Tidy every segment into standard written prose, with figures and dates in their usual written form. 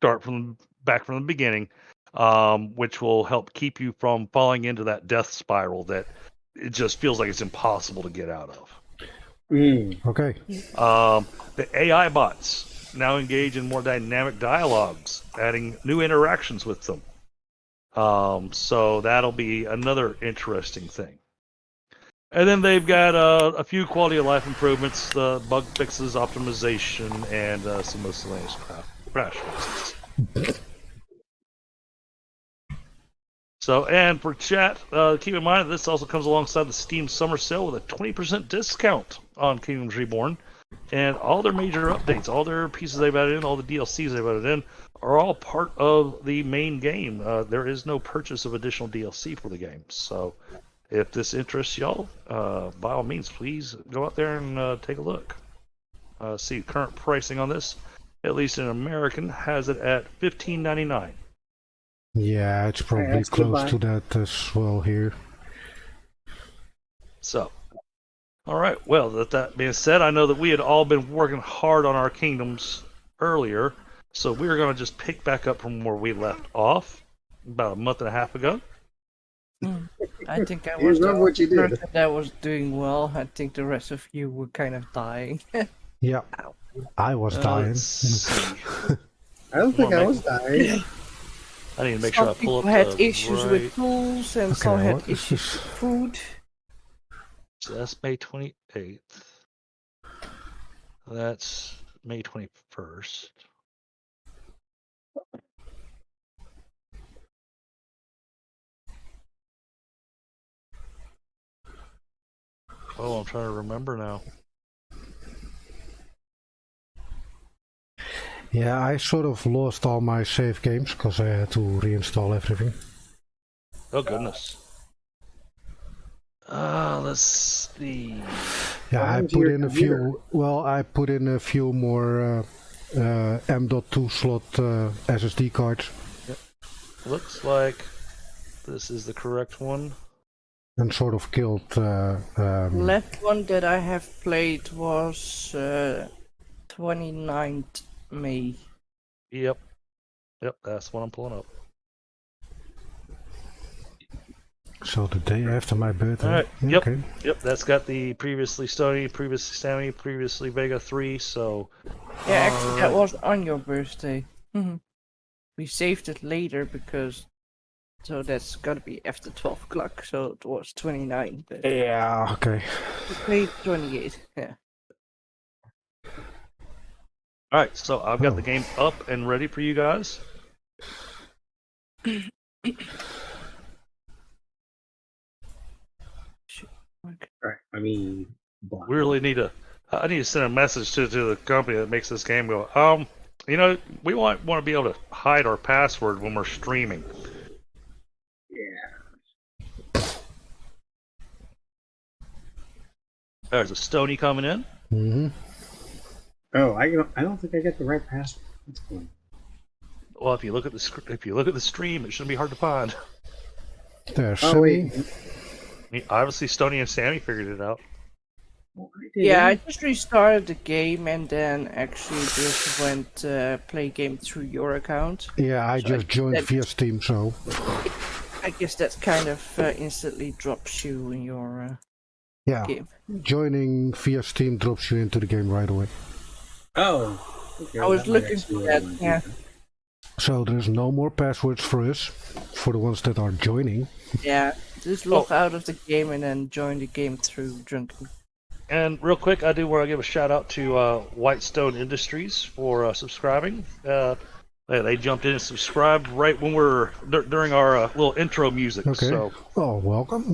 start back from the beginning, which will help keep you from falling into that death spiral that it just feels like it's impossible to get out of. Okay. The AI bots now engage in more dynamic dialogues, adding new interactions with them. So that'll be another interesting thing. And then they've got a few quality of life improvements, bug fixes, optimization, and some miscellaneous crash fixes. So, and for chat, keep in mind that this also comes alongside the Steam Summer Sale with a 20% discount on Kingdoms Reborn. And all their major updates, all their pieces they've added in, all the DLCs they've added in, are all part of the main game. There is no purchase of additional DLC for the game. So, if this interests y'all, by all means, please go out there and take a look. See current pricing on this, at least in American, has it at $15.99. Yeah, it's probably close to that as well here. So, all right. Well, that being said, I know that we had all been working hard on our kingdoms earlier, so we're going to just pick back up from where we left off about a month and a half ago. I think I was the only person that was doing well. I think the rest of you were kind of dying. Yeah, I was dying. I don't think I was dying. I need to make sure I pull up the had issues with tools, and some had issues with food. So that's May 28th. That's May 21st. Oh, I'm trying to remember now. Yeah, I sort of lost all my save games because I had to reinstall everything. Oh goodness. Let's see. Yeah, I put in a few. Well, I put in a few more M.2 slot SSD cards. Yep. Looks like this is the correct one. And sort of killed. Last one that I have played was 29th May. Yep, that's what I'm pulling up. So the day after my birthday. All right. Yep. Okay. Yep. That's got the previously Stony, previously Sammy, previously Vega 3. So. Yeah, actually, that was on your birthday. We saved it later because. So that's gotta be after 12 o'clock. So it was 29. But yeah. Okay. We played 28. Yeah. All right. So I've got the game up and ready for you guys. Right. I mean, we really need I need to send a message to the company that makes this game go. You know, we want to be able to hide our password when we're streaming. Yeah. There's a Stony coming in. Mm-hmm. Oh, I don't think I get the right password. That's cool. Well, if you look at the stream, it shouldn't be hard to find. There's Sammy. Obviously, Stony and Sammy figured it out. Yeah, I just restarted the game and then actually just went play game through your account. Yeah, I just joined via Steam, so. I guess that kind of instantly drops you in your game. Joining via Steam drops you into the game right away. Oh, okay. I was looking for that. Yeah. So there's no more passwords for us, for the ones that are joining. Yeah, just log out of the game and then join the game through Drunken. And real quick, I do want to give a shout out to Whitestone Industries for subscribing. They jumped in and subscribed right when we're during our little intro music. Okay. So. Oh, welcome.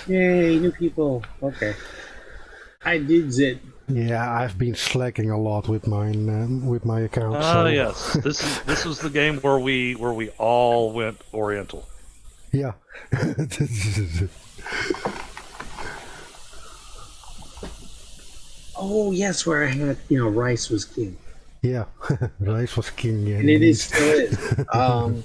Yay, new people. Okay. I did it. Yeah, I've been slacking a lot with mine, with my account. Yes, this was the game where we all went Oriental. Yeah. Oh yes, where I had rice was king. Yeah, rice was king. Yeah, and it is still is.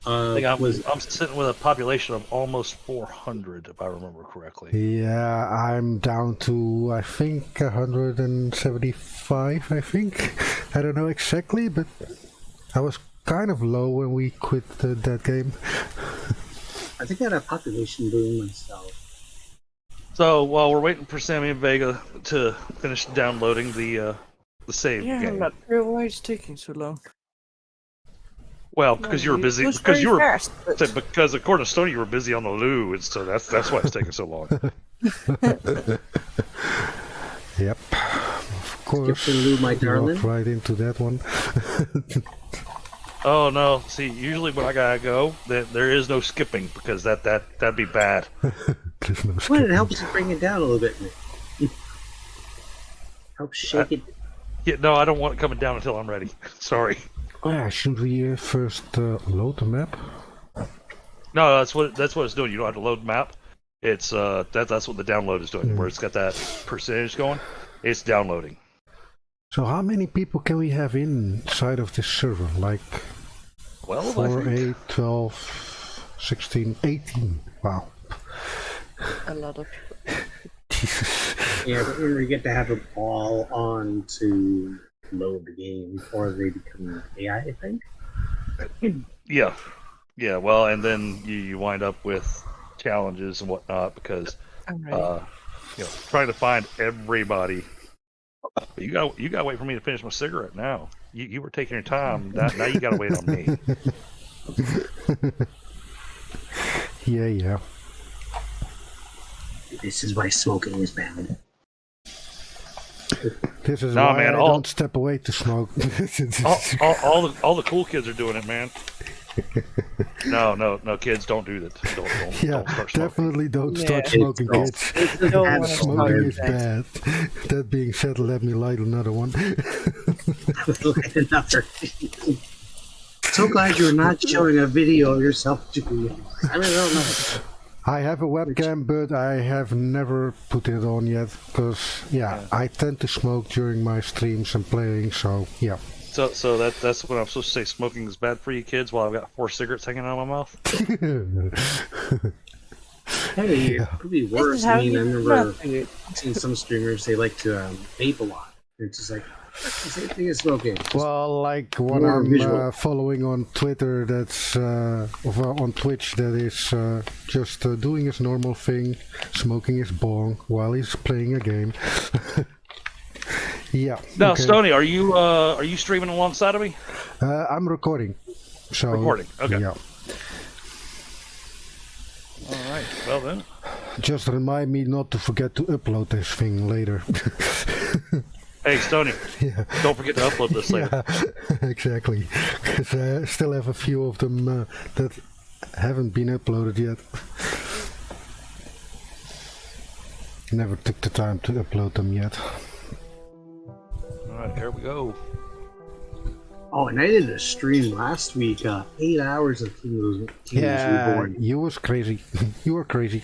I think was I'm sitting with a population of almost 400, if I remember correctly. Yeah, I'm down to, I think, 175, I think. I don't know exactly, but I was kind of low when we quit that game. I think I had a population boom myself. So while we're waiting for Sammy and Vega to finish downloading the save Yeah, I'm game. not sure why it's taking so long. Well, because you were busy. It was Because very you were. fast, but... Because according to Stony, you were busy on the loo, and so that's why it's taking so long. Yep, of course. Skip the loo, my darling. Walked right into that one. Oh no! See, usually when I gotta go, there is no skipping because that'd be bad. There's no Well, skipping. it helps you bring it down a little bit. Helps shake it. Yeah, no, I don't want it coming down until I'm ready. Sorry. Oh yeah, should we first load the map? No, that's what it's doing. You don't have to load map. It's that's what the download is doing. Where it's got that percentage going, it's downloading. So how many people can we have inside of this server? Like 12, 4, I think. 8, 12, 16, 18. Wow. A lot of people. Jesus. Yeah, but we get to have them all on to load the game before they become AI, I think. Yeah. Well, and then you wind up with challenges and whatnot because I'm ready. trying to find everybody. You got to wait for me to finish my cigarette now. You were taking your time. Now you got to wait on me. Yeah. This is why smoking is bad. This is Nah, why man, I don't step away to smoke. all the cool kids are doing it, man. No, kids, don't do that. Don't start smoking. Definitely don't start Yeah. smoking, kids. Don't wanna Smoking is start bad. That being said, let me light another one. Another. So glad you're not showing a video of yourself doing it. I really don't know. I have a webcam, but I have never put it on yet, because I tend to smoke during my streams and playing, so yeah. So that's what I'm supposed to say. Smoking is bad for you kids. While I've got 4 cigarettes hanging out of my mouth. Hey, it could be This worse. is how I mean, I you remember do it. seeing some streamers, they like to vape a lot. It's just like, the same thing as smoking. Well, like one More I'm visual. following on Twitter, that's on Twitch, that is just doing his normal thing, smoking his bong while he's playing a game. Yeah. Now, okay. Stony, are you streaming alongside of me? I'm recording. So Recording, okay. Yeah. All right. Well then. Just remind me not to forget to upload this thing later. Hey, Stony. Yeah. Don't forget to upload this later. Yeah, exactly. Because I still have a few of them that haven't been uploaded yet. Never took the time to upload them yet. All right, here we go. Oh, and I did a stream last week, 8 hours of Kingdoms Reborn. You was crazy. You were crazy.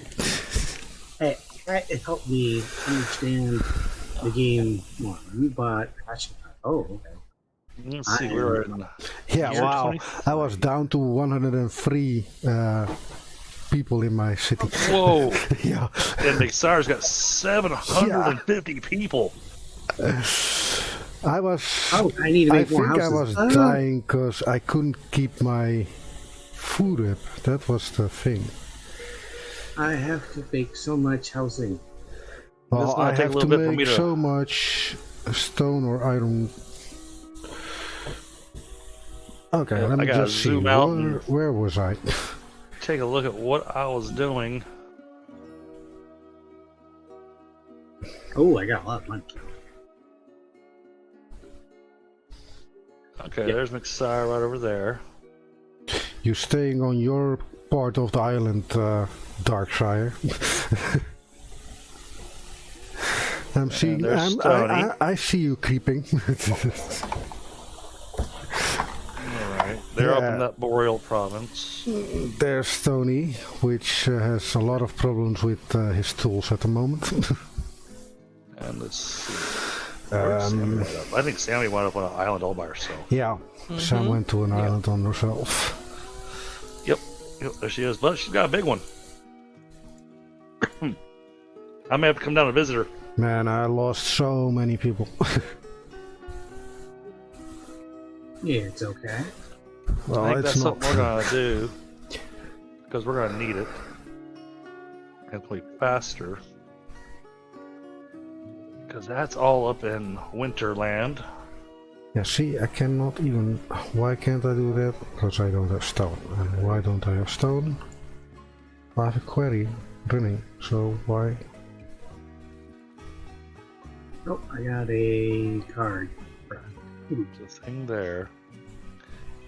Hey, it helped me understand the game more. You bought Passion. Oh, okay. Let's see. We're in. Yeah, Year wow. 23. I was down to 103 people in my city. Whoa. Yeah. And mcsire's got 750 people. I was. Oh, I need to I make more think I houses. was dying because I couldn't keep my food up. That was the thing. I have to make so much housing. Well, gonna I take a have to little bit for me make to- so much stone or iron. Okay, Yeah, let me I gotta just see. zoom out and- Where was I? Take a look at what I was doing. Oh, I got a lot of money. Okay, Yep. there's mcsire right over there. You staying on your part of the island, Darkshire? I'm seeing. there's Stony. I see you creeping. Alright, they're up in Yeah. that Boreal province. There's Tony, which has a lot of problems with his tools at the moment. And let's see. Where'd Sammy wind up? I think Sammy wound up on an island all by herself. Yeah, Sam went to an island on herself. Yep, there she is, but she's got a big one. I may have to come down and visit her. Man, I lost so many people. Yeah, it's okay. Well, I think it's that's not. something we're gonna do because we're gonna need it. And play faster because that's all up in Winterland. Yeah, see, I cannot even... Why can't I do that? Because I don't have stone. And why don't I have stone? I have a quarry running, so why? Oh, I got a card. There's a thing there.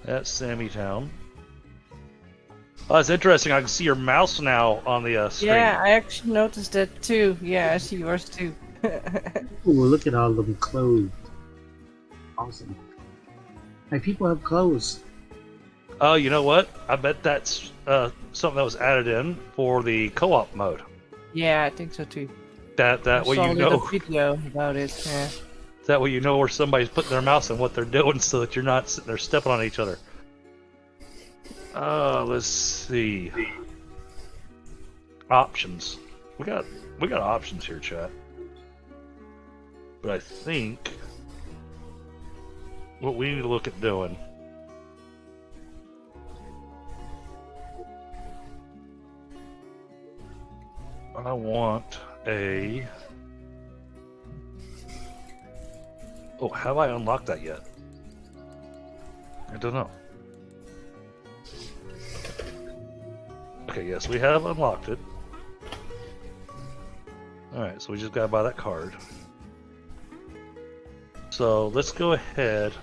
That's Sammy Town. Oh, it's interesting. I can see your mouse now on the screen. Yeah, I actually noticed that too. Yeah, I see yours too. Ooh, look at all of them clothes. Awesome. Hey, people have clothes. Oh, you know what? I bet that's something that was added in for the co-op mode. Yeah, I think so too. That I way saw you a little know. video about it. Yeah. That way you know where somebody's putting their mouse and what they're doing, so that you're not sitting there stepping on each other. Let's see. Options. We got options here, chat. But I think what we need to look at doing. I want a... Oh, have I unlocked that yet? I don't know. Okay, yes, we have unlocked it. Alright, so we just gotta buy that card. So let's go ahead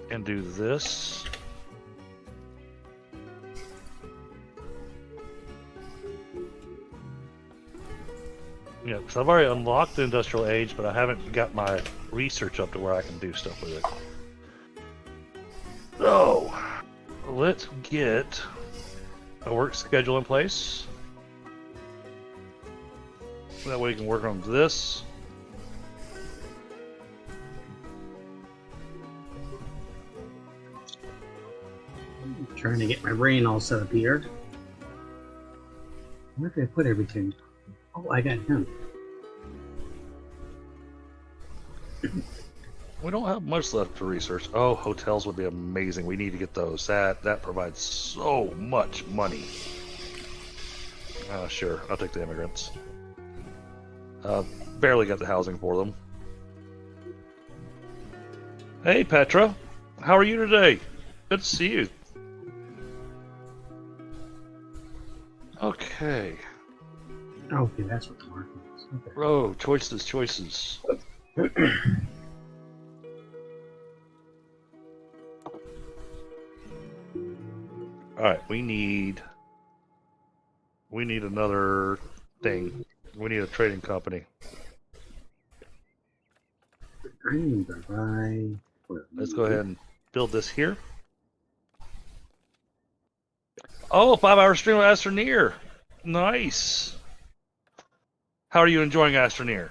and do this. Yeah, because I've already unlocked the industrial age, but I haven't got my research up to where I can do stuff with it. So, let's get a work schedule in place. That way we can work on this. I'm trying to get my brain all set up here. Where did I put everything? Oh, I got him. We don't have much left to research. Oh, hotels would be amazing. We need to get those. That provides so much money. Sure, I'll take the immigrants. Barely got the housing for them. Hey, Petra. How are you today? Good to see you. Okay. Okay, that's what the market is. Okay. Oh, choices. Alright, we need another thing. We need a trading company. I need to buy. Let's go ahead and build this here. Oh, 5-hour stream of Astroneer. Nice. How are you enjoying Astroneer?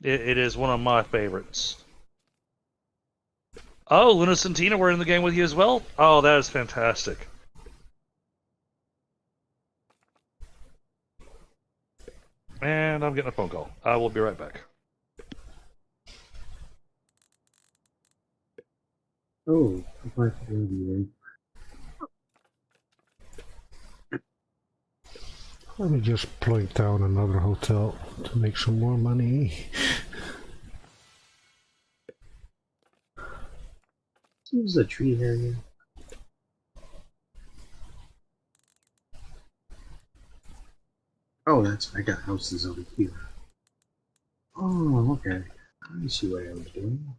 It is one of my favorites. Oh, Luna Santina, we're in the game with you as well? Oh, that is fantastic. And I'm getting a phone call. I will be right back. Oh, I might have to do Let me just plunk down another hotel to make some more money. There's a tree area. Oh, that's I got houses over here. Oh, okay. I see what I was doing.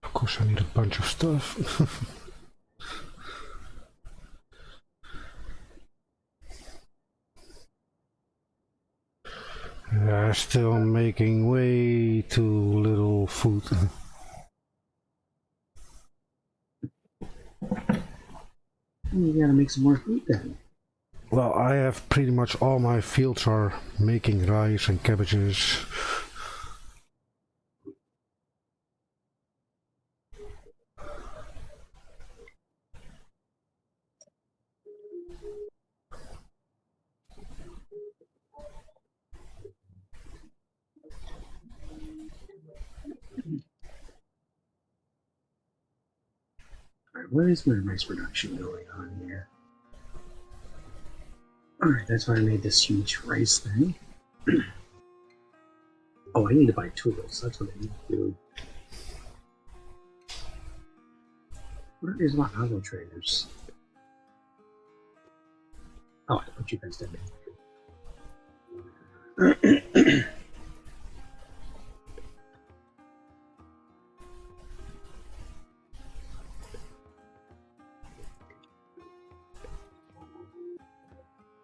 Of course, I need a bunch of stuff. Still making way too little food. You gotta make some more food then. Well, I have pretty much all my fields are making rice and cabbages. what is my rice production going on here? Alright, that's why I made this huge rice thing. Oh, I need to buy tools. That's what I need to do. Where is my auto traders? Oh, I put you guys down there.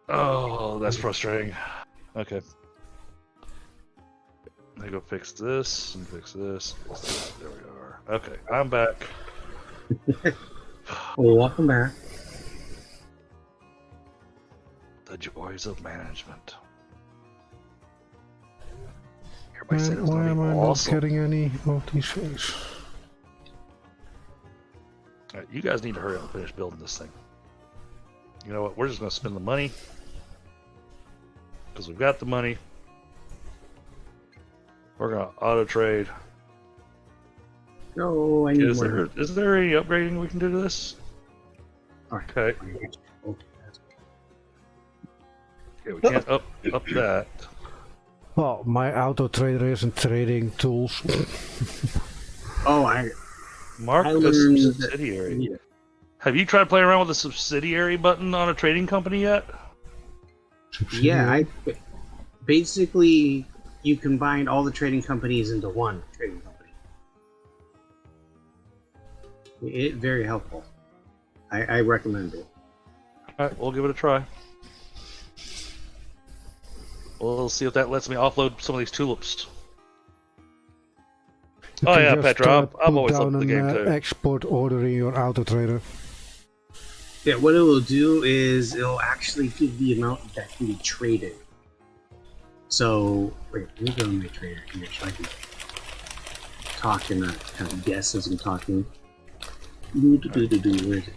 Oh, that's frustrating. Okay. I go fix this and fix this. Fix that. There we are. Okay, I'm back. Well, welcome back. The joys of management. Everybody said it And was why going to am be I awesome. not getting any of these things? All right, you guys need to hurry up and finish building this thing. You know what? We're just going to spend the money because we've got the money. We're going to auto trade. No, I need Is more. there any upgrading we can do to this? Alright. Okay. Okay, that's Okay, we can't up that. Well, my auto trader isn't trading tools. Oh, I Mark a learned that- subsidiary. yeah. Have you tried playing around with the subsidiary button on a trading company yet? Yeah, basically you combine all the trading companies into one trading company. It very helpful. I recommend it. Alright, we'll give it a try. We'll see if that lets me offload some of these tulips. You Oh can yeah, just, Petra, I'm put always down up the game an too. export order in your auto trader. Yeah, what it will do is it'll actually give the amount that can be traded. So, wait, let me go to my trader here so I can talk and not kind of guess as I'm talking. Where is it?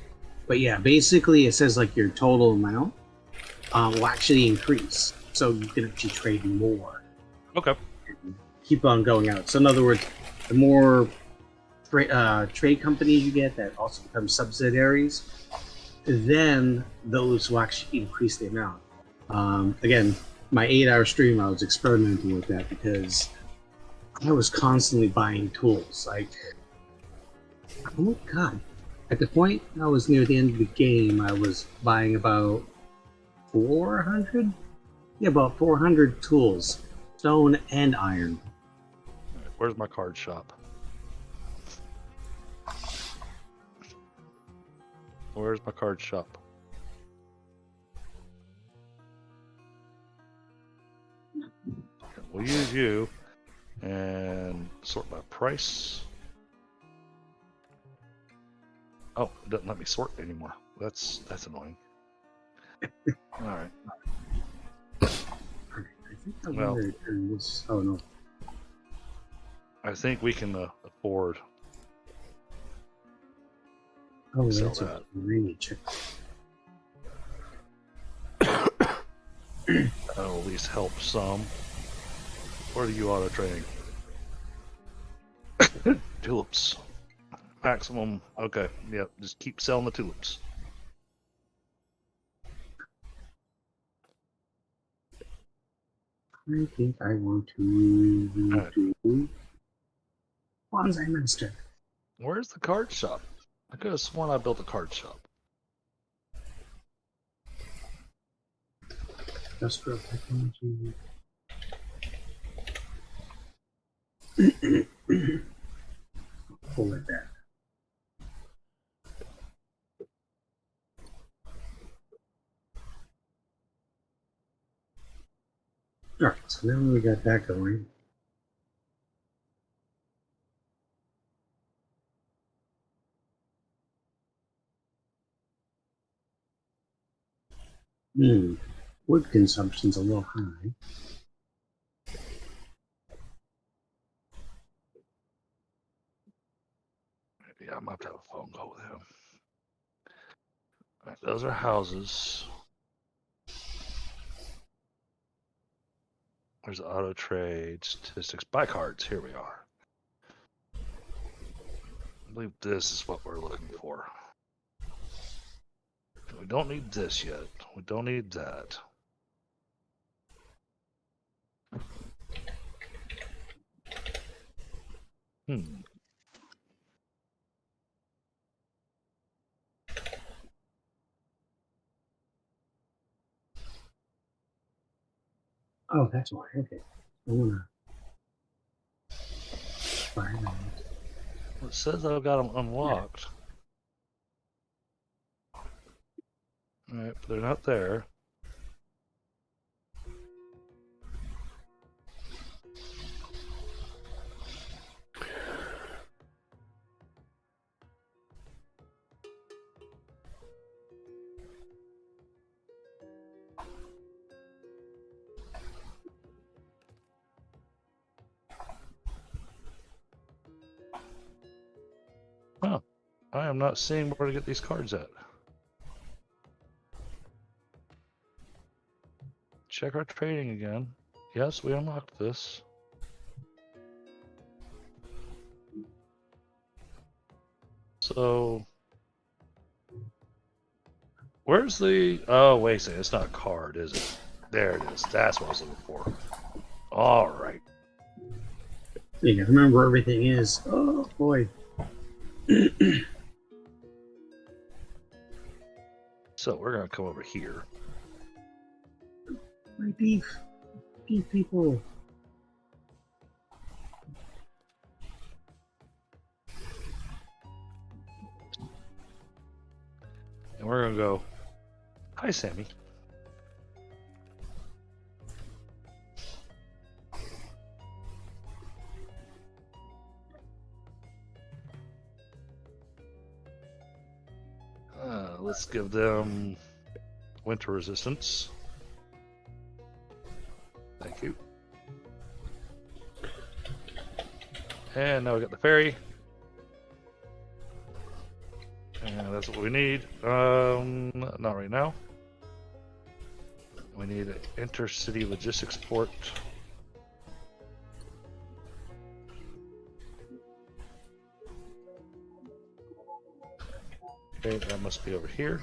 But yeah, basically it says like your total amount will actually increase. So you can actually trade more. Okay. Keep on going out. So in other words, the more trade companies you get that also become subsidiaries, then those will actually increase the amount. Again, my 8-hour stream, I was experimenting with that because I was constantly buying tools. Like, oh god. At the point I was near the end of the game, I was buying about 400? Yeah, about 400 tools. Stone and iron. Alright, where's my card shop? Where's my card shop? We'll use you and sort by price. Oh, it doesn't let me sort anymore. That's annoying. All right. I think I Well. wanted to turn this. Oh no. I think we can afford. Oh, Sell that's that. a reach. That'll at least help some. What are you auto trading? Tulips. Maximum. Okay. Yep. Just keep selling the tulips. I think I want to Alright. do Bonsai Master. Where's the card shop? I could have sworn I built a card shop. Industrial technology. Pull it back. Alright, so now we got that going. Wood consumption's a little high. Yeah, I'm about to have a phone call with him. Alright, those are houses. There's auto trade statistics. Buy cards. Here we are. I believe this is what we're looking for. We don't need this yet. We don't need that. Hmm. Oh, that's why. Okay. I wanna fire that. It says I've got them unlocked. Alright, but they're not there. Huh. I am not seeing where to get these cards at. Check our trading again. Yes, we unlocked this. So, where's the... Oh, wait a second. It's not a card, is it? There it is. That's what I was looking for. Alright. You gotta remember where everything is. Oh boy. So, we're going to come over here. My beef. Beef people. And we're going to go... Hi, Sammy. Let's give them winter resistance. Thank you. And now we got the ferry. And that's what we need. Not right now. We need an intercity logistics port. Okay, that must be over here.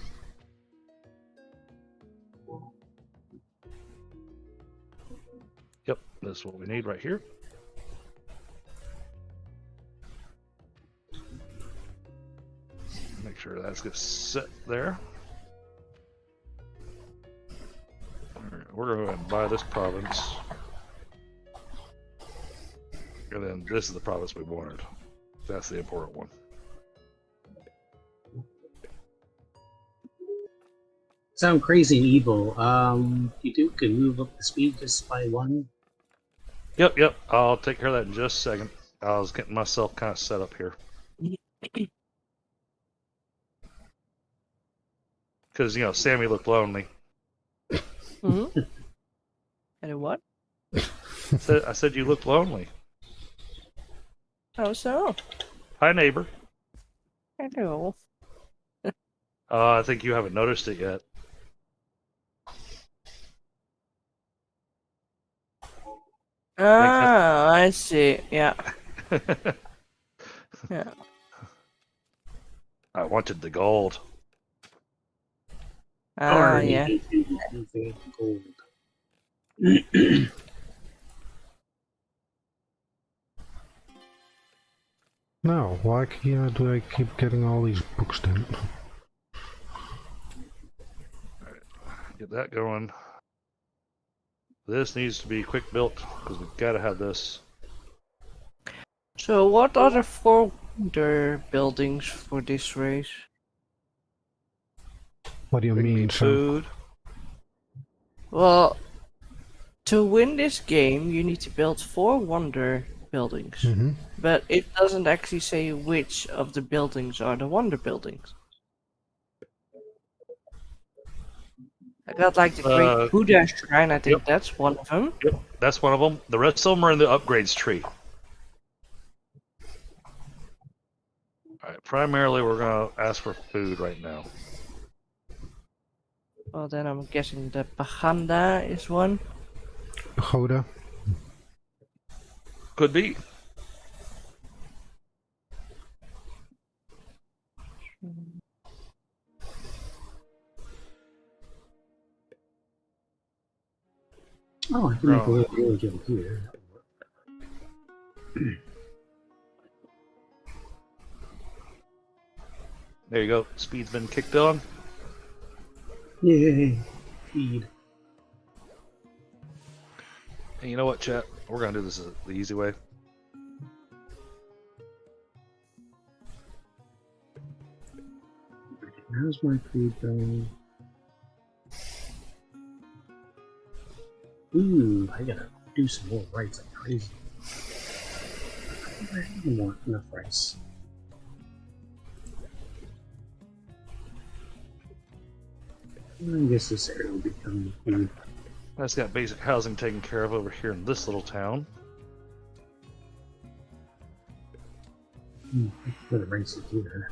Yep, that's what we need right here. Make sure that's gets set there. Alright, we're going to go ahead and buy this province. And then this is the province we wanted. That's the important one. Sound crazy and evil. You do can move up the speed just by one. Yep. I'll take care of that in just a second. I was getting myself kind of set up here. Because, you know, Sammy looked lonely. Mm-hmm. And what? I said you looked lonely. How so? Hi, neighbor. Hello. I think you haven't noticed it yet. Ah, I see. Yeah. Yeah. I wanted the gold. Ah, yeah. Gold. Now, why do I keep getting all these books then? Get that going. This needs to be quick built because we've got to have this. So, what are the further buildings for this race? What do you Bring me mean, Sam? food. Well, to win this game, you need to build 4 wonder buildings. Mm-hmm. But it doesn't actually say which of the buildings are the wonder buildings. I got like the Great Buddha Shrine, I think Yep. that's one of them. Yep, that's one of them. The rest of them are in the upgrades tree. Alright, primarily we're going to ask for food right now. Well, then I'm guessing the Paganda is one. Pagoda. Could be. Oh, I can make a little village over here. There you go. Speed's been kicked on. Yay! Feed. And you know what, chat? We're gonna do this the easy way. How's my feed going? Ooh, I gotta do some more rice like crazy. I don't want enough rice. I guess this area will become food. That's got basic housing taken care of over here in this little town. Put a rice in here.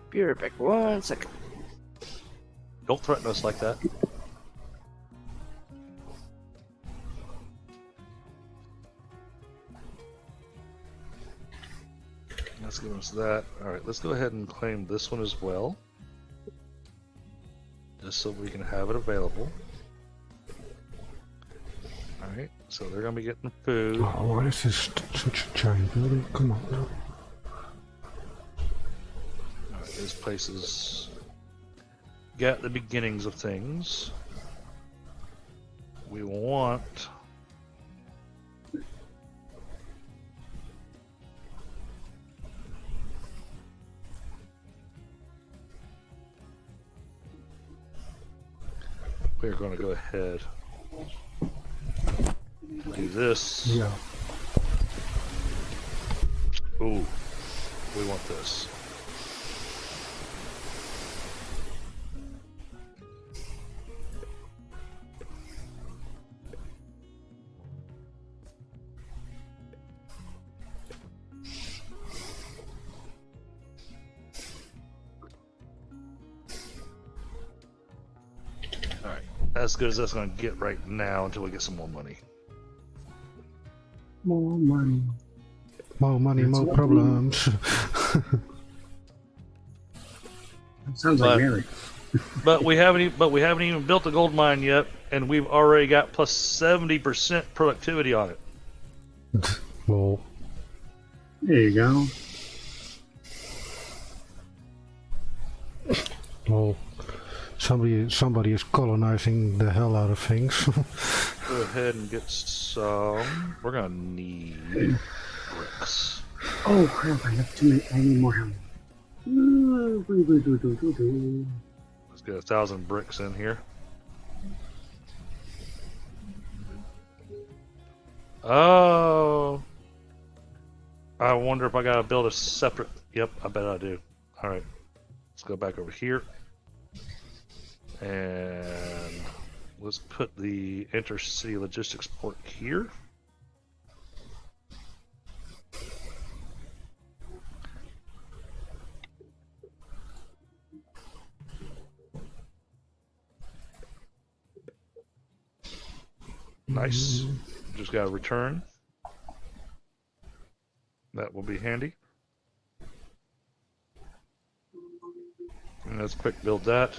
Be right back. 1 second. Don't threaten us like that. Let's give us that. Alright, let's go ahead and claim this one as well. Just so we can have it available. Alright, so they're gonna be getting food. Oh, why is this such a giant building? Come on now. Alright, this place is got the beginnings of things. We want we're going to go ahead do this. Yeah. Ooh, we want this. Alright, as good as that's going to get right now until we get some more money. More money. More money, That's more what problems. Sounds like Mary. But we haven't even built the gold mine yet, and we've already got plus 70% productivity on it. Well, There you go. well, somebody is colonizing the hell out of things. Go ahead and get some. We're gonna need bricks. Oh crap! I have too many. I need more help. Let's get 1,000 bricks in here. Oh, I wonder if I gotta build a separate. Yep, I bet I do. All right, let's go back over here, and let's put the intercity logistics port here. Nice. Just got to return. That will be handy. And let's quick build that.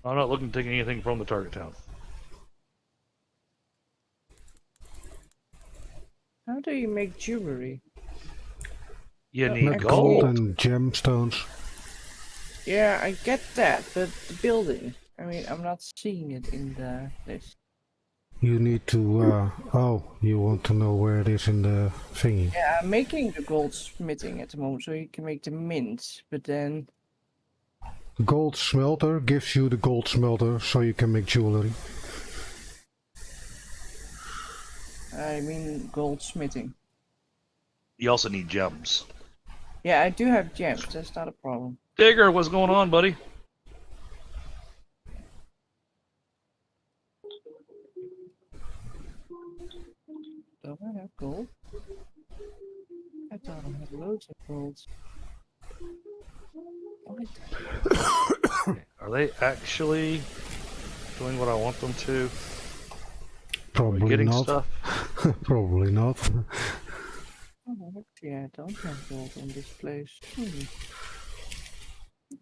I'm not looking to take anything from the target town. How do you make jewelry? You need Not gold. gold and gemstones. Yeah, I get that, but the building. I mean, I'm not seeing it in the list. You need to, oh, you want to know where it is in the thingy. Yeah, I'm making the goldsmithing at the moment, so you can make the mint, but then... Gold smelter gives you the gold smelter so you can make jewelry. I mean goldsmithing. You also need gems. Yeah, I do have gems, that's not a problem. Digger, what's going on, buddy? Do I have gold? I thought I had loads of gold. Oh Are they actually doing what I want them to? Are we Probably getting not. stuff? Probably not. Oh, actually, I don't have gold in this place. I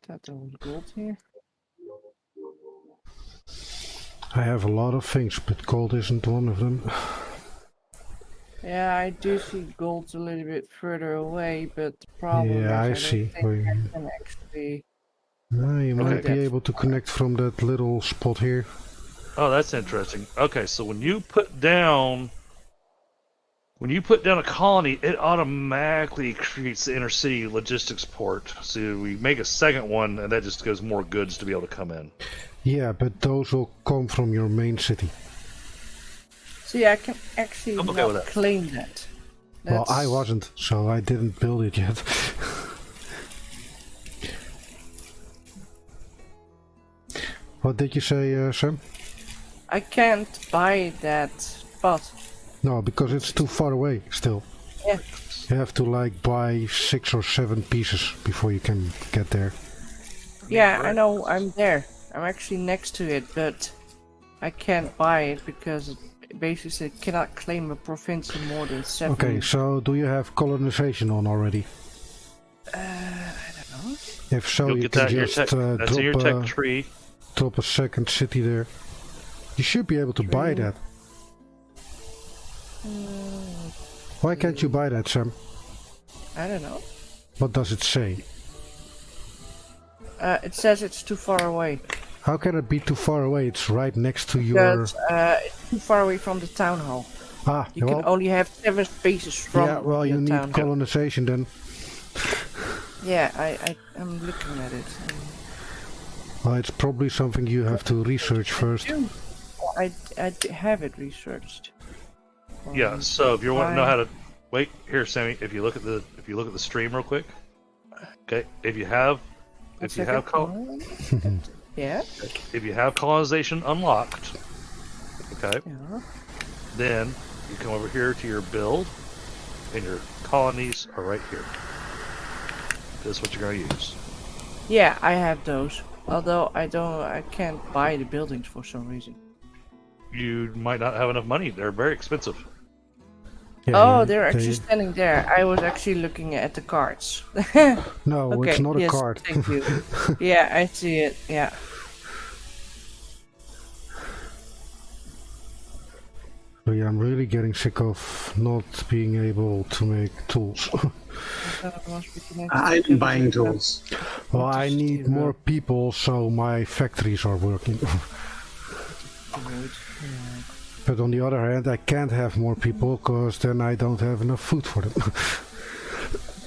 thought there was gold here. I have a lot of things, but gold isn't one of them. Yeah, I do see gold a little bit further away, but the problem Yeah, I is I see. don't think I can actually. No, you might Okay. be able to connect from that little spot here. Oh, that's interesting. Okay, so when you put down a colony, it automatically creates the inner city logistics port. So we make a second one, and that just gives more goods to be able to come in. Yeah, but those will come from your main city. See, I can actually I'm okay with not that. claim that. Well, I That's- wasn't, so I didn't build it yet. What did you say, Sam? I can't buy that spot. No, because it's too far away still. Yeah. You have to like buy 6 or 7 pieces before you can get there. Yeah, I know I'm there. I'm actually next to it, but I can't buy it because it basically said cannot claim a province in more than 7. Okay, so do you have colonization on already? I don't know. If so, You'll you get can that in your just tech. That's in your tech drop, tree. drop a second city there. You should be able to buy True. that. Why can't you buy that, Sam? I don't know. What does it say? It says it's too far away. How can it be too far away? It's right next to your... Because it's too far away from the town hall. Ah, You well, can only have 7 spaces from yeah, well, you the need town hall. colonization then. Yeah, I'm looking at it. Well, it's probably something you have to research first. I have it researched. Yeah. So if you want to know Fine. how to wait here, Sammy, if you look at the stream real quick. Okay. If you have Yeah. if you have colonization unlocked, okay, Yeah. then you come over here to your build, and your colonies are right here. This is what you're going to use. Yeah, I have those. Although I can't buy the buildings for some reason. You might not have enough money. They're very expensive. Yeah, Oh, they're actually standing there. I was actually looking at the cards. No, Okay, it's not a yes, card. Thank you. Yeah, I see it. Yeah. So yeah, I'm really getting sick of not being able to make tools. I thought it must be connected I'm to buying the- tools. Well, I need Steve, more people so my factories are working. Good. But on the other hand, I can't have more people because then I don't have enough food for them.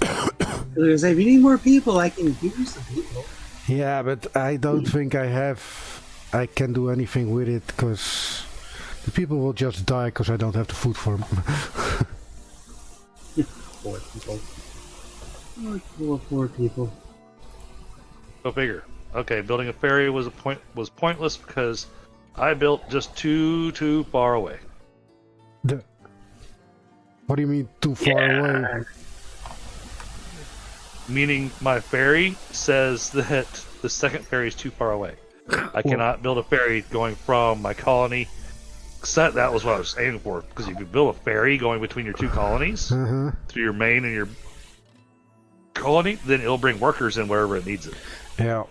I was gonna say, if you need more people, I can use the people. Yeah, but I don't think I can do anything with it because the people will just die because I don't have the food for them. Poor people. Poor people. Go figure. Okay, building a ferry was pointless because I built just too far away. What do you mean too far away? Meaning my ferry says that the second ferry is too far away. I cannot build a ferry going from my colony. That was what I was aiming for. Because if you build a ferry going between your two colonies, Uh-huh. through your main and your colony, then it'll bring workers in wherever it needs it. Yeah.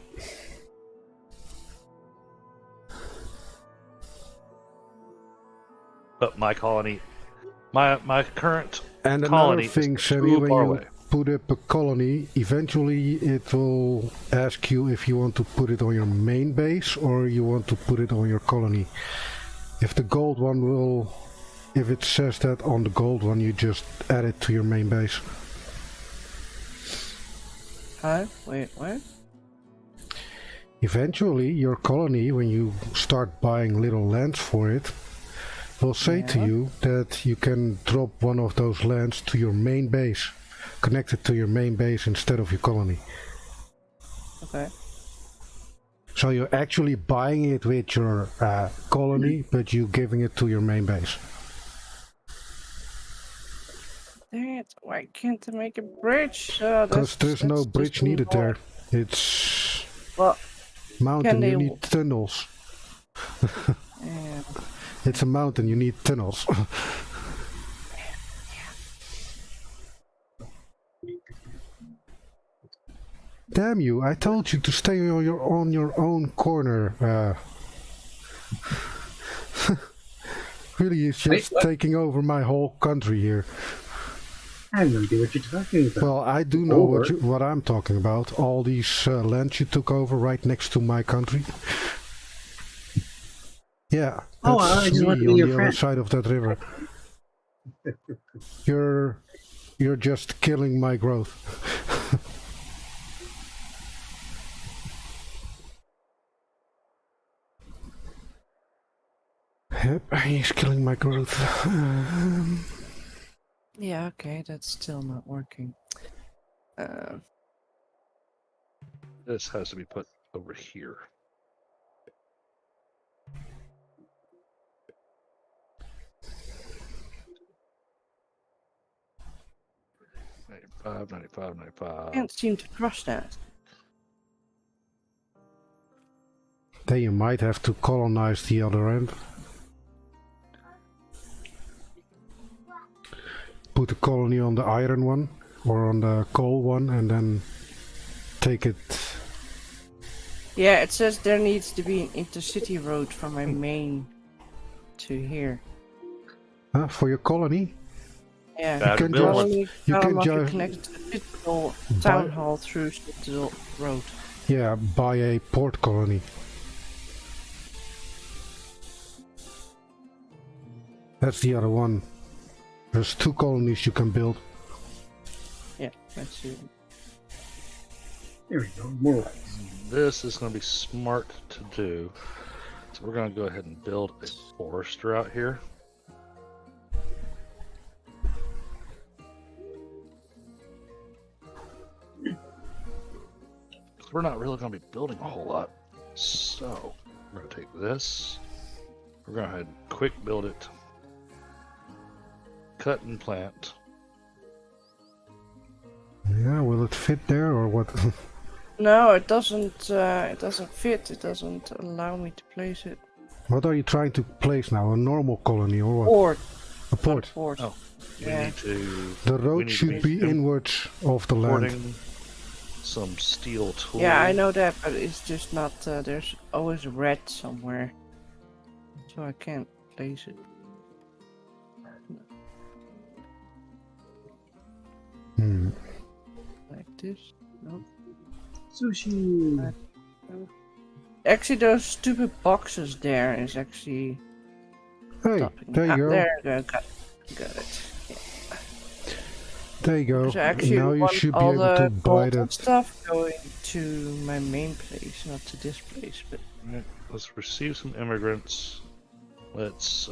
But my colony, my current And another colony thing, is Sammy, too when far you away. put up a colony, eventually it will ask you if you want to put it on your main base or you want to put it on your colony. If the gold one will, if it says that on the gold one, you just add it to your main base. Huh? Wait, what? Eventually, your colony, when you start buying little lands for it, will say to Yeah. you that you can drop one of those lands to your main base, connect it to your main base instead of your colony. Okay. So you're actually buying it with your colony, but you giving it to your main base. Dang it! Why can't I make a bridge? Oh, Because there's no that's bridge just needed there. It's Well, mountain. can they You need tunnels. yeah. It's a mountain. You need tunnels. Damn you! I told you to stay on your own corner. Really, he's just Wait, taking over my whole country here. I have no idea what you're talking about. Well, I do know what I'm talking about. All these lands you took over right next to my country. Yeah, Oh, that's I just me want to be on your the other friend. side of that river. You're just killing my growth. Yep, he's killing my growth. Yeah, okay, that's still not working. This has to be put over here. Can't seem to cross that. Then you might have to colonize the other end. Put a colony on the iron one or on the coal one and then take it. Yeah, it says there needs to be an intercity road from my main to here. For your colony? Yeah, Better can build just- one. you can just connect to the digital town hall through the road. Yeah, buy a port colony. That's the other one. There's 2 colonies you can build. Yeah, that's it. There we go. More. This is going to be smart to do. So we're going to go ahead and build a forester out here. We're not really going to be building a whole lot. So we're going to take this. We're going to go ahead and quick build it. Cut and plant. Yeah, will it fit there or what? No, it doesn't. It doesn't fit. It doesn't allow me to place it. What are you trying to place now? A normal colony or what? Port. A port. Port. Oh, we Yeah. need to. The we road need should to be inwards of the land. importing some steel tools. Yeah, I know that, but it's just not. There's always red somewhere, so I can't place it. Hmm. Like this. No. Sushi. Actually, those stupid boxes there is actually Hey, stopping. there you go. There you go. Got it. There you go. So actually, Now you want should be all able the to buy gold and that. stuff going to my main place, not to this place. But Alright, let's receive some immigrants. Let's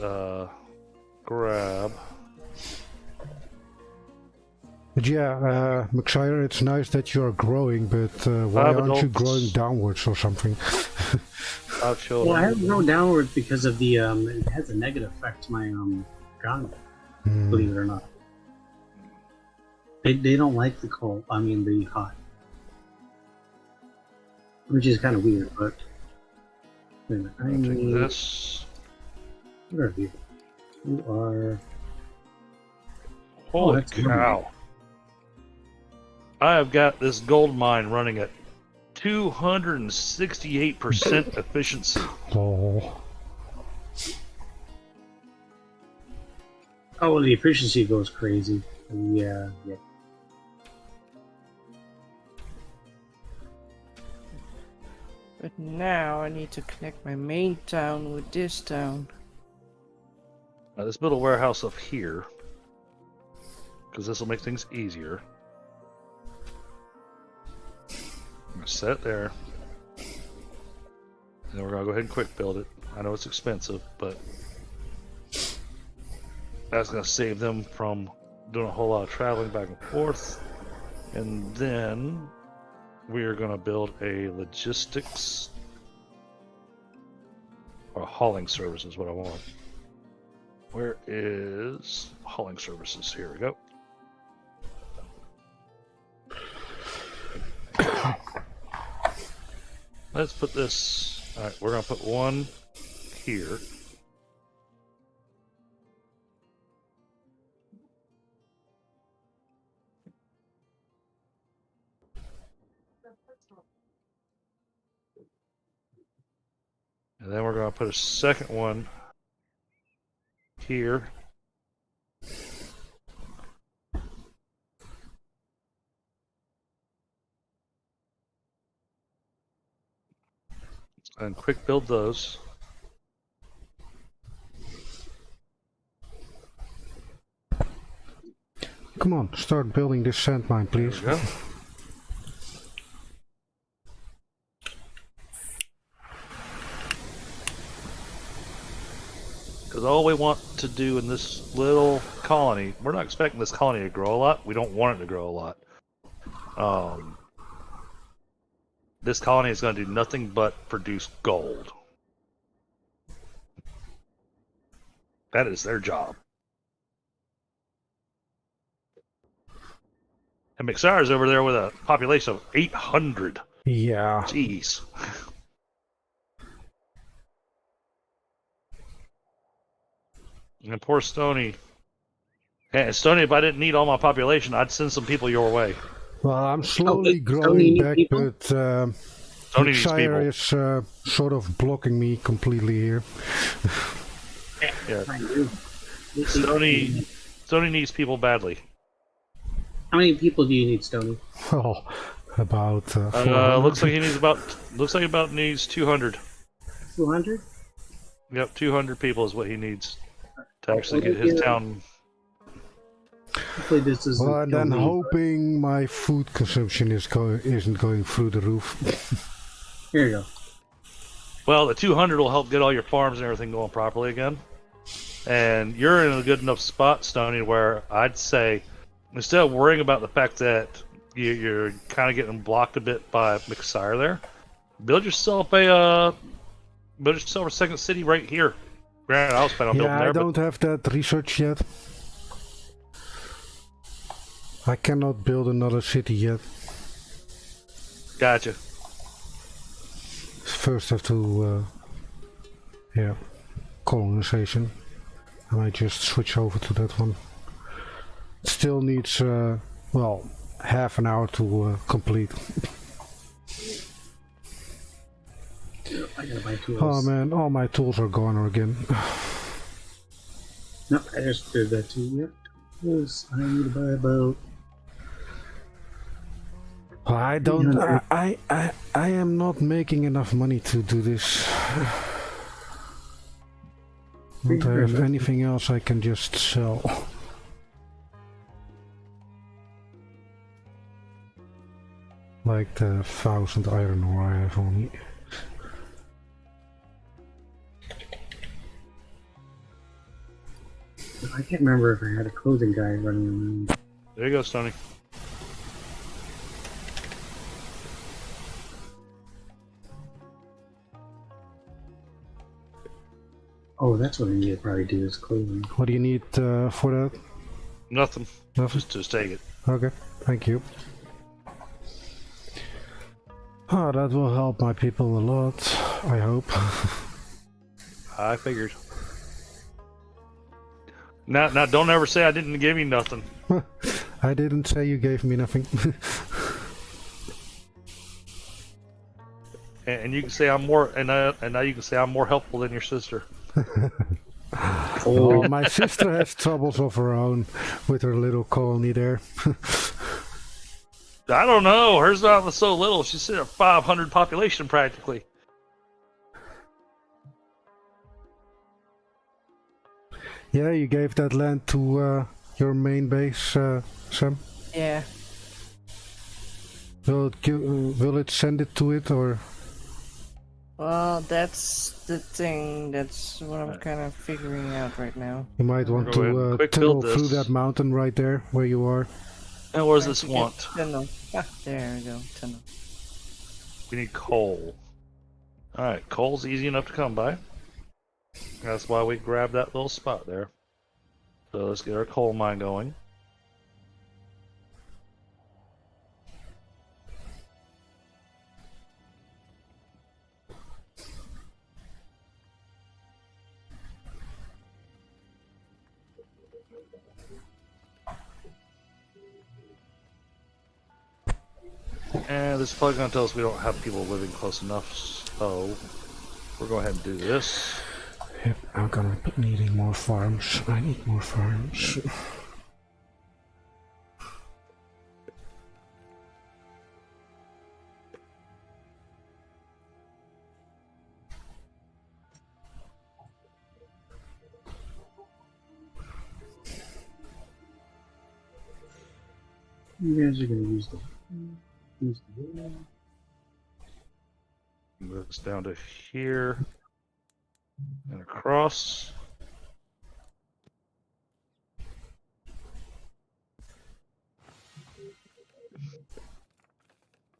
grab. But yeah, mcsire, it's nice that you are growing, but why Five aren't you adults. growing downwards or something? 5 children. Well, I haven't grown downward because of the it has a negative effect to my ground, Hmm. believe it or not. They don't like the cold. I mean the hot, which is kind of weird. But wait a minute, I I'll take need. this. Where are you? You are. Holy that's cow! I have got this gold mine running at 268% efficiency. Oh. Oh, well, the efficiency goes crazy. Yeah. but now I need to connect my main town with this town. Now let's build a warehouse up here, because this will make things easier. I'm gonna set it there, and then we're gonna go ahead and quick build it. I know it's expensive, but that's gonna save them from doing a whole lot of traveling back and forth. And then we are gonna build a logistics or hauling service is what I want. Where is hauling services? Here we go. Let's put this. All right, we're gonna put one here. And then we're gonna put a second one here. And quick build those. Come on, start building this sand mine, please. There we go. Because all we want to do in this little colony, we're not expecting this colony to grow a lot. We don't want it to grow a lot. This colony is going to do nothing but produce gold. That is their job. And mcsire is over there with a population of 800. Yeah. Jeez. And poor Stony. And Stony, if I didn't need all my population, I'd send some people your way. Well, I'm slowly Stony growing need back, people? but Stony needs mcsire people. is sort of blocking me completely here. Yeah. I do. Stony needs people badly. How many people do you need, Stony? Oh, about 400. Looks like he needs about needs 200. 200? Yep, 200 people is what he needs to actually get his town. Hopefully this is. Well, and then hoping my food consumption isn't going through the roof. Here you go. Well, the 200 will help get all your farms and everything going properly again. And you're in a good enough spot, Stony, where I'd say instead of worrying about the fact that you're kind of getting blocked a bit by mcsire there, build yourself a second city right here. Granted, I was planning on building Yeah, there, I don't have that research yet. I cannot build another city yet. but gotcha. First have to, colonization. I might just switch over to that one. Still needs, well, half an hour to complete. I gotta buy tools. Oh man, all my tools are gone again. No, I just did that too. Yep. Tools. I need to buy a boat. I don't. I am not making enough money to do this. Don't have anything else I can just sell. Like the 1,000 iron ore I have only. I can't remember if I had a clothing guy running around. There you go, Stony. Oh, that's what I need to probably do is clothing. What do you need for that? Nothing. Nothing? Just take it. Okay, thank you. Oh, that will help my people a lot, I hope. I figured. Now, don't ever say I didn't give you nothing. I didn't say you gave me nothing. And you can say I'm more, and now you can say I'm more helpful than your sister. Oh, my sister has troubles of her own with her little colony there. I don't know. Hers not so little. She's at 500 population practically. Yeah, you gave that land to your main base, Sam? Yeah. Will it send it to it, or? Well, that's the thing. That's what I'm kind of figuring out right now. You might want Go ahead and to quick tunnel build through this. that mountain right there, where you are. And what does this Trying to want? get Tunnel. Ah, there we go. Tunnel. We need coal. Alright, coal's easy enough to come by. That's why we grabbed that little spot there. So let's get our coal mine going. And this is probably going to tell us we don't have people living close enough, so we'll go ahead and do this. Yep, I'm gonna be needing more farms. I need more farms. You guys are gonna use the Move this down to here and across.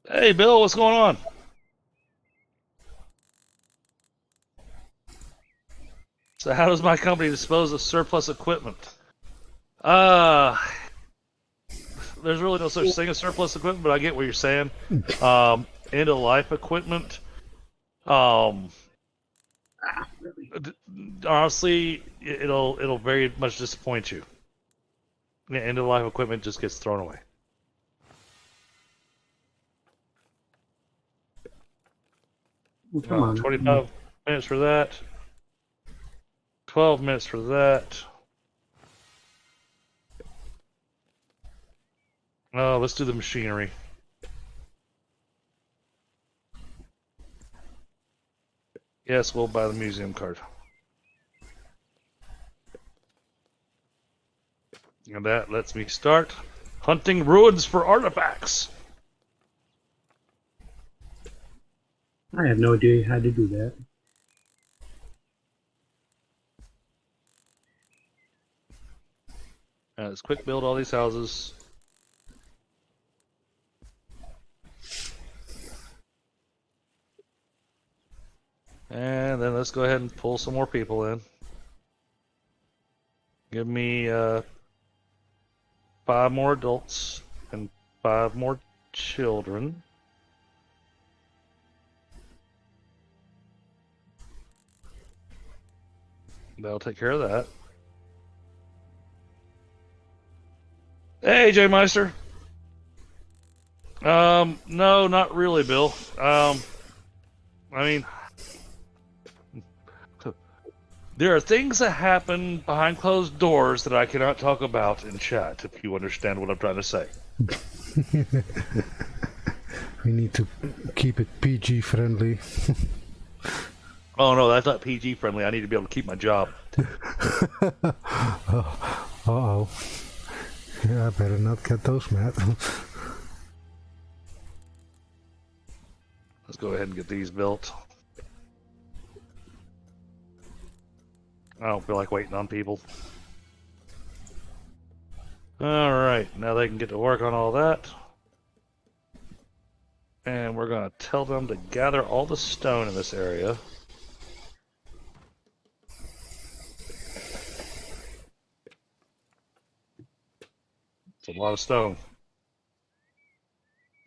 Hey, Bill, what's going on? So how does my company dispose of surplus equipment? There's really no such thing as surplus equipment, but I get what you're saying. End of life equipment. Honestly, it'll very much disappoint you. The end of life equipment just gets thrown away. Well, come on. 25 minutes for that. 12 minutes for that. Oh, let's do the machinery. Yes, we'll buy the museum card. And that lets me start hunting ruins for artifacts. I have no idea how to do that. Let's quick build all these houses. And then let's go ahead and pull some more people in. Give me 5 more adults and 5 more children. That'll take care of that. Hey, Jay Meister. No, not really, Bill. I mean, there are things that happen behind closed doors that I cannot talk about in chat, if you understand what I'm trying to say. We need to keep it PG friendly. Oh no, that's not PG friendly. I need to be able to keep my job. Uh-oh. Yeah, I better not get those mad. Let's go ahead and get these built. I don't feel like waiting on people. Alright, now they can get to work on all that. And we're going to tell them to gather all the stone in this area. It's a lot of stone.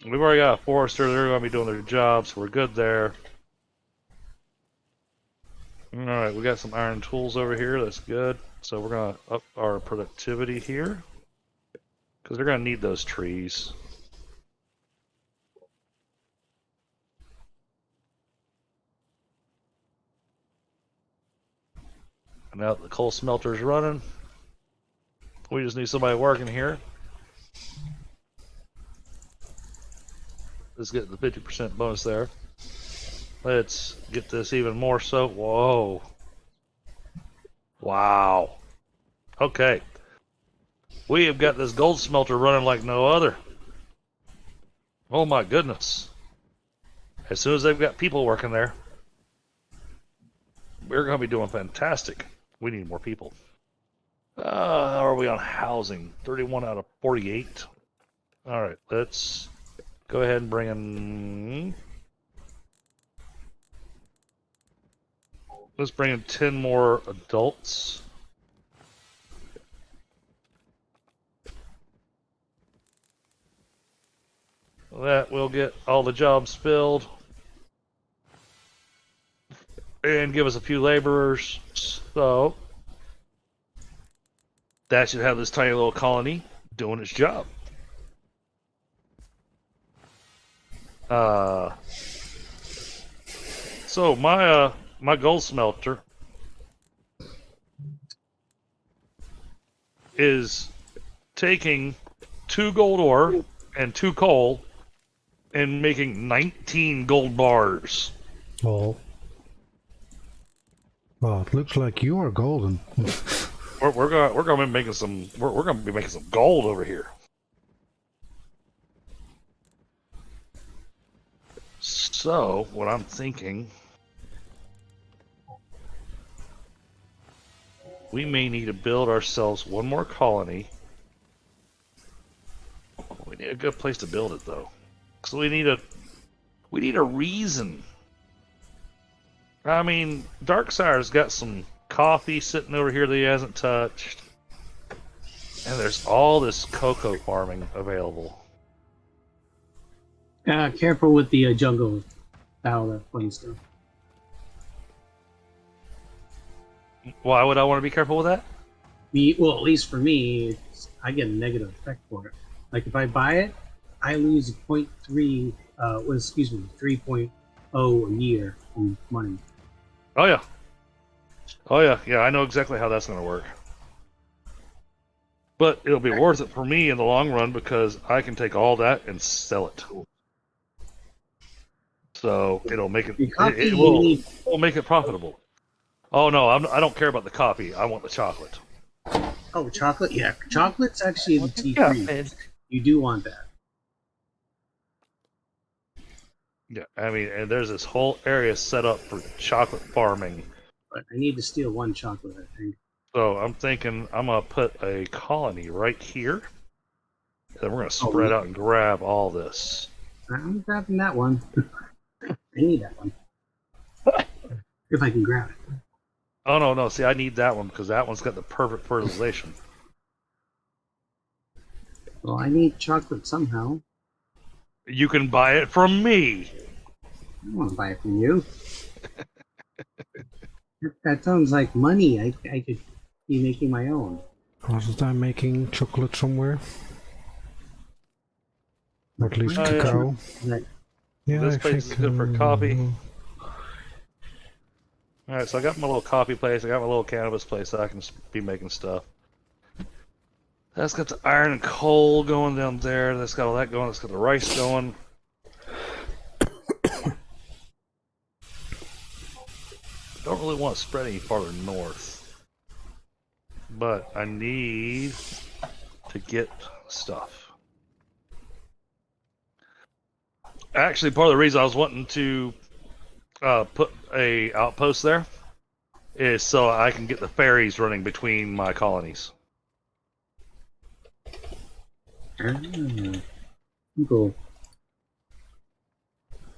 We've already got a forester. They're going to be doing their jobs. So we're good there. Alright, we got some iron tools over here. That's good. So we're going to up our productivity here. Because they're going to need those trees. And now that the coal smelter's running, we just need somebody working here. Let's get the 50% bonus there. Let's get this even more so. Whoa. Wow. Okay. We have got this gold smelter running like no other. Oh my goodness. As soon as they've got people working there, we're going to be doing fantastic. We need more people. How are we on housing? 31 out of 48. Alright, let's go ahead and bring in... Let's bring in 10 more adults. That will get all the jobs filled. And give us a few laborers. So... that should have this tiny little colony doing its job. So my gold smelter is taking 2 gold ore and 2 coal and making 19 gold bars. Well, it looks like you are golden. We're gonna be making some we're gonna be making some gold over here. So what I'm thinking, we may need to build ourselves one more colony. We need a good place to build it though. So we need a reason. I mean, Darksire's got some coffee sitting over here that he hasn't touched. And there's all this cocoa farming available. Careful with the jungle fowl that funny stuff. Why would I want to be careful with that? Well, at least for me, I get a negative effect for it. Like if I buy it, I lose 0.3, 3.0 a year in money. Oh yeah. Oh yeah, yeah, I know exactly how that's going to work. But it'll be worth it for me in the long run because I can take all that and sell it. So it'll make it. It will make it profitable. Oh no, I don't care about the coffee. I want the chocolate. Oh, chocolate? Yeah, chocolate's actually the tea Yeah, free. You do want that. Yeah, I mean, and there's this whole area set up for chocolate farming. But I need to steal 1 chocolate, I think. So I'm thinking I'm gonna put a colony right here, and we're gonna spread out and grab all this. I'm grabbing that one. I need that one. If I can grab it. Oh no, see, I need that one because that one's got the perfect fertilization. Well, I need chocolate somehow. You can buy it from me. I don't want to buy it from you. That sounds like money. I could be making my own. Wasn't I making chocolate somewhere? Or at least Oh, yeah. cacao? Yeah, This I place is think, good for coffee. Alright, so I got my little coffee place, I got my little cannabis place that I can be making stuff. That's got the iron and coal going down there, that's got all that going, that's got the rice going. Don't really want to spread any farther north. But I need to get stuff. Actually, part of the reason I was wanting to put a outpost there is so I can get the ferries running between my colonies. Cool.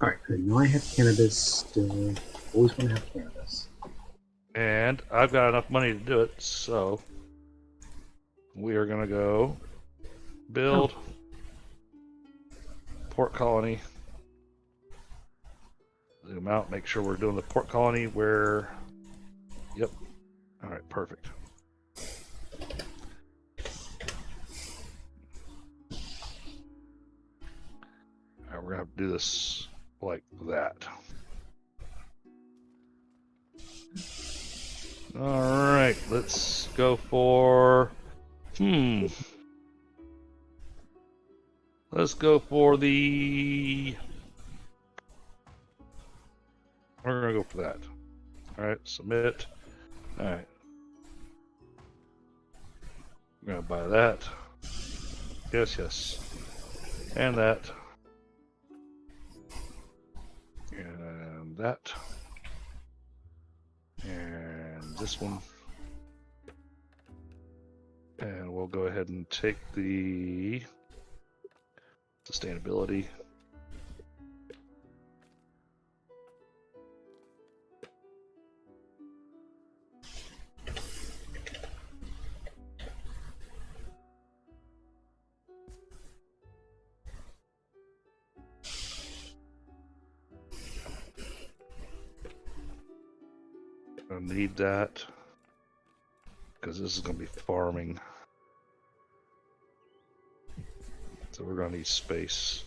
Alright, good. Now I have cannabis still. Always want to have cannabis. And I've got enough money to do it, so we are going to go build port colony. Zoom out, make sure we're doing the port colony where... Yep. Alright, perfect. Alright, we're going to have to do this like that. Alright, let's go for... Let's go for the... We're gonna go for that. Alright, submit. Alright. I'm gonna buy that. Yes. And that. And that. And this one. And we'll go ahead and take the sustainability. I need that because this is going to be farming. So we're gonna need space.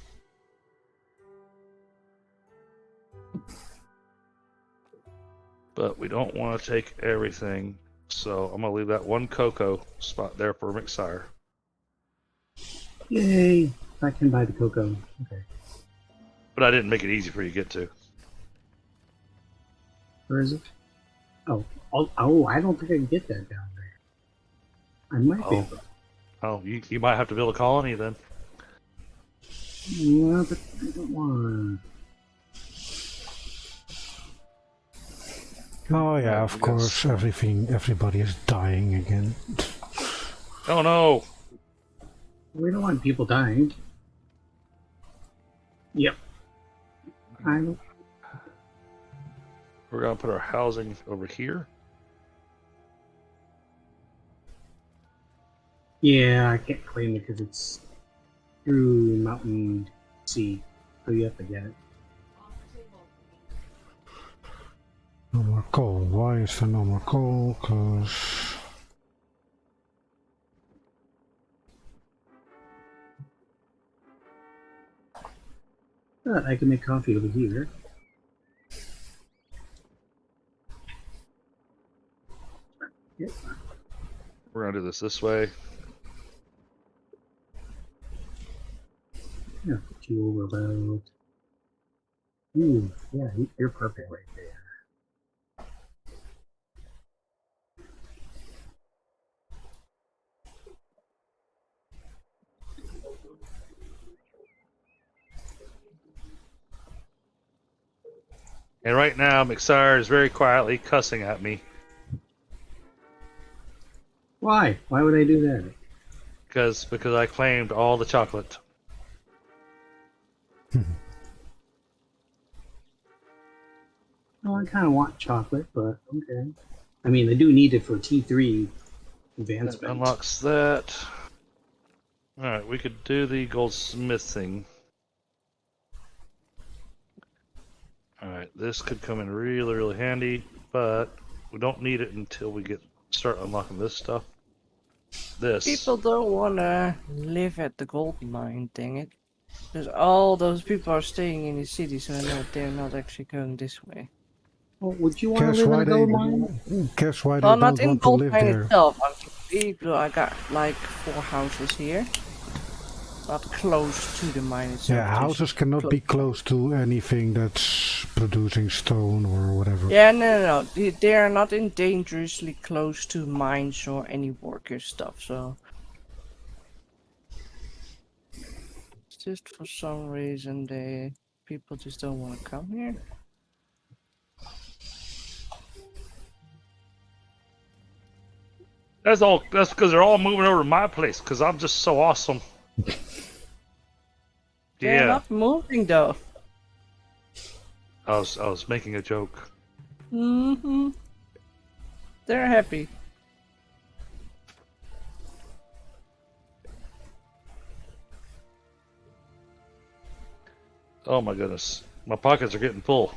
But we don't want to take everything, so I'm gonna leave that one cocoa spot there for mcsire. Yay! I can buy the cocoa. Okay. But I didn't make it easy for you to get to. Where is it? Oh, I don't think I can get that down there. I might be able. Oh, you might have to build a colony then. Yeah, but I don't want. Oh yeah, of course, everybody is dying again. Oh no! We don't want people dying. Yep. I don't. We're gonna put our housing over here. Yeah, I can't claim it because it's through Mountain Sea, so you have to get it. No more coal. Why is there no more coal? Because... I can make coffee over here. Yep. We're gonna do this way. Yeah, put you over about. Ooh, yeah, you're perfect right there. And right now, mcsire is very quietly cussing at me Why? Why would I do that? because I claimed all the chocolate. Well, I kind of want chocolate, but okay. I mean, I do need it for T3 That advancement. unlocks that. Alright, we could do the goldsmithing. Alright, this could come in really, really handy, but we don't need it until we start unlocking this stuff. This. People don't wanna live at the gold mine, dang it. Because all those people are staying in the city, so I know they're not actually going this way. Well, would you want to Guess live in why a gold mine? Guess why Well, they not don't in want to gold live mine there. itself. I got like 4 houses here. Not close to the mine itself. Yeah, just houses cannot be close to anything that's producing stone or whatever. Yeah, no. They are not in dangerously close to mines or any worker stuff, so... It's just for some reason people just don't want to come here. That's because they're all moving over to my place because I'm just so awesome. They're Yeah, not moving though. I was making a joke. Mm-hmm. They're happy. Oh my goodness, my pockets are getting full.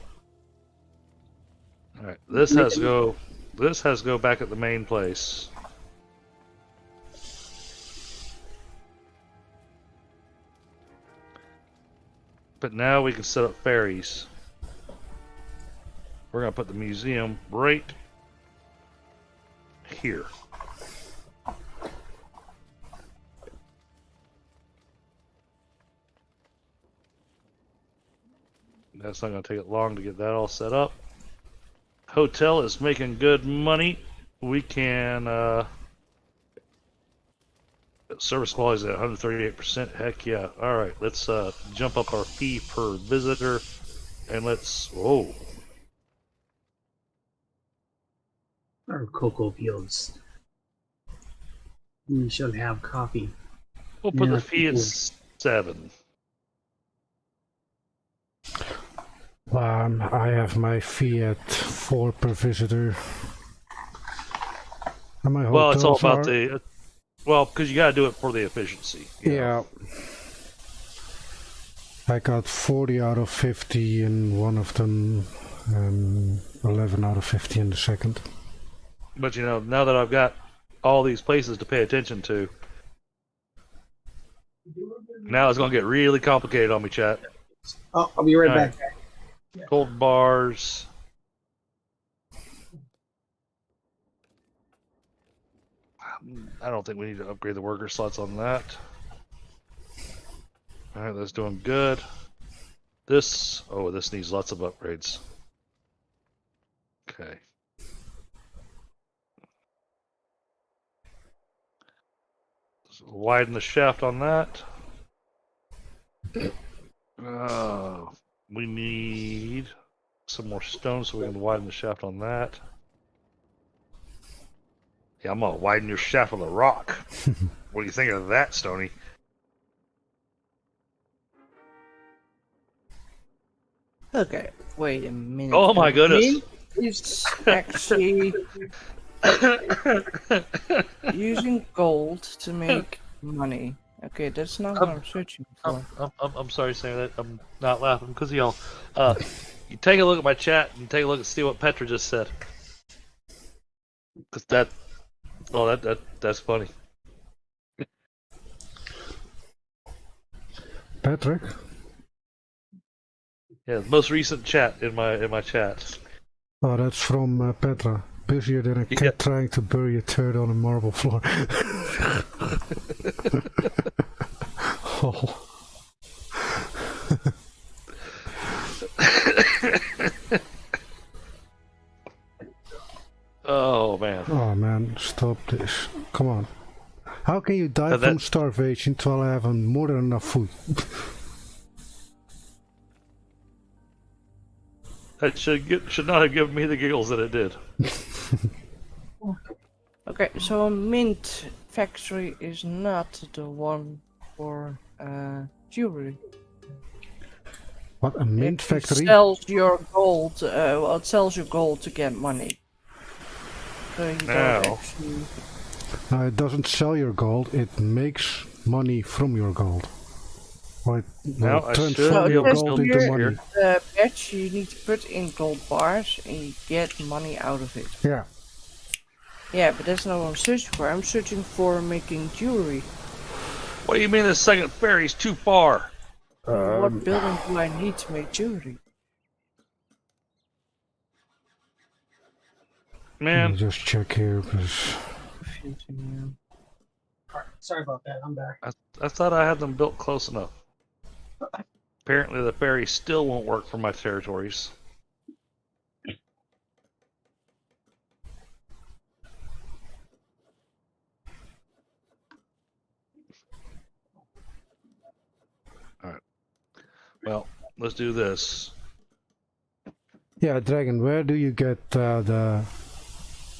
All right, this has to go. This has to go back at the main place. But now we can set up ferries. We're gonna put the museum right here. That's not gonna take it long to get that all set up. Hotel is making good money. We can service quality is at 138%. Heck yeah. Alright, let's jump up our fee per visitor and let's Our cocoa fields. We shall have coffee. we'll put Yeah, the fee at people- 7. I have my fee at 4 per visitor. And my Well, it's all hotels about are- well, because you gotta do it for the efficiency. you know. Yeah. I got 40 out of 50 in one of them, 11 out of 50 in the second. But you know, now that I've got all these places to pay attention to, Now it's gonna get really complicated on me, chat. Oh, I'll be right All back. Gold bars. I don't think we need to upgrade the worker slots on that. Alright, that's doing good. This needs lots of upgrades. Okay. So widen the shaft on that. We need some more stone so we can widen the shaft on that. Yeah, I'm gonna widen your shaft with a rock. What do you think of that, Stony? Okay, wait a minute. Oh my goodness! Mint is actually using gold to make money. Okay, that's not what I'm searching for. I'm sorry saying that. I'm not laughing because of y'all. You take a look at my chat and take a look and see what Petra just said. Cause that's funny. Patrick? Yeah, the most recent chat in my chat. Oh, that's from Petra. Busier than a cat trying to bury a turd on a marble floor. Oh. Oh man. Oh man, stop this. Come on. How can you die from starvation while I have more than enough food? That should not have given me the giggles that it did. Okay, so a mint factory is not the one for jewelry. What, a mint factory? It sells your gold. Well, it sells your gold to get money. So you don't actually... No, it doesn't sell your gold. It makes money from your gold. Or it will transform your gold into money. The badge you need to put in gold bars and you get money out of it. Yeah. Yeah, but that's not what I'm searching for. I'm searching for making jewelry. What do you mean the second ferry's too far? What building do I need to make jewelry? Man. Let me just check here, because... Sorry about that, I'm back. I thought I had them built close enough. Apparently the ferry still won't work for my territories. Alright. Well, let's do this. Yeah, Dragon, where do you get the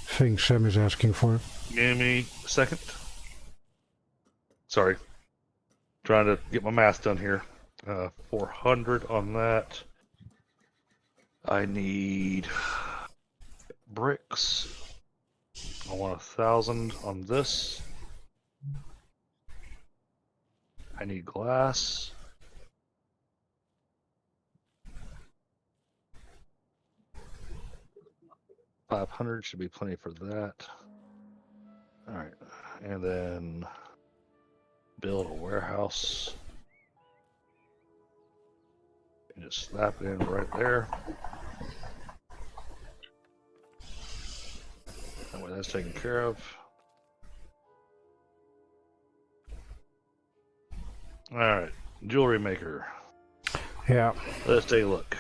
thing Sam is asking for? Give me a second. Sorry. Trying to get my math done here. 400 on that. I need bricks. I want 1,000 on this. I need glass. $500 should be plenty for that. All right, and then build a warehouse. And just snap it in right there. That way that's taken care of. All right, jewelry maker. Yeah. Let's take a look.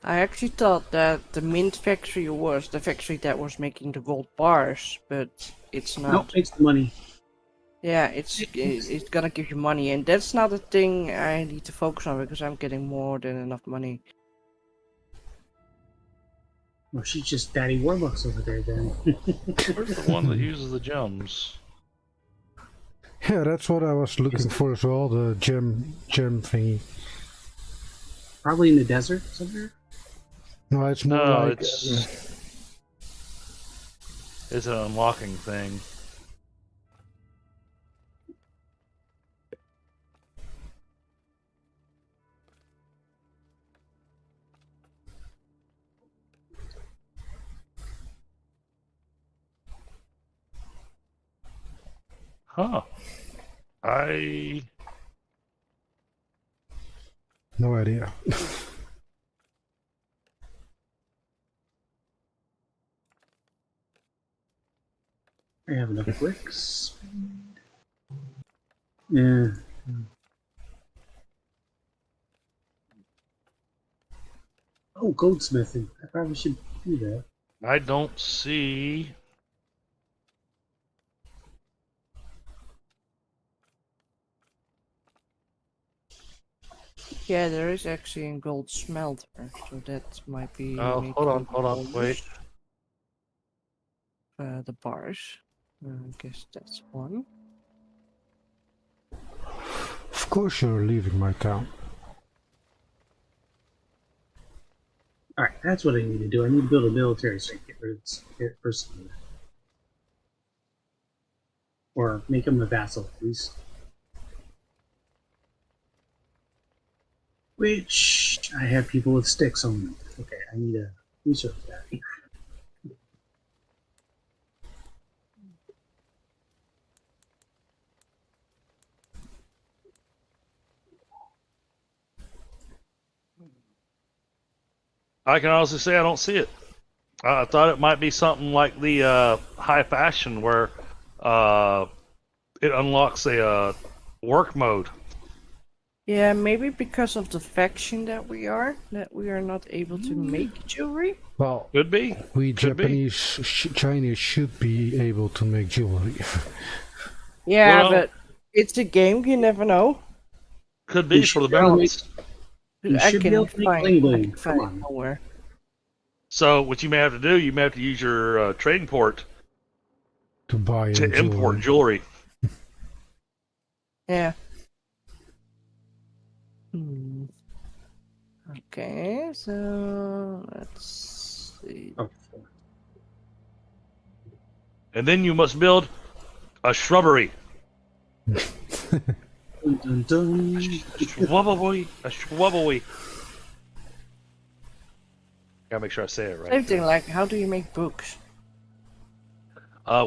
I actually thought that the mint factory was the factory that was making the gold bars, but it's not. Nope, makes the money. Yeah, it's gonna give you money, and that's not the thing I need to focus on because I'm getting more than enough money. Well, she's just Daddy Warbucks over there then. Where's the one that uses the gems? Yeah, that's what I was looking for as well, the gem thingy. Probably in the desert somewhere? No, it's more like... It's an unlocking thing. Huh. I No idea. I have enough bricks. Yeah. Oh, goldsmithing. I probably should do that. don't see. Yeah, there is actually a gold smelter, so that might be. Oh, maybe hold on, wait. The bars. I guess that's one. Of course you're leaving my town. Alright, that's what I need to do. I need to build a military so I can get rid of this person. Or make him a vassal, at least. Which I have people with sticks on them. Okay, I need to research that. I can honestly say I don't see it. I thought it might be something like the high fashion where it unlocks a work mode. Yeah, maybe because of the faction that we are not able to make jewelry. Well, Could be. we Could be. Japanese, Chinese should be able to make jewelry. Yeah, Well- but it's a game. You never know. Could be You for the should probably- balance. You I should be can able to make find, bling I bling. can Come find on. nowhere. So what you may have to do, you may have to use your trading port To buy to jewelry. import jewelry. Yeah. Hmm. Okay, so let's see. Oh, And then you must build a shrubbery. dun, dun, dun. A shrubbery. A shrubbery. Gotta make sure I say it right. Same thing. Like, how do you make books?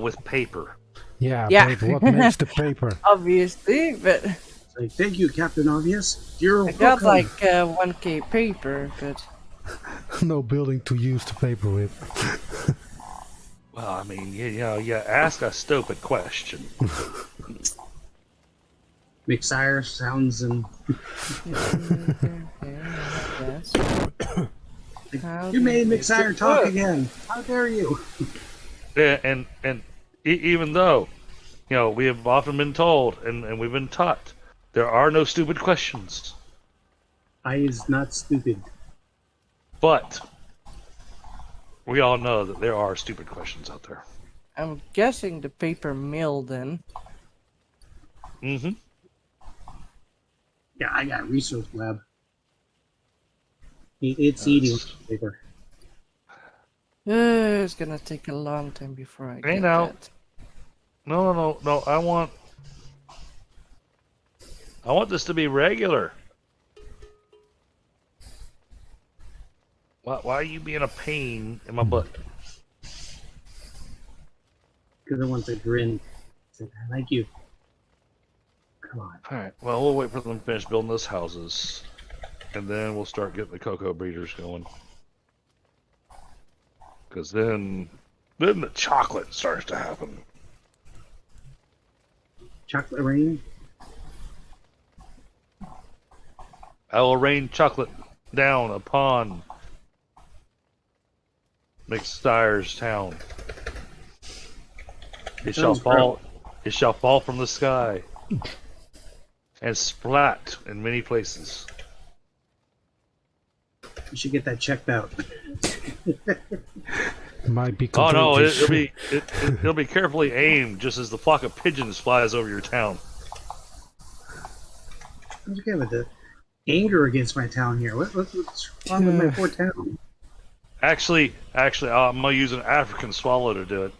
With paper. Yeah, Yeah. but what makes the paper? Obviously, but It's like, thank you, Captain Obvious. You're I got welcome. like 1k paper, but No building to use the paper with. Well, I mean, you ask a stupid question. mcsire sounds and How you do made make mcsire it talk work? again. How dare you? And even though, we have often been told and we've been taught, there are no stupid questions. I is not stupid. But we all know that there are stupid questions out there. I'm guessing the paper mill then. Mm-hmm. Yeah, I got a research lab. It's eating paper. It's gonna take a long time before I Hey, get now. that. No. I want this to be regular. Why are you being a pain in my butt? Because I want to grin. I like you. Come on. Alright, well, we'll wait for them to finish building those houses. And then we'll start getting the cocoa breeders going. Because then the chocolate starts to happen. Chocolate rain. I will rain chocolate down upon McStire's town. It shall Sounds fall. It shall fall from the sky, and splat in many places. You should get that checked out. Might be Oh no! contagious. It'll be carefully aimed, just as the flock of pigeons flies over your town. What's okay with the anger against my town here? What's wrong with my poor town? Actually, I'm gonna use an African swallow to do it.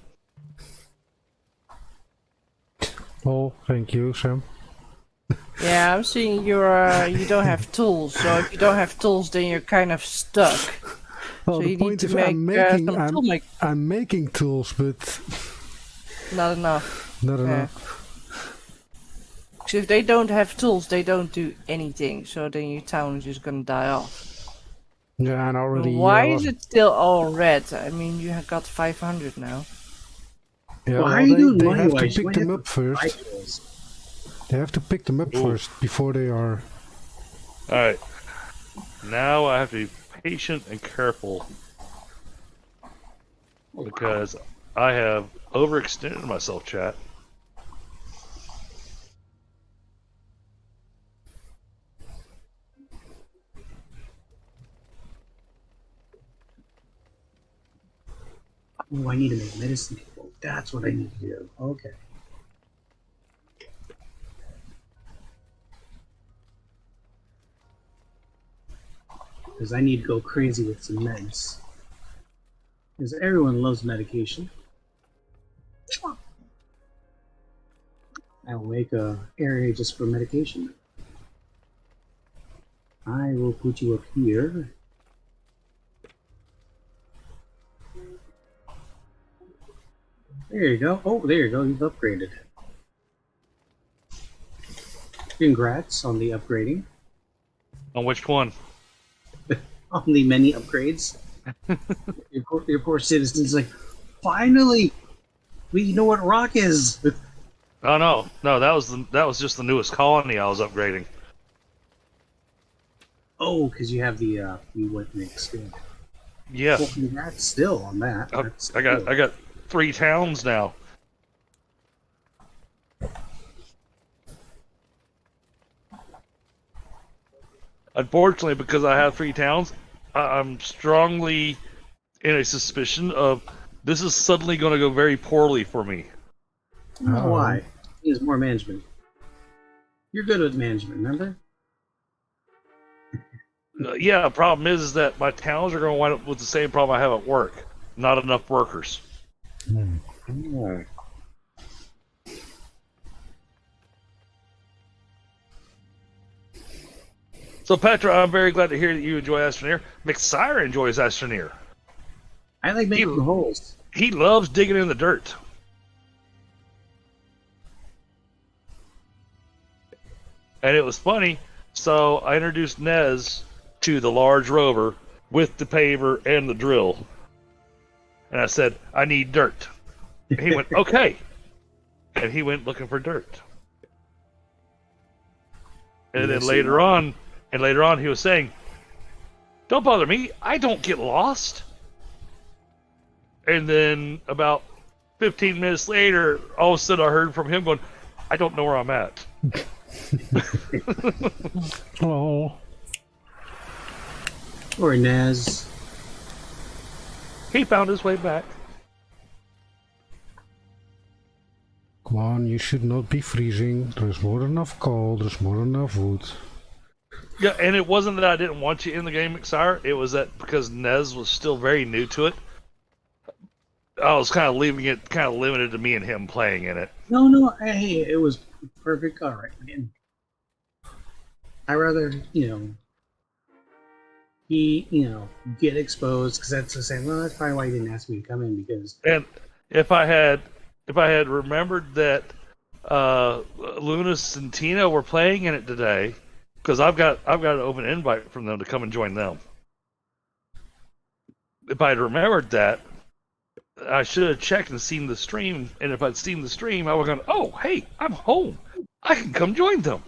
Oh, thank you, Sam. Yeah, I'm seeing you don't have tools. So if you don't have tools, then you're kind of stuck. Well, So the you need point to is, make I'm some tool I'm making tools, but not enough. not Yeah. enough. rocks. If they don't have tools, they don't do anything. So then your town is just gonna die off. Yeah, and already. Why is it still all red? I mean, you have got 500 now. Yeah, Well, how are you doing they money have to wise? pick them up first. They have to pick them up first before they are. Alright. Now I have to be patient and careful. Because I have overextended myself, chat. Oh, I need to make medicine table. That's what I need to do. Okay. Because I need to go crazy with some meds. Because everyone loves medication. I will make a area just for medication. I will put you up here. There you go. Oh, there you go. You've upgraded. Congrats on the upgrading. On which one? On the many upgrades. your poor citizens like, finally, we know what rock is. Oh no, that was just the newest colony I was upgrading. Oh, because you have the what makes it. Yeah, Well, congrats still on that. I got 3 towns now. Unfortunately, because I have 3 towns, I'm strongly in a suspicion of this is suddenly going to go very poorly for me. I don't know why. He has more management. You're good with management, remember? Yeah, the problem is that my towns are going to wind up with the same problem I have at work. Not enough workers. Yeah. So, Petra, I'm very glad to hear that you enjoy Astroneer. mcsire enjoys Astroneer. I like making holes. He loves digging in the dirt. And it was funny. So I introduced Nez to the large rover with the paver and the drill. And I said, I need dirt. And he went, okay. And he went looking for dirt. And then later on, he was saying, don't bother me. I don't get lost. And then about 15 minutes later, all of a sudden I heard from him going, I don't know where I'm at. Oh. Or Naz. He found his way back. Come on, you should not be freezing. There's more than enough coal, there's more than enough wood. Yeah, and it wasn't that I didn't want you in the game, mcsire. It was that because Nez was still very new to it, I was kind of leaving it kind of limited to me and him playing in it. No, hey, it was perfect. All right, man. I rather, get exposed because that's the same. Well, that's probably why he didn't ask me to come in because. And if I had remembered that Lunas and Tina were playing in it today, because I've got an open invite from them to come and join them. If I had remembered that, I should have checked and seen the stream. And if I'd seen the stream, I would have gone, "Oh, hey, I'm home. I can come join them."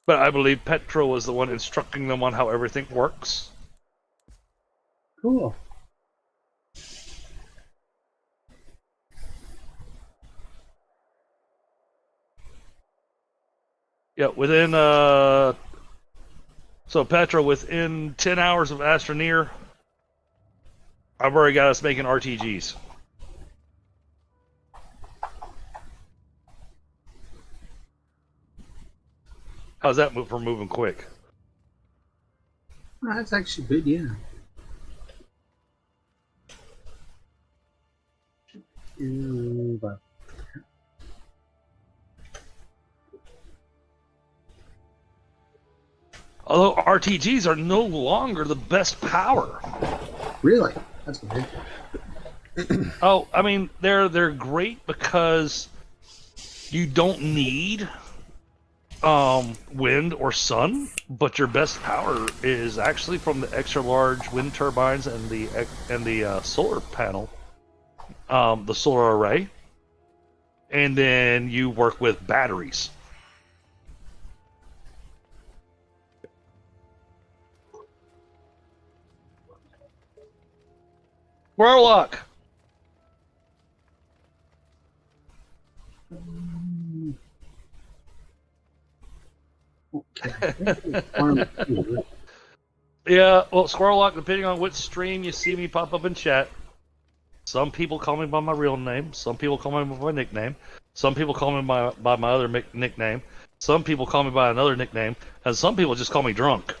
But I believe Petra was the one instructing them on how everything works. Cool. Yeah, within so Petra, within 10 hours of Astroneer, I've already got us making RTGs. How's that move for moving quick? That's actually good, yeah. But Although RTGs are no longer the best power. really, that's weird. Oh, I mean, they're great because you don't need wind or sun, but your best power is actually from the extra large wind turbines and the solar panel, the solar array, and then you work with batteries. Warlock. Yeah, well, Squirrellock, depending on which stream you see me pop up in chat, some people call me by my real name, some people call me by my nickname, some people call me by my other nickname, some people call me by another nickname, and some people just call me drunk.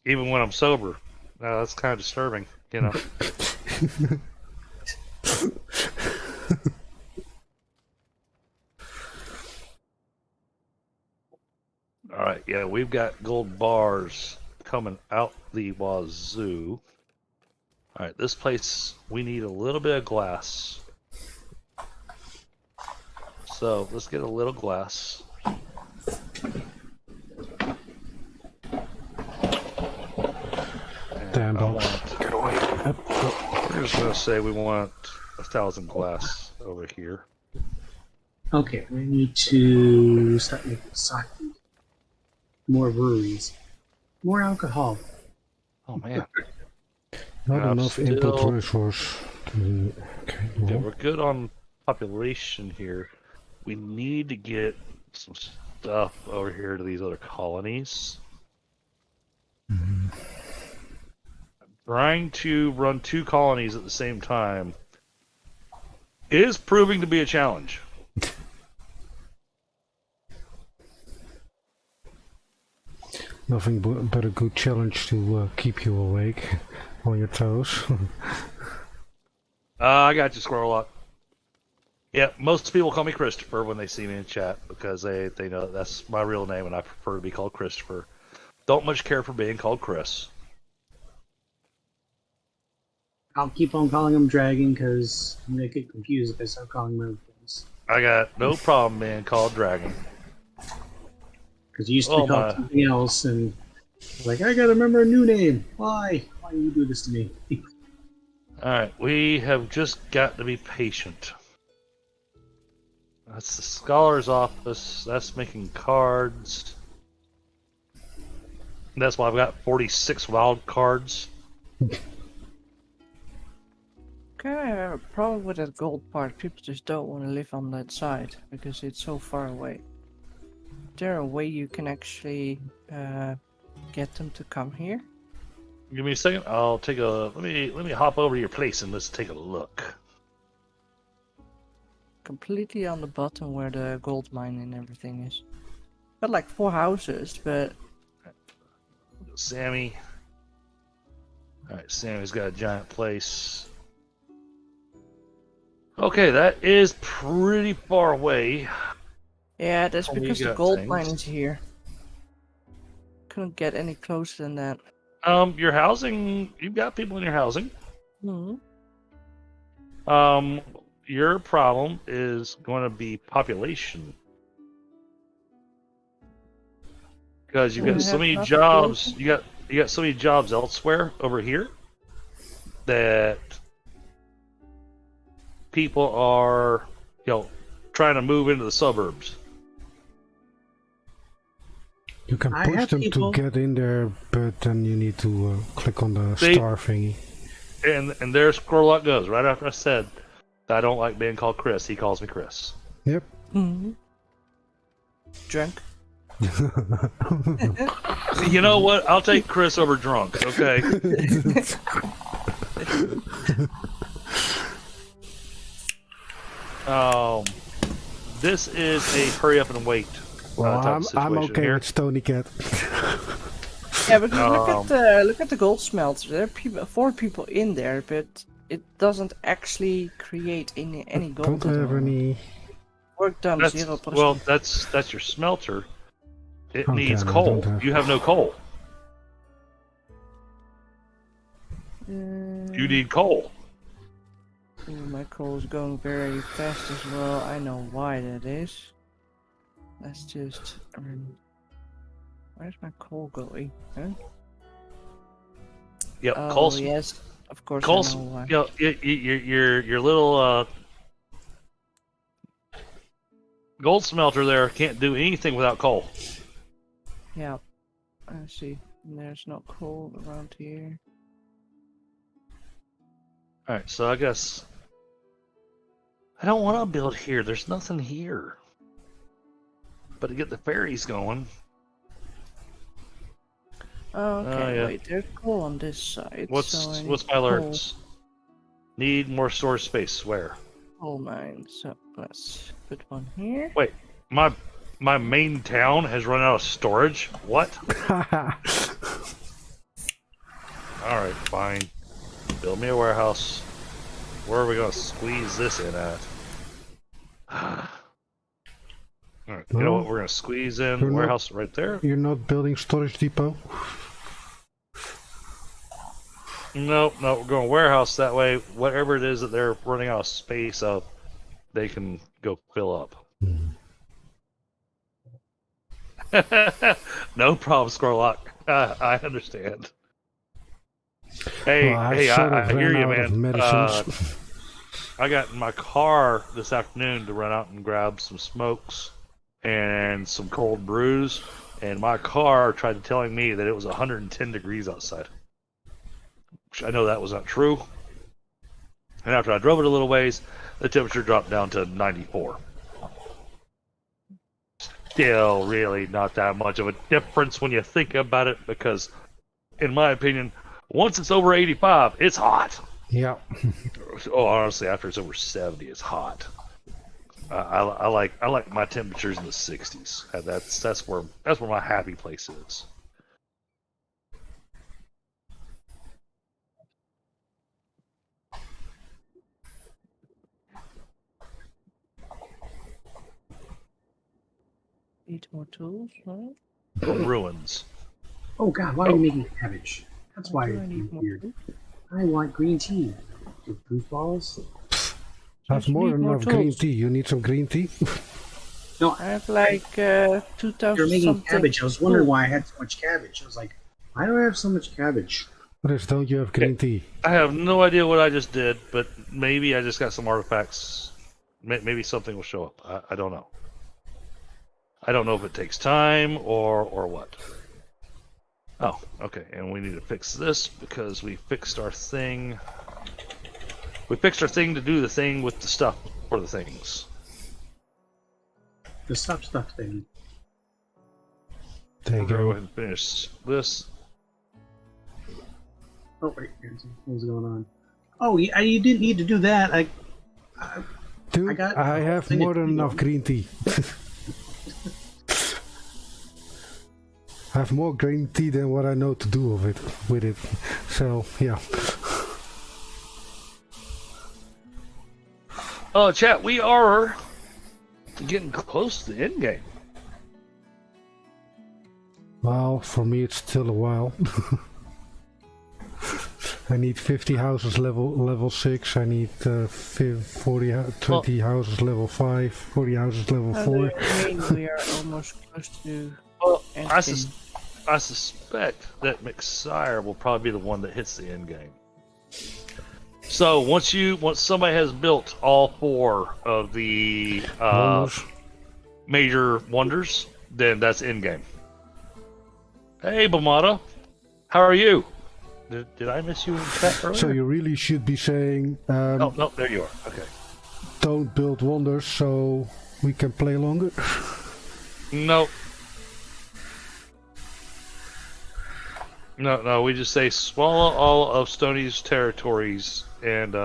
Even when I'm sober. That's kind of disturbing, you know. Alright, yeah, we've got gold bars coming out the wazoo. Alright, this place, we need a little bit of glass. So, let's get a little glass. Damn dog. Get away. We're just going to say we want 1,000 glass over here. Okay, we need to start making sake. More breweries. More alcohol. Oh, man. Not enough input resource. Okay, Okay, we're good on population here. We need to get some stuff over here to these other colonies. Trying to run 2 colonies at the same time is proving to be a challenge. Nothing but a good challenge to keep you awake on your toes. I got you, Squirrellock. Yeah, most people call me Christopher when they see me in chat because they know that's my real name and I prefer to be called Christopher. Don't much care for being called Chris. I'll keep on calling him Dragon because I'm gonna get confused if I start calling him other things. I got no problem being called Dragon. Because you used to be called something else, and like, I gotta remember a new name. Why? Why do you do this to me? Alright, we have just got to be patient. That's the scholar's office. That's making cards. That's why I've got 46 wild cards. Okay, I have a problem with that gold part. People just don't want to live on that side because it's so far away. Is there a way you can actually get them to come here? Give me a second. I'll take a let me hop over to your place and let's take a look. Completely on the bottom where the gold mine and everything is. Got like 4 houses, but Sammy. Alright, Sammy's got a giant place. Okay, that is pretty far away. yeah, that's Oh, you because the got gold things. mine is here. Couldn't get any closer than that. Your housing, you've got people in your housing. Hmm. Your problem is going to be population. Because you've We got so have many enough jobs, population? you got so many jobs elsewhere over here that people are, trying to move into the suburbs. You can I push have them people- to get in there, but then you need to click on the They- star thingy. And there Squirrellock goes, right after I said that I don't like being called Chris, he calls me Chris. Yep. Hmm. Drunk. You know what? I'll take Chris over drunk, okay? This is a hurry up and wait. Well, type of I'm situation okay here. with Stony Cat. Yeah, but look at the gold smelter. There are 4 people in there, but it doesn't actually create any gold. Don't at have all. any. Work done, That's, 0%. well, that's your smelter. It Oh, needs damn, I coal. don't have- You have no coal. You need coal. My coal is going very fast as well. I know why that is. Let's just. Where's my coal going? Huh? Yep, Oh coal. yes, of course Coal. I know why. You know, your little gold smelter there can't do anything without coal. Yeah, I see. There's no coal around here. All right, so I guess I don't want to build here. There's nothing here. But to get the ferries going. Okay, yeah. wait. There's coal on this side. What's so I need my alerts? Need more storage space. Where? coal mine. So let's put one here. Wait, my main town has run out of storage. What? All right, fine. Build me a warehouse. Where are we gonna squeeze this in at? All right, you know what? We're gonna squeeze in You're warehouse right there. You're not building storage depot? No, we're going warehouse. That way, whatever it is that they're running out of space of, they can go fill up. No problem, Scorlock. I understand. Hey, Well, I hear ran you, out of man. medicines. I got in my car this afternoon to run out and grab some smokes and some cold brews, and my car tried telling me that it was 110 degrees outside. Which I know that was not true. And after I drove it a little ways, the temperature dropped down to 94. Still really not that much of a difference when you think about it, because in my opinion, once it's over 85, it's hot. Yeah. Oh, honestly, after it's over 70, it's hot. I like my temperatures in the 60s. That's where my happy place is. Need more tools, right? Ruins. Oh God, why are you making cabbage? That's why Do I it's need more weird. tools? I want green tea. With goofballs. That's Just more need than more enough green tools. tea. You need some green tea? No, I have like 2,000 you're making something. cabbage. I was wondering why I had so much cabbage. I was like, why do I have so much cabbage? Chris, don't you have green tea? I have no idea what I just did, but maybe I just got some artifacts. Maybe something will show up. I don't know. I don't know if it takes time or what. Oh, okay. And we need to fix this because we fixed our thing. We fixed our thing to do the thing with the stuff for the things. The stuff thing. There you We're gonna go go. ahead and finish this. Oh wait, what's going on? Oh, you didn't need to do that. Dude, got I the whole have thing more at than enough 3-1. green tea. I have more green tea than what I know to do with it. So, yeah. Oh, chat, we are getting close to the end game. Well, for me it's still a while. I need 50 houses level 6, I need 20 houses level 5, 40 houses level 4. I mean, we are almost close to. Well, I endgame. suspect that mcsire will probably be the one that hits the end game. So once somebody has built all 4 of the Wonders. major wonders, then that's end game. Hey, Bamada, how are you? Did I miss you in chat earlier? So you really should be saying, No, there you are. Okay. don't build wonders so we can play longer. No. No, we just say swallow all of Stoney's territories and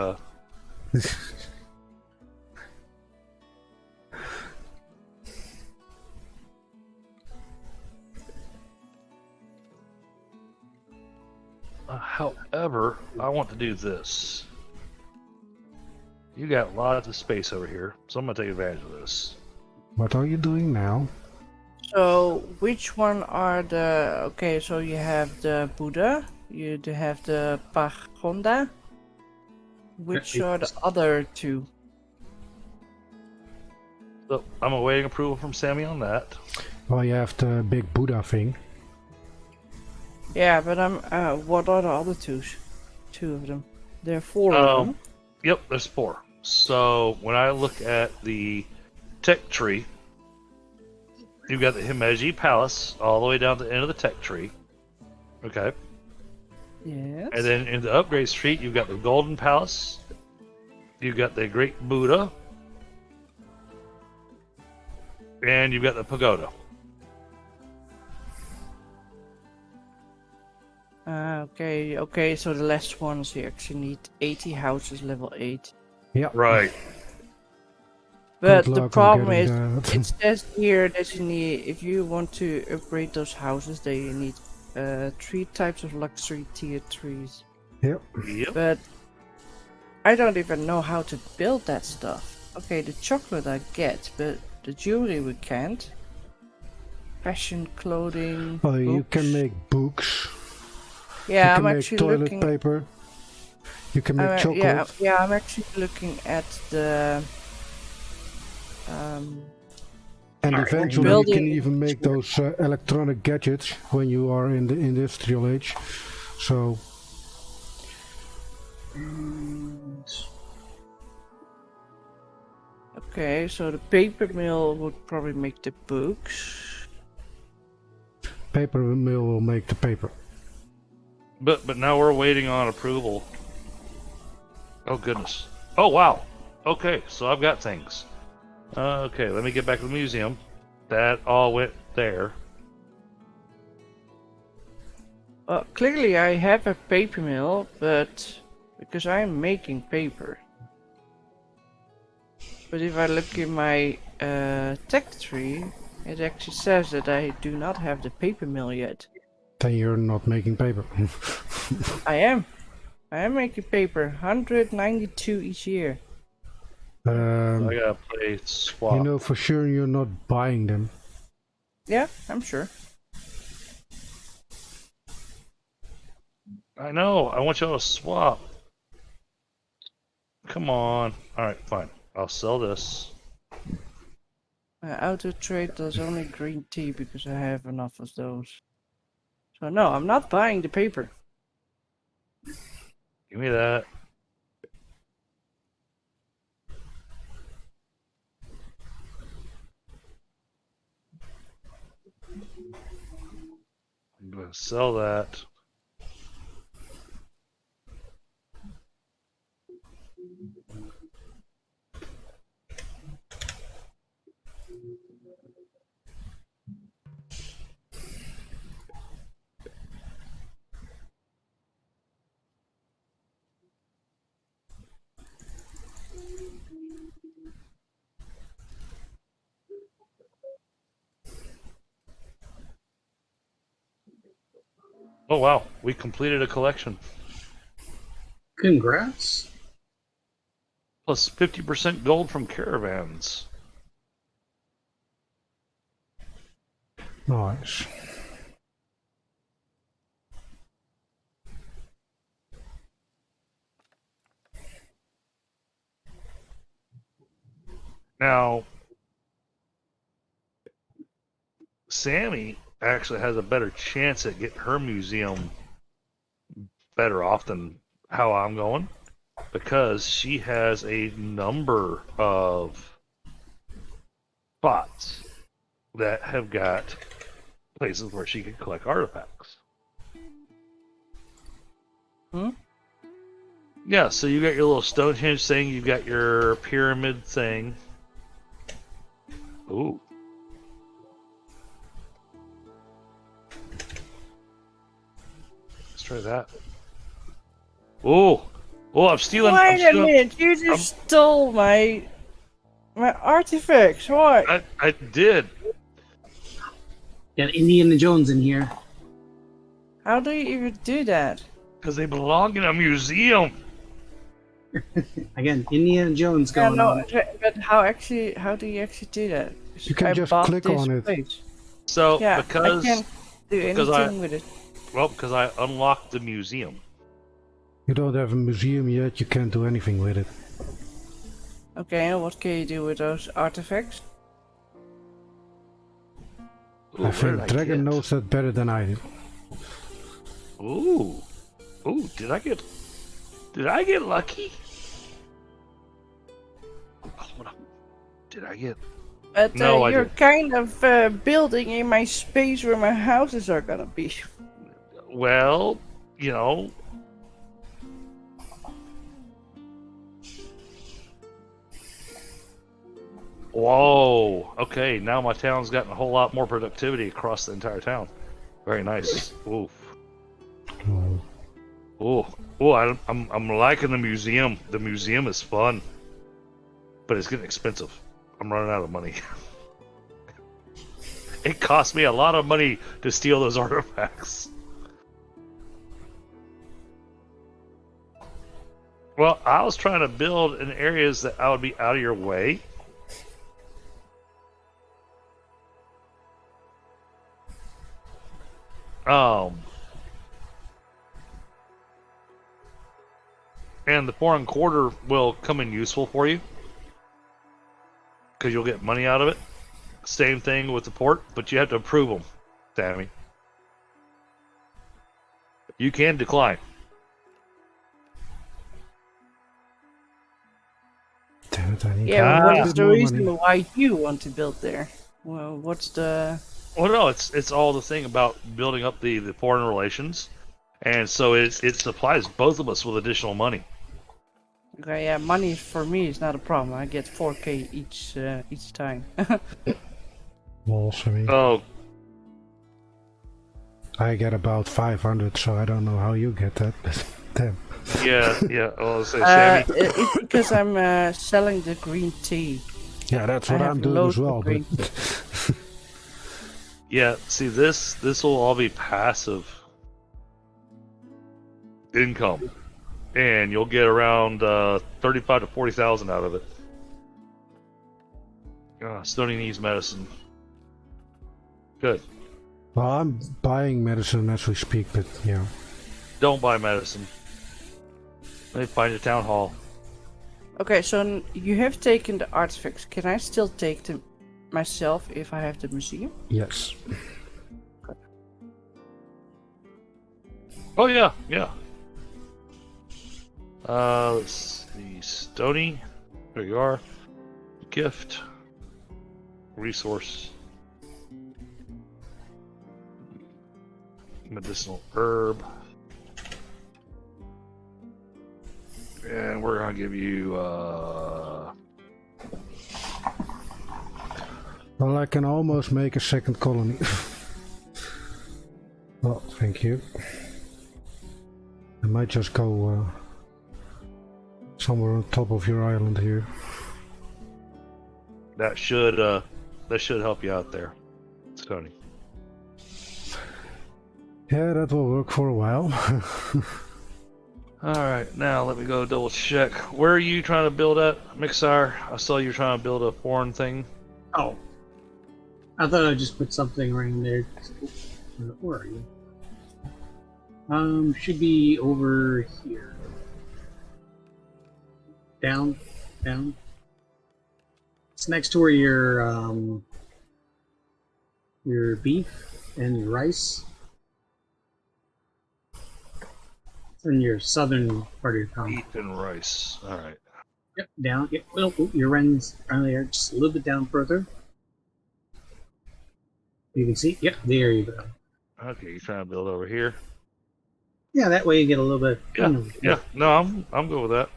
however, I want to do this. You got lots of space over here, so I'm gonna take advantage of this. What are you doing now? So, which one are the. Okay, so you have the Buddha, You do have the pagoda. Which Yeah, are the other two? So I'm awaiting approval from Sammy on that. Well, you have the big Buddha thing. Yeah, but what are the other two? Two of them. There are four of them. Yep, there's 4. So when I look at the tech tree, you've got the Himeji Palace all the way down to the end of the tech tree. Okay. Yes. And then in the upgrade street, you've got the Golden Palace. You've got the Great Buddha. And you've got the pagoda. Okay, so the last ones you actually need 80 houses level 8. Yeah. Right. But Good the luck on problem is, getting that. it says here that you need, if you want to upgrade those houses, then you need 3 types of luxury tier 3s. Yep. Yep. But I don't even know how to build that stuff. Okay, the chocolate I get, but the jewelry we can't. Fashion, clothing. Well, you can books. make books. Yeah, you I'm can make actually toilet looking. paper. You can make chocolate. Yeah, I'm actually looking at the. And Alright, eventually you building- can even make those electronic gadgets when you are in the industrial age. So, Okay, so the paper mill would probably make the books. paper mill will make the paper. But now we're waiting on approval. Oh goodness. Oh wow. Okay, so I've got things. Okay, let me get back to the museum. That all went there. Clearly I have a paper mill, but because I'm making paper. But if I look in my tech tree, it actually says that I do not have the paper mill yet. Then you're not making paper. I am making paper, 192 each year. I gotta play swap. You know for sure you're not buying them. Yeah, I'm sure. I know. I want y'all to swap. Come on. Alright, fine. I'll sell this. My auto trade does only green tea because I have enough of those. So no, I'm not buying the paper. Give me that. I'm gonna sell that. Oh wow, we completed a collection. Congrats. Plus 50% gold from caravans. Nice. Now, Sammy actually has a better chance at getting her museum better off than how I'm going, because she has a number of spots that have got places where she can collect artifacts. Hmm? Yeah, so you got your little Stonehenge thing, you got your pyramid thing. Ooh. Let's try that. Oh, I'm stealing. Wait a minute! You just stole my artifacts. Why? I did. Got Indiana Jones in here. How do you even do that? Because they belong in a museum. Again, Indiana Jones Yeah, going no, on. but how do you actually do that? You can I just bought click this on it. place. So Yeah, because I can't do because anything with it. Well, because I unlocked the museum. You don't have a museum yet, you can't do anything with it. Okay, and what can you do with those artifacts? Ooh, I what did think Dragon get? knows that better than I do. Ooh. Ooh, did I get lucky? Oh, hold on. Did I get... But No, I you're didn't. kind of building in my space where my houses are gonna be. Well, you know... Whoa. Okay, now my town's gotten a whole lot more productivity across the entire town. Very nice. Ooh. Oh. Ooh. Ooh, I'm liking the museum. The museum is fun. But it's getting expensive. I'm running out of money. It cost me a lot of money to steal those artifacts. Well, I was trying to build in areas that I would be out of your way. And the foreign quarter will come in useful for you. Because you'll get money out of it. Same thing with the port, but you have to approve them, Sammy. You can decline. Damn it, I need Yeah, a but what bit is the more reason money. why you want to build there? Well, what's the... Well, no, it's all the thing about building up the foreign relations, and so it supplies both of us with additional money. Okay, yeah, money for me is not a problem. I get 4k each time. Walls, I mean. Oh, I get about 500, so I don't know how you get that, but damn. yeah. Well, I'll say, Sammy. It's because I'm selling the green tea. Yeah, that's I what have I'm doing loads as of well, green but Yeah, see, this will all be passive income, and you'll get around 35 to 40,000 out of it. Stoney needs medicine. Good. well, I'm buying medicine as we speak, but yeah. Don't buy medicine. Let me find a town hall. Okay, so you have taken the artifacts. Can I still take them myself if I have the museum? Yes. Oh yeah. Let's see, Stony. There you are. Gift. Resource. Medicinal herb. And we're gonna give you Well, I can almost make a second colony. Well, thank you. I might just go somewhere on top of your island here. that should help you out there, Stony. Yeah, that will work for a while. Alright, now let me go double check. Where are you trying to build at, mcsire? I saw you trying to build a foreign thing. Oh. I thought I just put something right in there. Where are you? Should be over here. Down. It's next to where your beef and your rice. It's in your southern part of your colony. Beef and rice. Alright. Yep, down. Yep. Well, your run's around there, just a little bit down further. You can see. Yep, there you go. Okay, you're trying to build over here. Yeah, that way you get a little bit. Yeah. No, I'm good with that.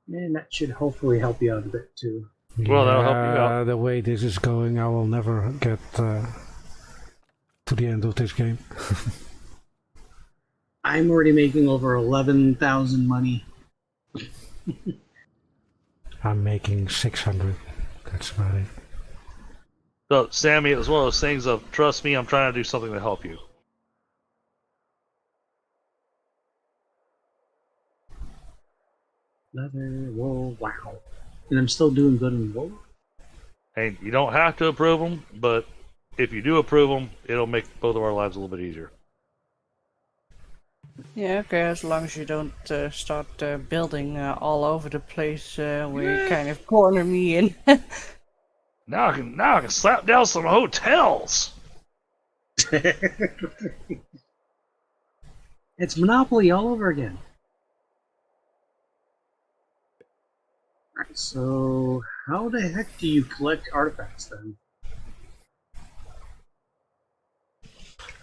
And that should hopefully help you out a bit too. Well, that'll help you out. The way this is going, I will never get to the end of this game. I'm already making over 11,000 money. I'm making 600. That's about it. So, Sammy, it was one of those things of, trust me, I'm trying to do something to help you. Leather, wool, wow. And I'm still doing good in wool? And you don't have to approve them, but if you do approve them, it'll make both of our lives a little bit easier. Yeah, okay, as long as you don't start building all over the place where you kind of corner me in. Now I can slap down some hotels. It's Monopoly all over again. Alright, so how the heck do you collect artifacts then?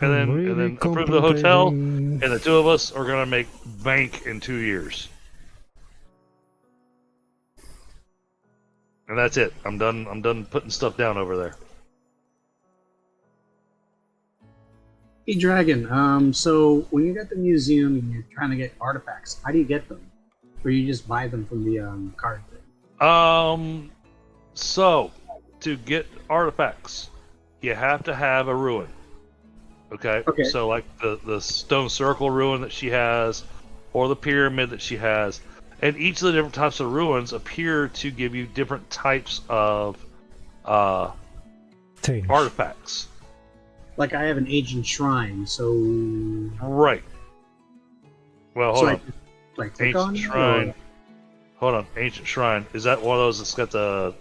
And I'm then really approve the hotel, contemplating- and the two of us are gonna make bank in 2 years. And that's it. I'm done putting stuff down over there. Hey Dragon, so when you're at the museum and you're trying to get artifacts, how do you get them? Or you just buy them from the card thing? So to get artifacts, you have to have a ruin. Okay. Okay. So like the stone circle ruin that she has, or the pyramid that she has, and each of the different types of ruins appear to give you different types of Things. artifacts. Like I have an ancient shrine, so Right. Well, hold so on. like click on Ancient it, shrine. or- Hold on. Ancient shrine. Is that one of those that's got the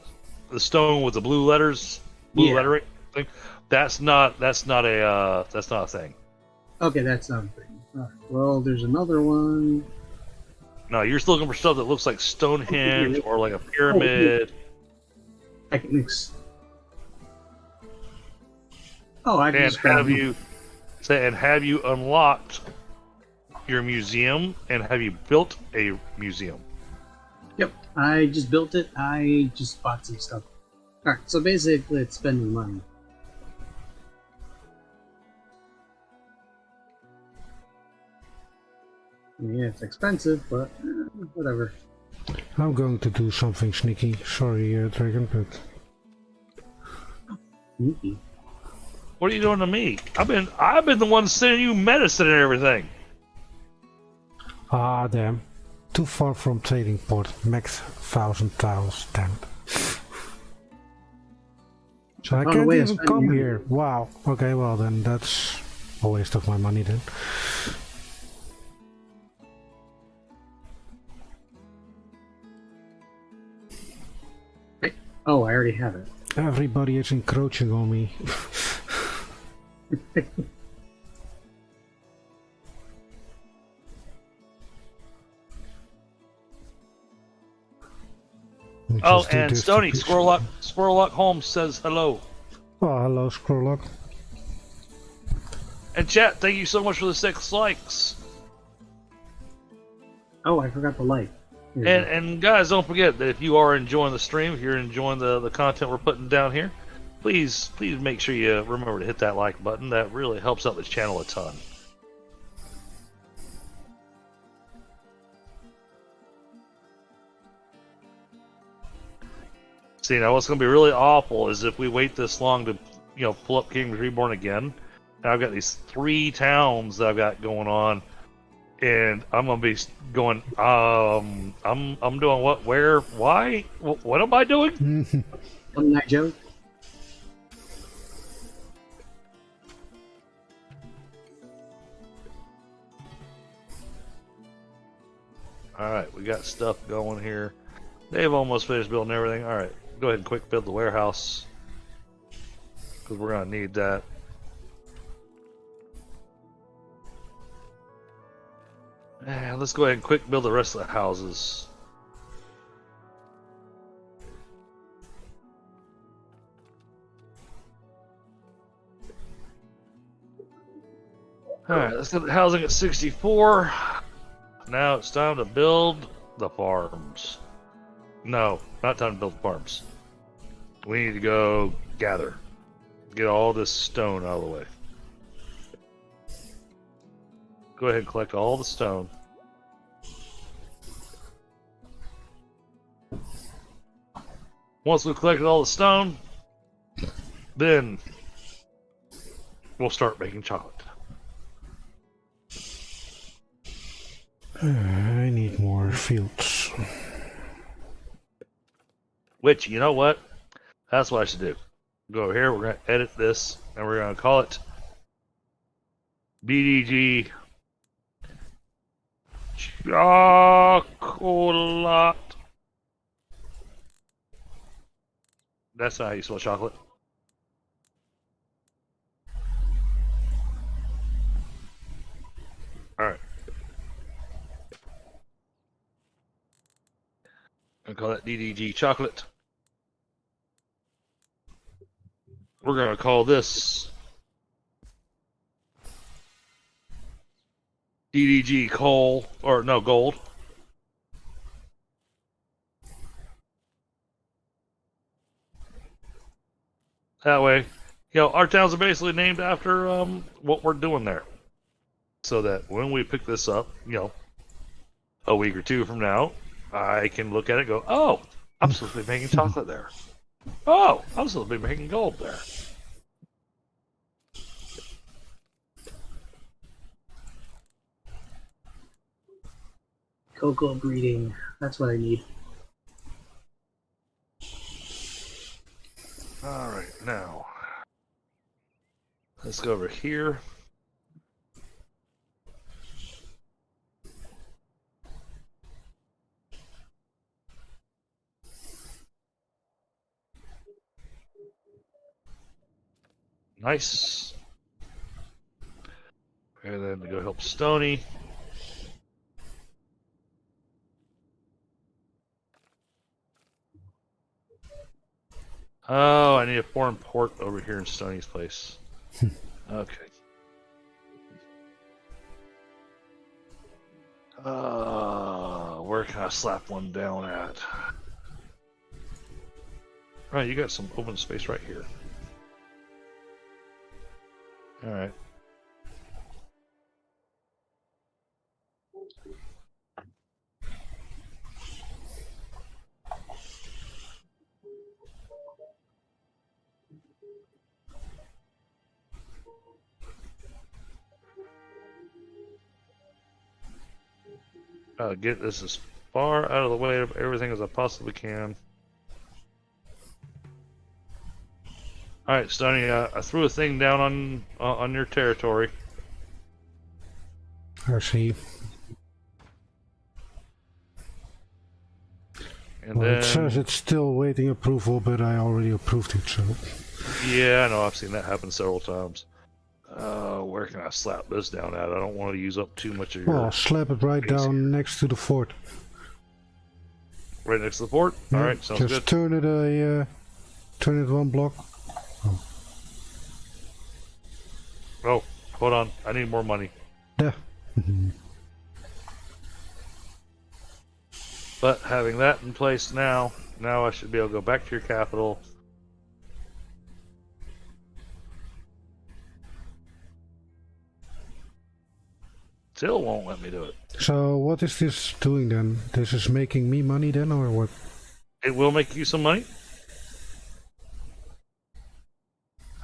stone with the blue letters, blue Yeah. lettering thing? That's not a thing. Okay, that's not a thing. Alright, well, there's another one. No, you're still looking for stuff that looks like Stonehenge here. or like a pyramid. Techniques. Oh, I can And just grab have them. you unlocked your museum, and have you built a museum? Yep, I just built it. I just bought some stuff. Alright, so basically it's spending money. Yeah, it's expensive, but whatever. I'm going to do something sneaky. Sorry, Dragon, but Sneaky. What are you doing to me? I've been the one sending you medicine and everything. ah, damn, too far from trading port. Max 1,000 tiles, damn it. So I Found a can't way of even spending come money. here. Wow. Okay, well then that's a waste of my money then. Oh, I already have it. Everybody is encroaching on me. We Oh, just do and this to Stony, push- Squirrellock Holmes says hello. Oh, hello, Scrollock. And chat, thank you so much for the 6 likes. Oh, I forgot the light. Here you go. And guys, don't forget that if you are enjoying the stream, if you're enjoying the content we're putting down here, please make sure you remember to hit that like button. That really helps out the channel a ton. See, now what's going to be really awful is if we wait this long to, pull up King's Reborn again. Now I've got these 3 towns that I've got going on, and I'm going to be going, I'm doing what, where, why? What am I doing? One night joke. Alright, we got stuff going here. They've almost finished building everything. Alright, go ahead and quick build the warehouse, because we're going to need that. And let's go ahead and quick build the rest of the houses. Alright, let's get the housing at 64. Now it's time to build the farms. No, not time to build the farms. We need to go gather. Get all this stone out of the way. Go ahead and collect all the stone. Once we've collected all the stone, then we'll start making chocolate. I need more fields. Which, you know what? That's what I should do. Go over here. We're going to edit this, and we're going to call it BDG Chocolate. That's not how you spell chocolate. Alright. I'm going to call that DDG Chocolate. We're going to call this DDG Coal, or no, Gold. That way, our towns are basically named after what we're doing there. So that when we pick this up, a week or two from now, I can look at it and go, oh, I'm supposed to be making chocolate there. Oh, I'm supposed to be making gold there. Cocoa breeding. That's what I need. Alright, now, let's go over here. Nice. And then we go help Stony. Oh, I need a foreign port over here in Stony's place. Okay. Where can I slap one down at? Right, you got some open space right here. Alright. Get this as far out of the way of everything as I possibly can. Alright, Stoney, I threw a thing down on your territory. I see. And Well, then, it says it's still waiting approval, but I already approved it, so... yeah, I know, I've seen that happen several times. Where can I slap this down at? I don't want to use up too much of your... Well, slap it right down next to the fort. Right next to the port? Yeah, Alright, sounds just good. turn it one block. Oh, hold on. I need more money. Yeah. But having that in place now I should be able to go back to your capital. Still won't let me do it. So what is this doing then? This is making me money then, or what? It will make you some money.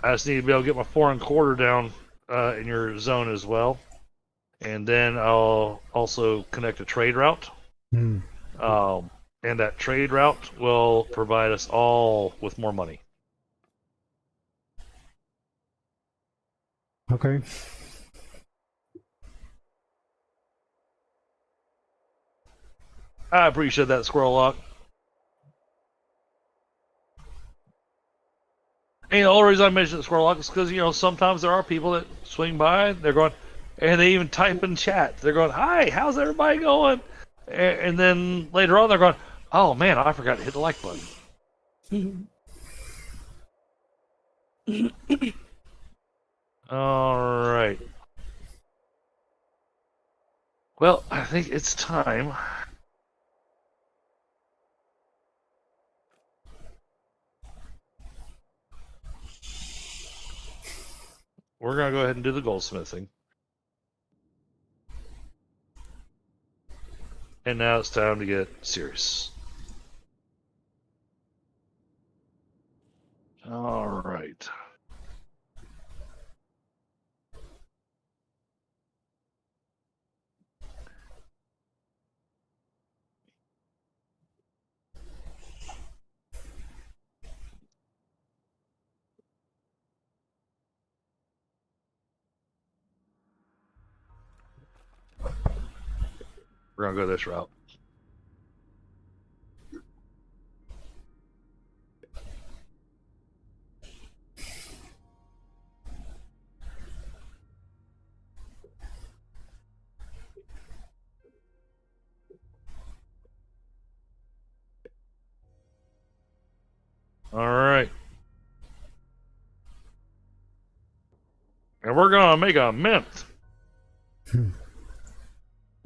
I just need to be able to get my foreign quarter down in your zone as well. And then I'll also connect a trade route. Hmm. And that trade route will provide us all with more money. Okay. I appreciate that, Squirrel Lock. And the only reason I mentioned Squirrel Lock is because, sometimes there are people that swing by, they're going, and they even type in chat. They're going, hi, how's everybody going? And then later on, they're going, oh man, I forgot to hit the like button. Alright. Well, I think it's time. We're going to go ahead and do the goldsmithing. And now it's time to get serious. Alright. We're gonna go this route. All right. And we're gonna make a mint.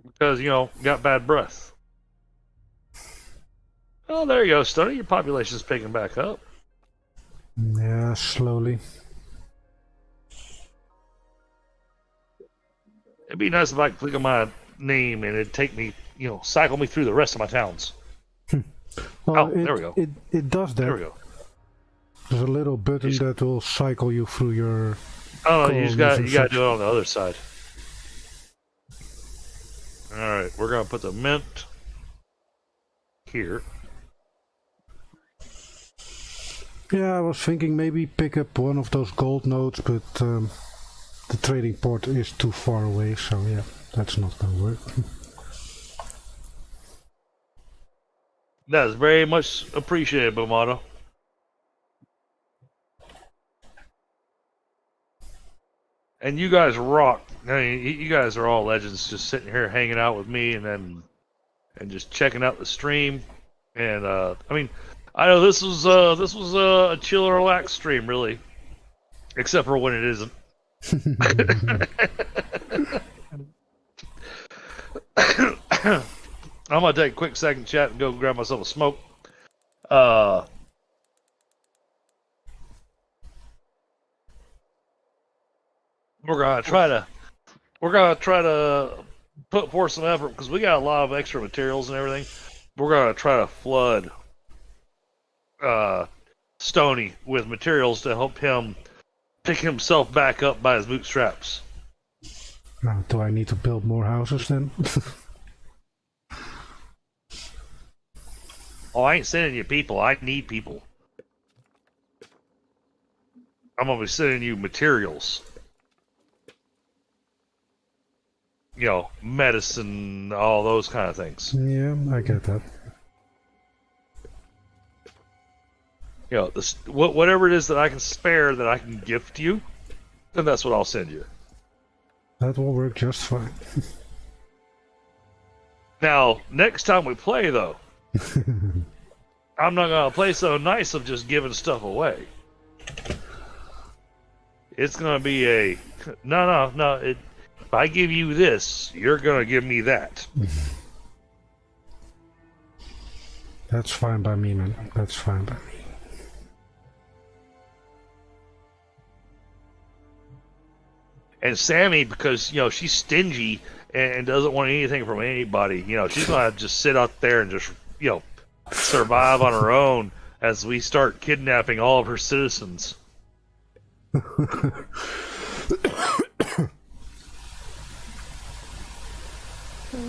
Because, got bad breath. Oh, there you go, Stoney. Your population's picking back up. Yeah, slowly. It'd be nice if I could click on my name and it'd take me, cycle me through the rest of my towns. Well, there we go. It does that. There we go. There's a little button that will cycle you through your. Oh, no, you got to do it on the other side. All right, we're gonna put the mint here. Yeah, I was thinking maybe pick up one of those gold nodes, but the trading port is too far away, so yeah, that's not gonna work. That is very much appreciated, Bomato. And you guys rock. I mean, you guys are all legends, just sitting here hanging out with me, and just checking out the stream. And I mean, I know this was a chill and relax stream, really, except for when it isn't. I'm gonna take a quick second chat and go grab myself a smoke. We're gonna try to put forth some effort because we got a lot of extra materials and everything. We're gonna try to flood Stony with materials to help him pick himself back up by his bootstraps. Do I need to build more houses then? Oh, I ain't sending you people. I need people. I'm gonna be sending you materials. Medicine, all those kind of things. Yeah, I get that. Whatever it is that I can spare that I can gift you, then that's what I'll send you. That will work just fine. Now, next time we play, though, I'm not gonna play so nice of just giving stuff away. It's gonna be no. If I give you this, you're gonna give me that. That's fine by me, man. That's fine by me. And Sammy, because she's stingy and doesn't want anything from anybody, she's gonna just sit out there and just survive on her own as we start kidnapping all of her citizens.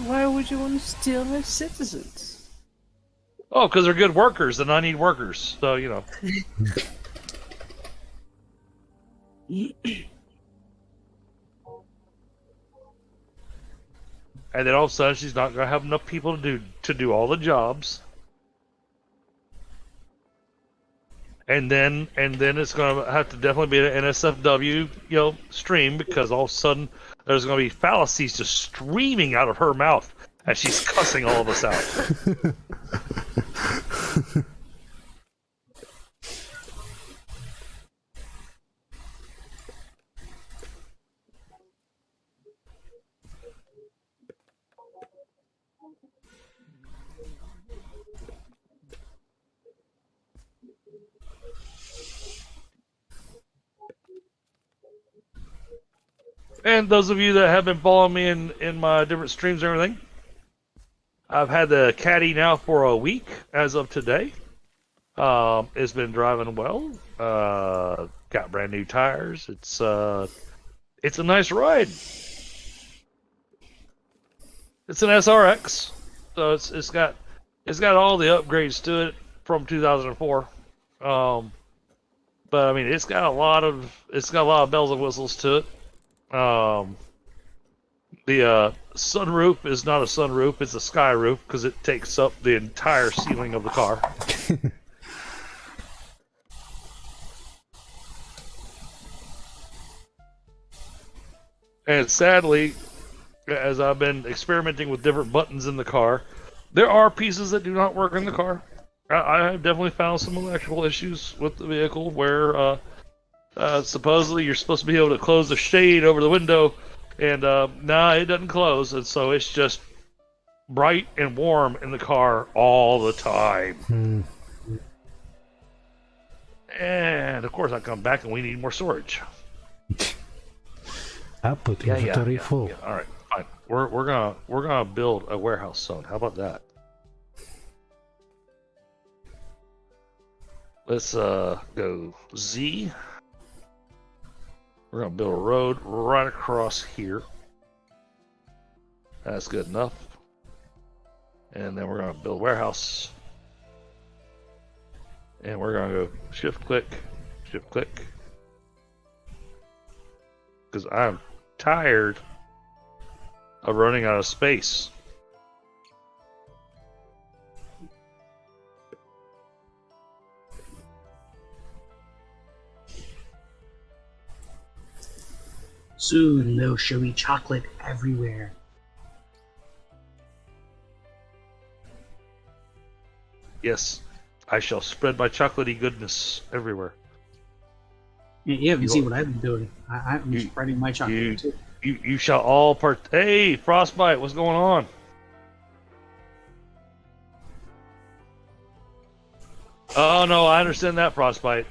Why would you want to steal my citizens? Oh, because they're good workers, and I need workers. So, And then all of a sudden, she's not going to have enough people to do all the jobs. And then it's going to have to definitely be an NSFW, stream, because all of a sudden there's going to be fallacies just streaming out of her mouth as she's cussing all of us out. And those of you that have been following me in my different streams and everything, I've had the caddy now for a week as of today. It's been driving well. Got brand new tires. It's a nice ride. It's an SRX, so it's got all the upgrades to it from 2004. But I mean, it's got a lot of bells and whistles to it. The The sunroof is not a sunroof; it's a sky roof because it takes up the entire ceiling of the car. And sadly, as I've been experimenting with different buttons in the car, there are pieces that do not work in the car. I have definitely found some electrical issues with the vehicle where supposedly you're supposed to be able to close the shade over the window, and nah, it doesn't close, and so it's just bright and warm in the car all the time. And of course I come back and we need more storage. Output inventory full. Yeah. All right, fine. We're gonna build a warehouse zone. How about that? Let's go Z. We're gonna build a road right across here. That's good enough. And then we're gonna build a warehouse. And we're gonna go shift click. Because I'm tired of running out of space. Soon there'll be chocolate everywhere. Yes, I shall spread my chocolatey goodness everywhere. Yeah, you haven't seen what I've been doing. I'm spreading my chocolate too. You shall all part. Hey, Frostbite, what's going on? Oh no, I understand that, Frostbite.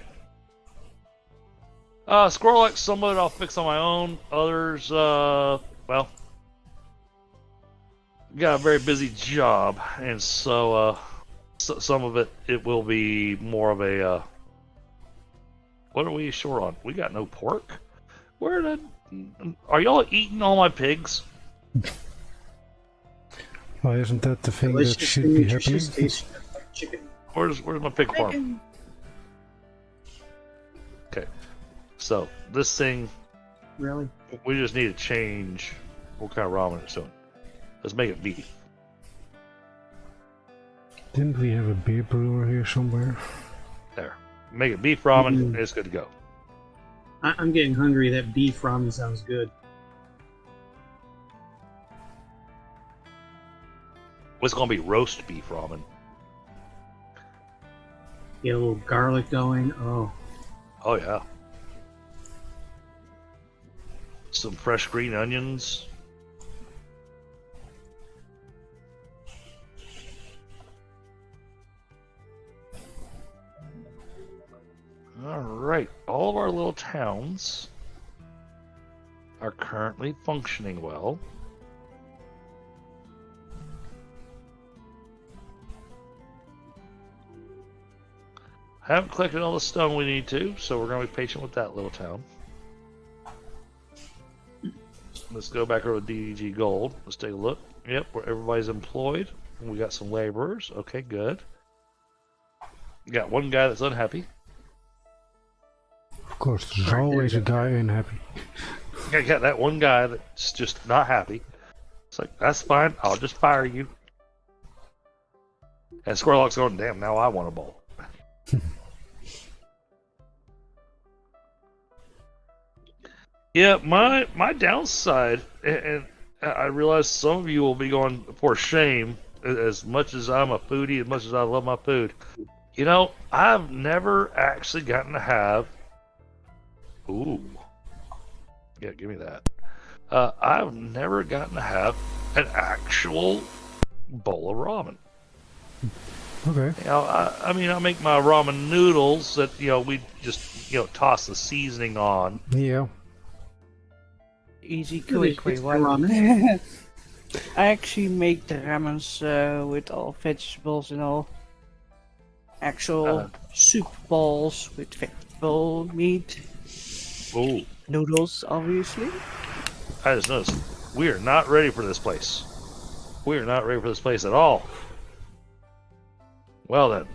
Squirrel X, some of it I'll fix on my own. Others, well, got a very busy job, and so, some of it will be more of a, what are we short on? We got no pork? Are y'all eating all my pigs? Well, isn't that the thing that should be happening? Chicken. Where's my pig farm? Okay, so this thing, Really? we just need to change what kind of ramen it's doing. Let's make it beef. Didn't we have a beer brewer here somewhere? There. Make it beef ramen, and it's good to go. I'm getting hungry. That beef ramen sounds good. It's gonna be roast beef ramen. Get a little garlic going. Oh. Oh yeah. Some fresh green onions. Alright, all of our little towns are currently functioning well. Haven't collected all the stone we need to, so we're going to be patient with that little town. Let's go back over to DDG Gold. Let's take a look. Yep, where everybody's employed. We got some laborers. Okay, good. We got one guy that's unhappy. Of course, there's always a guy unhappy. I got that one guy that's just not happy. It's like, that's fine. I'll just fire you. And Squirrel's going, damn, now I want a bowl. Yeah, my downside, and I realize some of you will be going for shame, as much as I'm a foodie, as much as I love my food. You know, I've never actually gotten to have... Ooh. Yeah, give me that. I've never gotten to have an actual bowl of ramen. Okay. You know, I mean, I make my ramen noodles that, you know, we just, you know, toss the seasoning on. Yeah. Easy, Really, quick it's one. ramen. I actually make the ramens with all vegetables and all. Actual soup balls with vegetable meat. Ooh. Noodles, obviously. I just noticed, we are not ready for this place. We are not ready for this place at all. Well then,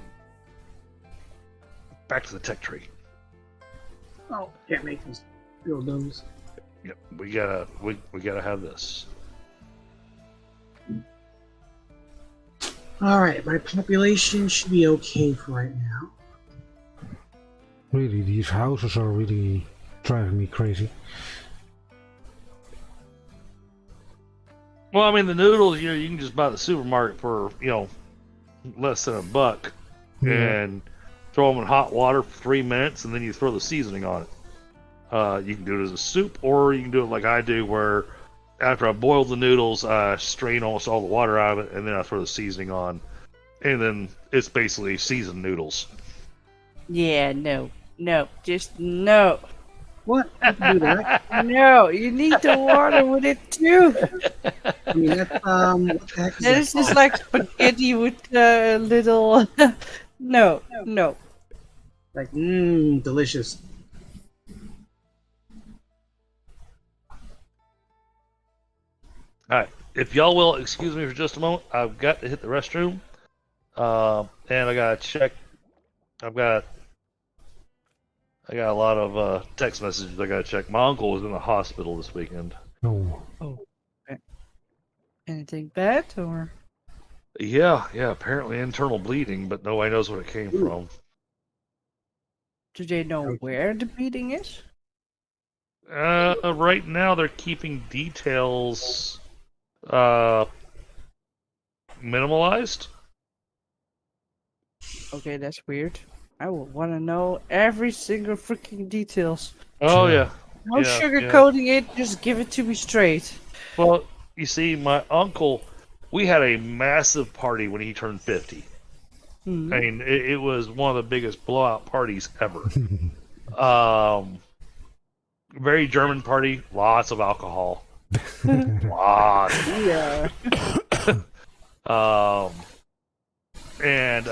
back to the tech tree. Oh, can't make these build those. Yep, we gotta have this. All right, my population should be okay for right now. Really, these houses are really driving me crazy. Well, I mean, the noodles, you can just buy at the supermarket for, less than $1, Yeah. and throw them in hot water for 3 minutes, and then you throw the seasoning on it. You can do it as a soup, or you can do it like I do, where after I boil the noodles, I strain almost all the water out of it, and then I throw the seasoning on, and then it's basically seasoned noodles. Yeah, no, just no. What? You can do that. No, you need the water with it too. I mean, that's, what the heck is That that is just called? like spaghetti with little. No. Like, delicious. Alright, if y'all will excuse me for just a moment, I've got to hit the restroom. And I gotta check. I've got I got a lot of text messages I gotta check. My uncle was in the hospital this weekend. No. Anything bad or? Yeah, apparently internal bleeding, but nobody knows what it came from. Do they know Okay. where the bleeding is? Right now they're keeping details minimalized. Okay, that's weird. I would want to know every single freaking details. Oh yeah. No Yeah, sugarcoating it, just give it to me straight. Well, you see, my uncle, we had a massive party when he turned 50. Hmm. I mean, it was one of the biggest blowout parties ever. Very German party, lots of alcohol. Lots. Yeah. And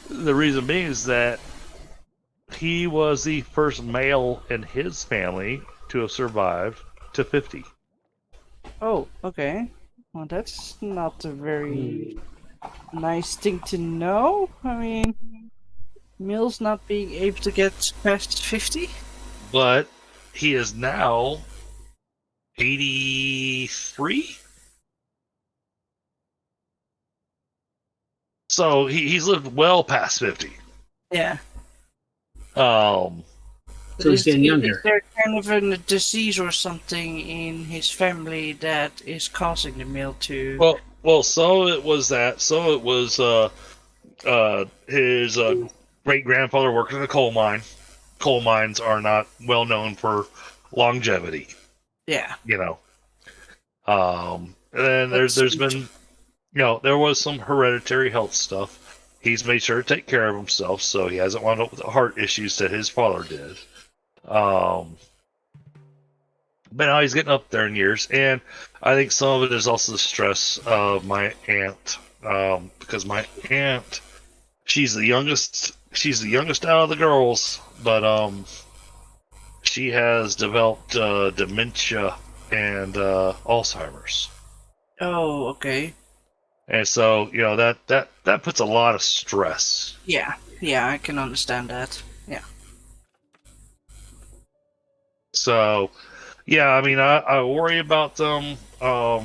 the reason being is that he was the first male in his family to have survived to 50. Oh, okay. Well, that's not a very nice thing to know. I mean, males not being able to get past 50? But he is now 83. So he's lived well past 50. Yeah. Um, So he's getting younger. Is there kind of a disease or something in his family that is causing the male to... well, some of it was that. Some of it was his great grandfather worked in a coal mine. Coal mines are not well known for longevity. Yeah. And then there's been, there was some hereditary health stuff. He's made sure to take care of himself, so he hasn't wound up with the heart issues that his father did. But now he's getting up there in years, and I think some of it is also the stress of my aunt, because my aunt, she's the youngest out of the girls, but she has developed dementia and Alzheimer's. Oh, okay. And so, that puts a lot of stress. Yeah, I can understand that. Yeah. So, yeah, I mean, I worry about them. I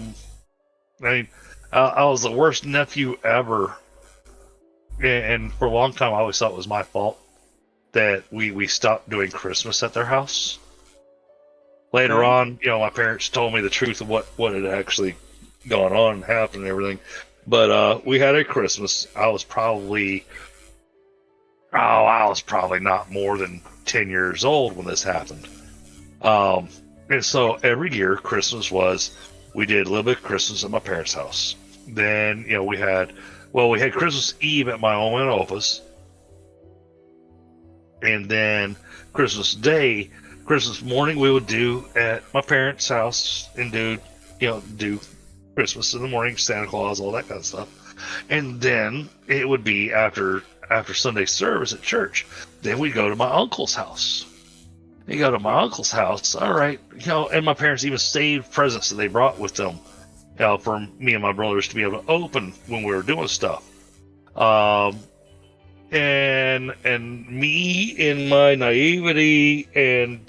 mean, I was the worst nephew ever. And for a long time, I always thought it was my fault that we stopped doing Christmas at their house. Later on, my parents told me the truth of what had actually gone on and happened and everything. But we had a Christmas. I was probably not more than 10 years old when this happened. And so every year, Christmas we did a little bit of Christmas at my parents' house. Then, we had Christmas Eve at my own office. And then Christmas morning, we would do at my parents' house and do Christmas in the morning, Santa Claus, all that kind of stuff. And then it would be after Sunday service at church. Then we'd go to my uncle's house. You go to my uncle's house, all right, and my parents even saved presents that they brought with them, for me and my brothers to be able to open when we were doing stuff. And me in my naivety and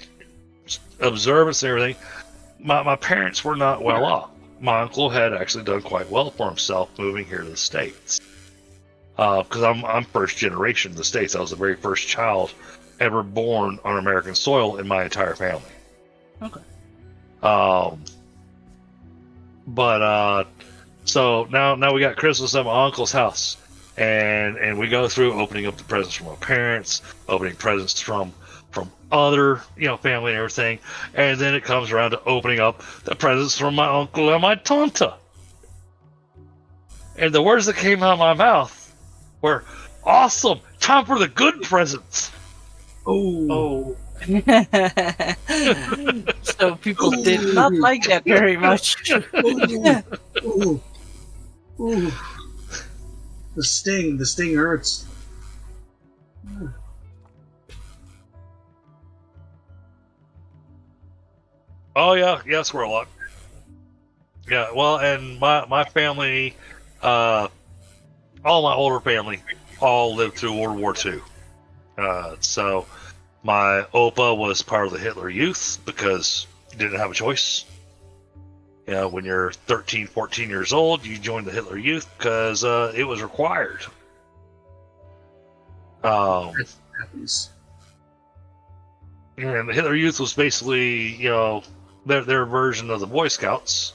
observance and everything, my parents were not well off. my uncle had actually done quite well for himself moving here to the States. Because I'm first generation in the States. I was the very first child ever born on American soil in my entire family. Okay. But so now we got Christmas at my uncle's house, and we go through opening up the presents from our parents, opening presents from other family and everything, and then it comes around to opening up the presents from my uncle and my tante. And the words that came out of my mouth were, "Awesome! Time for the good presents." Oh. So people did not like that very much. Ooh. Ooh. The sting hurts. Oh yeah, Squirrel Luck. Yeah, well, and my family, all my older family, all lived through World War II. So my Opa was part of the Hitler Youth because he didn't have a choice. When you're 13, 14 years old, you join the Hitler Youth because it was required. Happens. And the Hitler Youth was basically, their version of the Boy Scouts.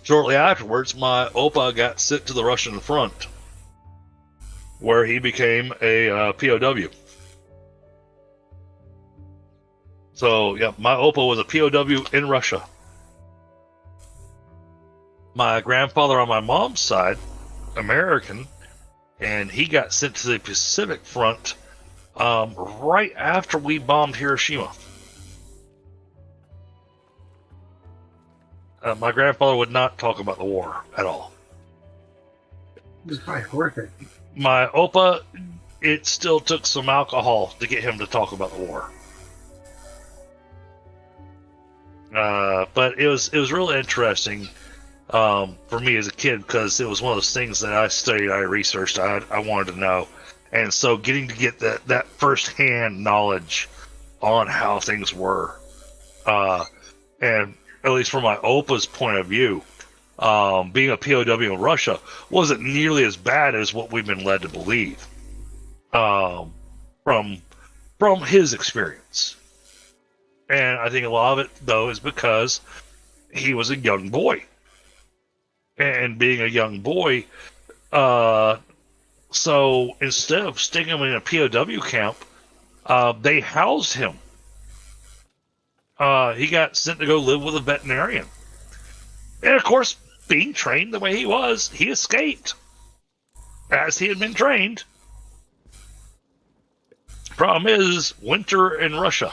Shortly afterwards, my Opa got sent to the Russian front, where he became a POW. So, yeah, my Opa was a POW in Russia. My grandfather on my mom's side, American, and he got sent to the Pacific Front right after we bombed Hiroshima. My grandfather would not talk about the war at all. It was probably horrific. My Opa, it still took some alcohol to get him to talk about the war. But it was real interesting for me as a kid because it was one of those things that I studied, I researched, I wanted to know. And so getting to get that first-hand knowledge on how things were. And at least from my Opa's point of view, being a POW in Russia wasn't nearly as bad as what we've been led to believe from his experience. And I think a lot of it, though, is because he was a young boy. And being a young boy, so instead of sticking him in a POW camp, they housed him. He got sent to go live with a veterinarian. And of course, being trained the way he was, he escaped. As he had been trained. Problem is, winter in Russia.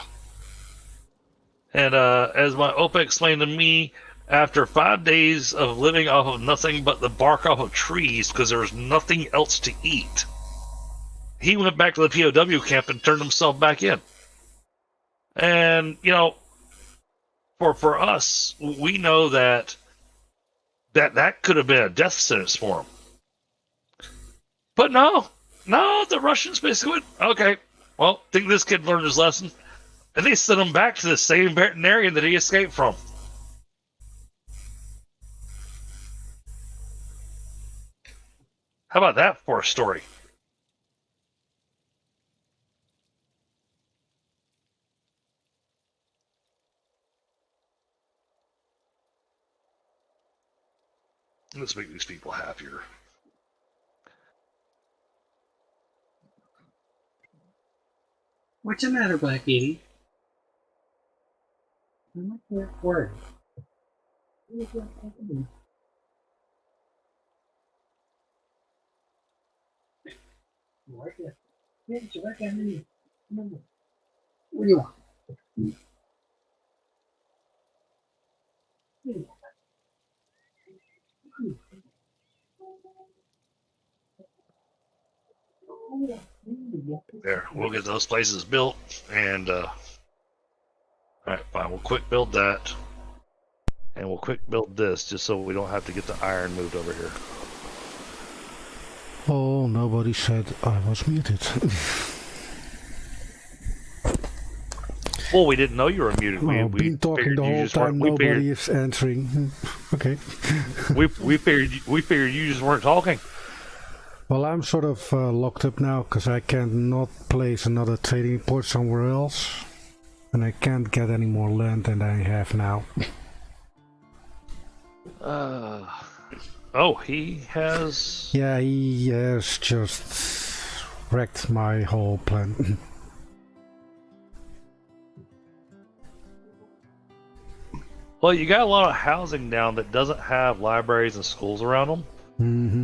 And as my Opa explained to me, after 5 days of living off of nothing but the bark off of trees because there was nothing else to eat, he went back to the POW camp and turned himself back in. And, for us, we know that could have been a death sentence for him. But no, the Russians basically went, okay, well, I think this kid learned his lesson. And they sent him back to the same veterinarian that he escaped from. How about that for a story? Let's make these people happier. What's the matter, Black Edie? I'm not that word. What do you want? There, we'll get those places built, and alright, fine, we'll quick build that. And we'll quick build this, just so we don't have to get the iron moved over here. Oh, nobody said I was muted. Well, we didn't know you were muted. Well, We been talking figured the you whole just weren't- time. we Nobody figured- is answering. Okay. we figured you just weren't talking. Well, I'm sort of locked up now because I can't not place another trading port somewhere else, and I can't get any more land than I have now. Oh, he has. Yeah, he has just wrecked my whole plan. Well, you got a lot of housing down that doesn't have libraries and schools around them. Mm-hmm.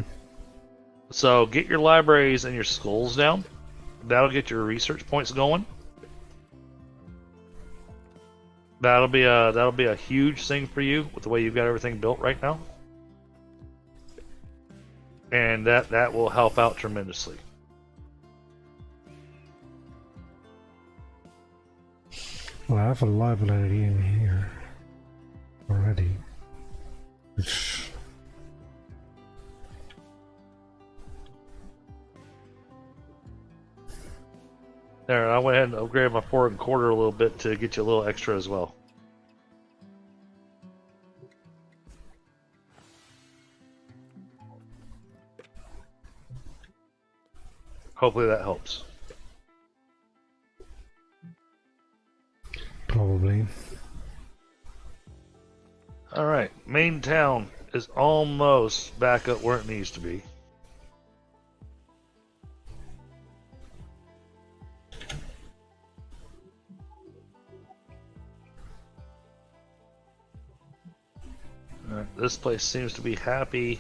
So get your libraries and your schools down. That'll get your research points going. That'll be a huge thing for you with the way you've got everything built right now. And that will help out tremendously. Well, I have a library in here already, which There, I went ahead and upgraded my 4 1/4 a little bit to get you a little extra as well. Hopefully that helps. probably. Alright, main town is almost back up where it needs to be. Alright, this place seems to be happy.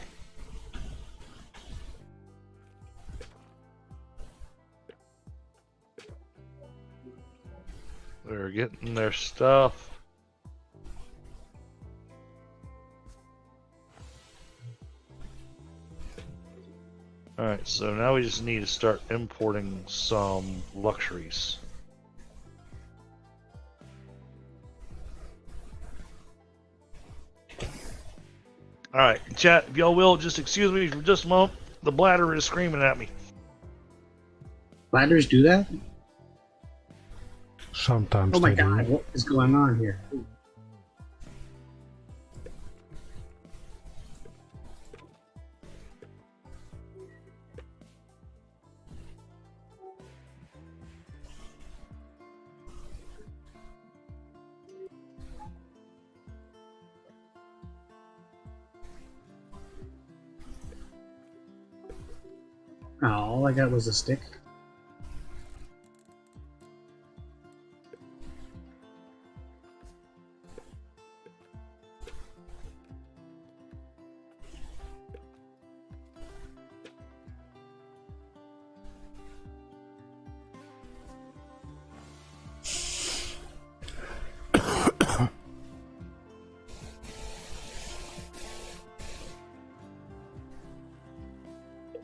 They're getting their stuff. Alright, so now we just need to start importing some luxuries. Alright, chat, if y'all will, just excuse me for just a moment. The bladder is screaming at me. Ladders do that? Sometimes Oh my they do. god, what is going on here? Oh, all I got was a stick.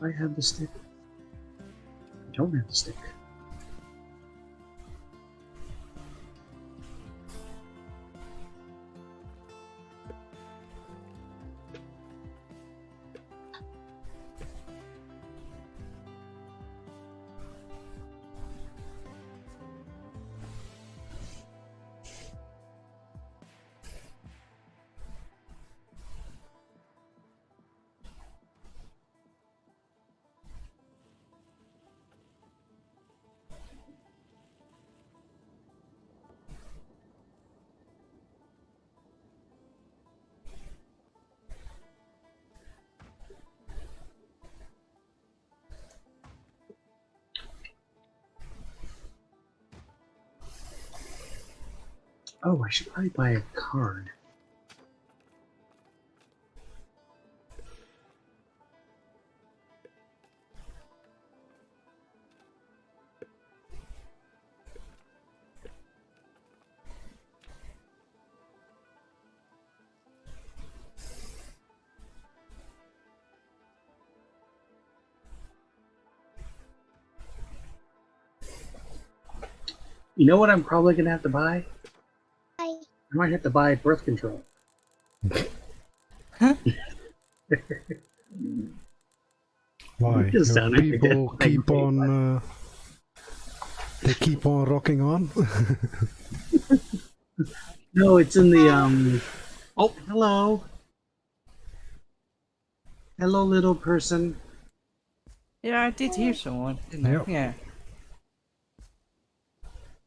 I have the stick. I don't have the stick. Oh, I should probably buy a card. You know what I'm probably gonna have to buy? Hi. I might have to buy birth control. Why? It just sounded like People that. keep on. They keep on rocking on. No, it's in the Oh, hello. Hello, little person. Yeah, I did hear someone, didn't I? Yep. Yeah.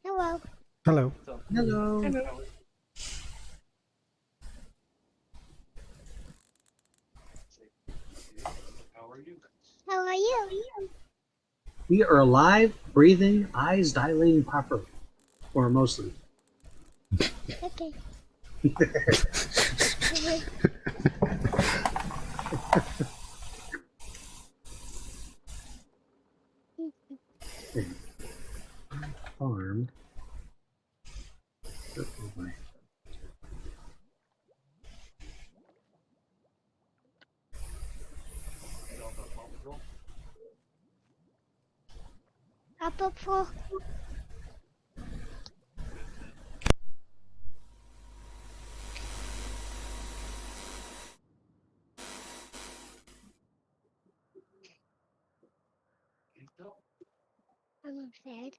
Hello. Hello. Hello. How are you? How are you? We are alive, breathing, eyes dilating properly, or mostly. Okay. Farm. Oh my. Papa Pro. I'm sad.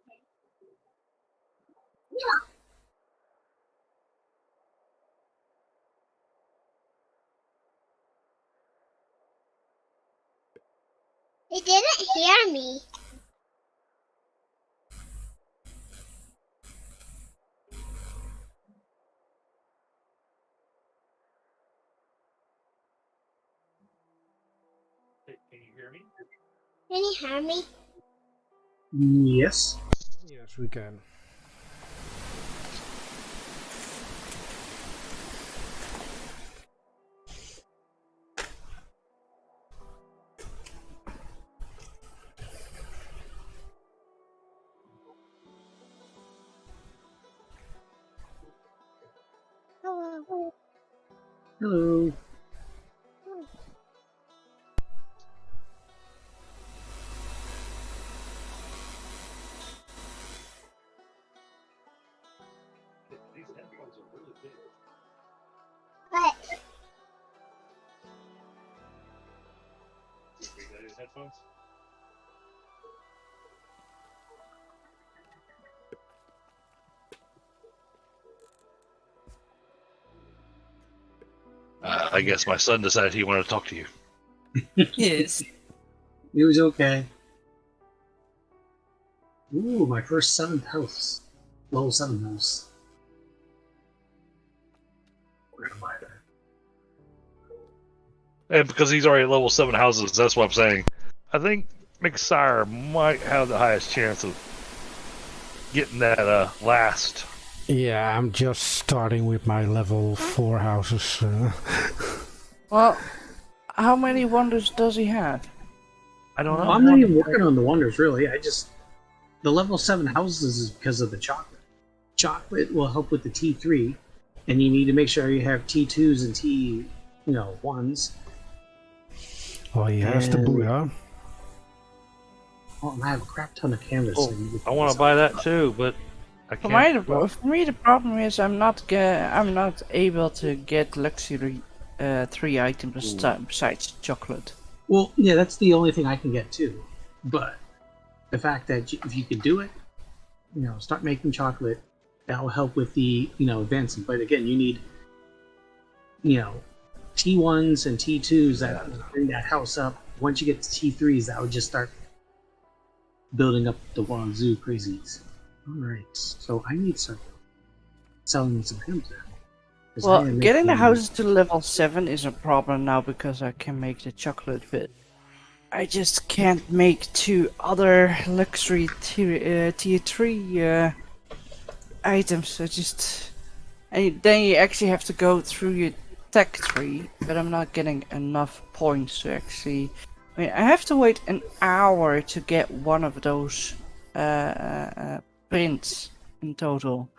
He didn't hear me. Hey, can you hear me? Can he hear me? Yes. Yes, we can. Hello. Hello. These headphones are really big. What? You got these headphones? I guess my son decided he wanted to talk to you. Yes. It was okay. Ooh, my first 7th house. Level 7 house. We're gonna buy that. And because he's already at level 7 houses, that's what I'm saying. I think mcsire might have the highest chance of getting that last. Yeah, I'm just starting with my level 4 houses. Well, how many wonders does he have? I don't Well, know. I'm not even working on the wonders, really. The level 7 houses is because of the chocolate. Chocolate will help with the T3, and you need to make sure you have T2s and T1s. Well, he has the And- Booyah. Oh, I have a crap ton of canvas. Oh, so you I want to buy that too, but I For can't. me, the problem is I'm not able to get luxury 3 items besides chocolate. Well, yeah, that's the only thing I can get too. But the fact that if you can do it, start making chocolate, that will help with the advancing. But again, you need T1s and T2s that will bring that house up. Once you get to T3s, that would just start building up the wazoo crazies. All right, so I need to start selling some hemp then. 'Cause I Well, am getting the making- houses to level 7 is a problem now because I can make the chocolate, but I just can't make 2 other luxury tier 3 items. And then you actually have to go through your tech tree, but I'm not getting enough points to actually. I mean, I have to wait an hour to get one of those prints in total.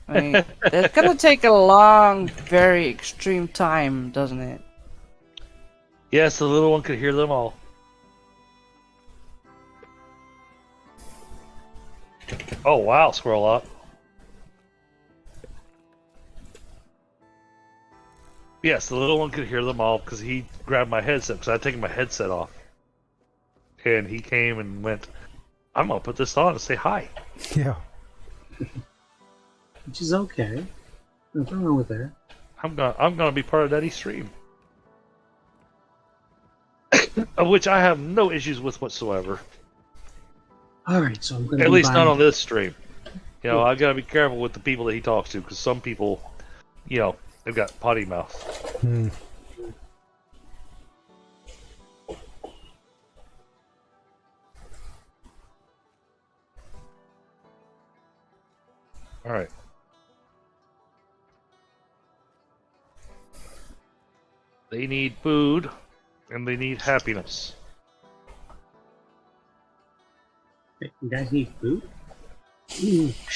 I mean, that's gonna take a long, very extreme time, doesn't it? Yes, the little one could hear them all. Oh wow, squirrel up. Yes, the little one could hear them all because he grabbed my headset because I'd taken my headset off. And he came and went, I'm going to put this on and say hi. Yeah. which is okay. Nothing wrong with that. I'm gonna be part of that stream, of which I have no issues with whatsoever. All right, so I'm going to At be least not buying. on this stream. You know, Yeah. I gotta be careful with the people that he talks to, because some people, you know, they've got potty mouth. Hmm. All right. They need food, and they need happiness. Hey, you guys need food?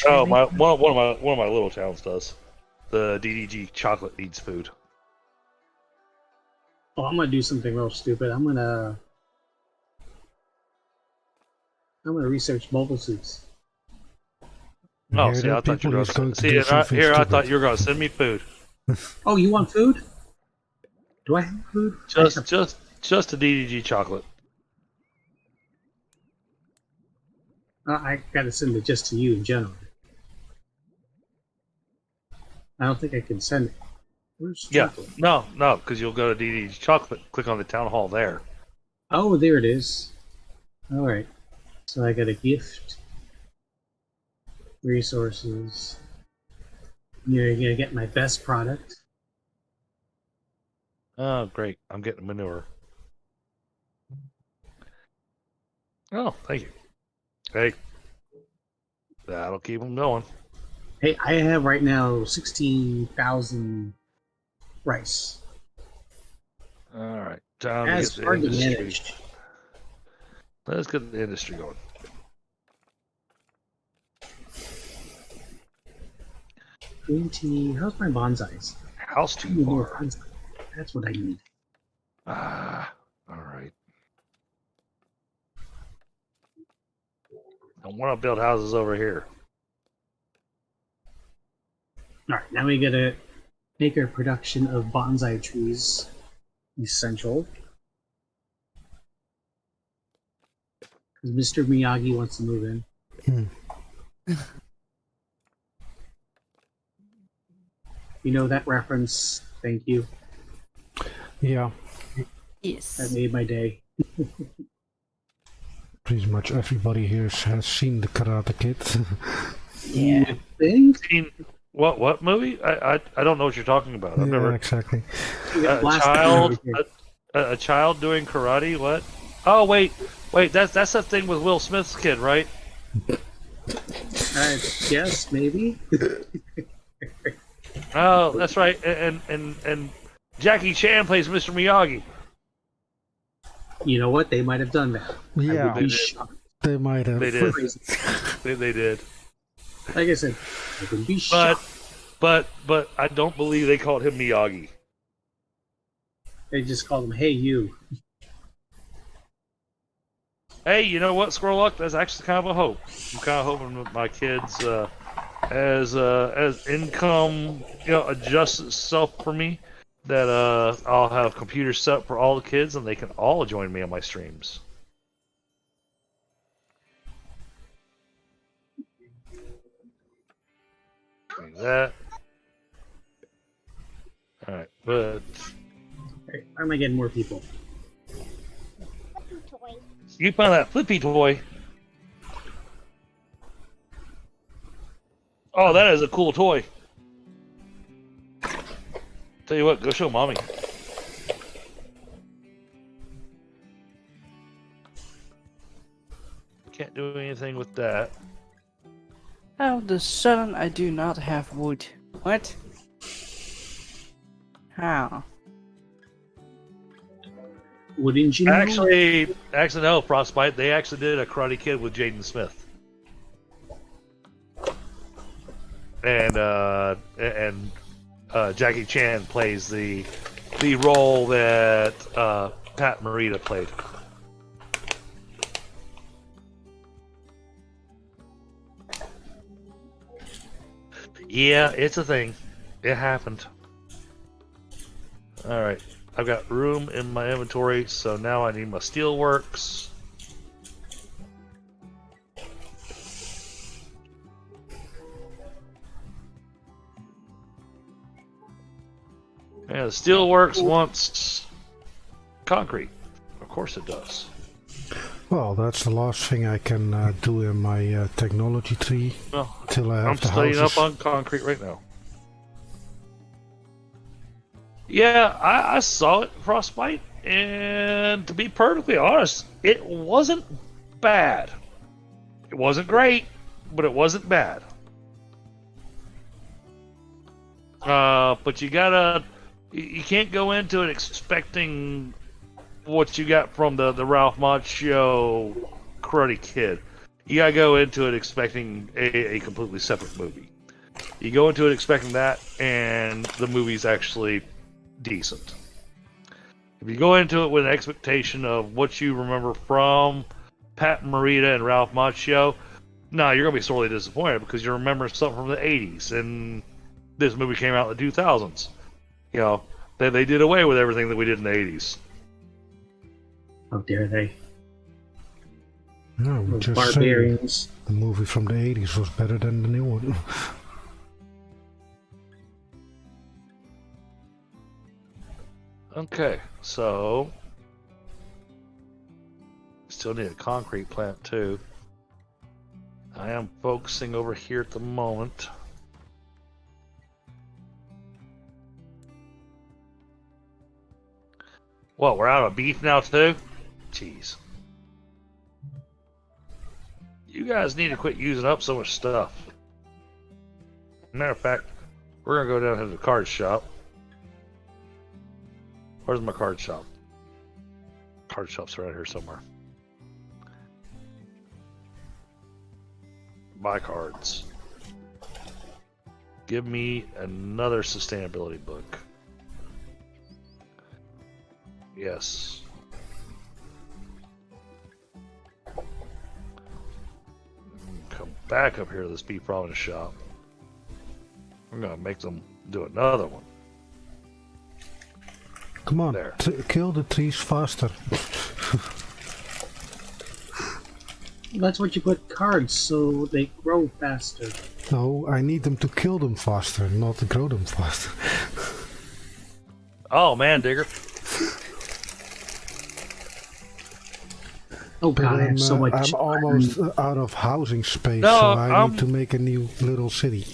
Oh, one of my little towns does. The DDG chocolate needs food. Oh, I'm gonna do something real stupid. I'm gonna research mobile suits. Oh, Hear see, that, I thought you people? were He's going going to to do something here. I stupid. thought you were going to send me food. Oh, you want food? Do I have food? Just a DDG chocolate. I gotta send it just to you in general. I don't think I can send it. Where's Yeah, chocolate? no, because you'll go to DDG chocolate. Click on the town hall there. Oh, there it is. All right. So I got a gift, resources. You're gonna get my best product. Oh, great! I'm getting manure. Oh, thank you. Hey, that'll keep them going. Hey, I have right now 16,000 rice. All right, time to That's get the hard to industry. manage. Let's get the industry going. 20. How's my bonsais? House I too need more far. bonsai. That's what I need. Ah, all right. I want to build houses over here. All right, now we gotta make our production of bonsai trees essential. Because Mr. Miyagi wants to move in. Hmm. You know that reference? Thank you. Yeah, That Yes. made my day. pretty much everybody here has seen the Karate Kid. Yeah. You think? Seen what movie? I don't know what you're talking about. I've Yeah, never exactly. You got a blasted child over here. a child doing karate. What? Oh wait, that's that thing with Will Smith's kid, right? Yes, maybe. Oh, that's right. And Jackie Chan plays Mr. Miyagi. You know what? They might have done that. I Yeah, would be did. shocked. they might have. They did. They did. Like I said, I would be shocked. But I don't believe they called him Miyagi. They just called him, "Hey, you." Hey, you know what, Squirrelluck? That's actually kind of a hope. I'm kind of hoping that my kids, as income, adjusts itself for me, that I'll have computers set up for all the kids and they can all join me on my streams. Like that. All right, but Hey, why am I getting more people? Toy. you found that Flippy toy. Oh, that is a cool toy. Tell you what, go show mommy. Can't do anything with that. Oh, the sun, I do not have wood. What? How? Wouldn't you know? Actually, no, Frostbite. They actually did a Karate Kid with Jaden Smith, and Jackie Chan plays the role that Pat Morita played. Yeah, it's a thing. It happened. All right. I've got room in my inventory, so now I need my steelworks. And the steelworks wants concrete. Of course it does. Well, that's the last thing I can do in my technology tree Well, till I have I'm the studying houses. up on concrete right now. Yeah, I saw it, Frostbite, and to be perfectly honest, it wasn't bad. It wasn't great, but it wasn't bad. But you can't go into it expecting what you got from the Ralph Macchio Karate Kid. You gotta go into it expecting a completely separate movie. You go into it expecting that, and the movie's actually decent. If you go into it with an expectation of what you remember from Pat Morita and Ralph Macchio, no, you're gonna be sorely disappointed because you're remembering something from the '80s, and this movie came out in the 2000s. You know, they did away with everything that we did in the '80s. How dare they? No, we Those just say barbarians. the movie from the 80s was better than the new one. Okay, so still need a concrete plant too. I am focusing over here at the moment. What, we're out of beef now too? Jeez. You guys need to quit using up so much stuff. Matter of fact, we're gonna go down to the card shop. Where's my card shop? Card shop's right here somewhere. Buy cards. Give me another sustainability book. Yes. Come back up here to this beef providence shop. I'm gonna make them do another one. Come on, There. kill the trees faster. That's what you put cards so they grow faster. No, I need them to kill them faster, not to grow them faster. Oh man, Digger. Oh god, I have so much. I'm almost out of housing space, No, so I need to make a new little city.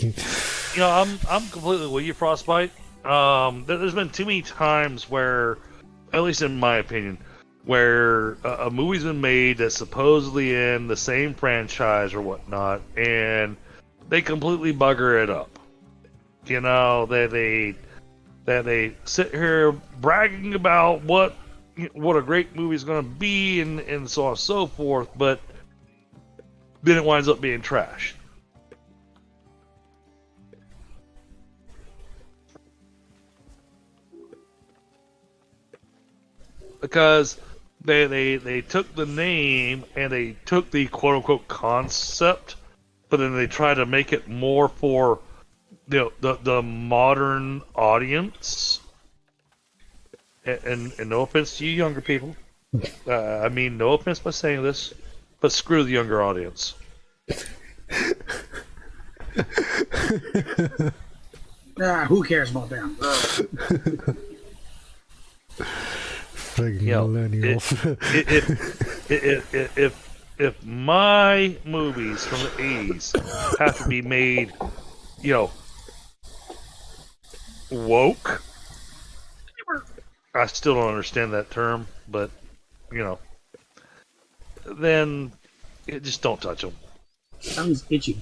You know, I'm completely with you, Frostbite. There's been too many times where, at least in my opinion, where a movie's been made that's supposedly in the same franchise or whatnot, and they completely bugger it up. You know, they sit here bragging about what a great movie's going to be and so on and so forth, but then it winds up being trash. Because they took the name and they took the quote unquote concept, but then they try to make it more for the modern audience. And no offense to you younger people, I mean no offense by saying this, but screw the younger audience. Who cares about them? Friggin' millennials. If my movies from the 80s have to be made, woke, I still don't understand that term, but, then just don't touch them. Sounds itchy.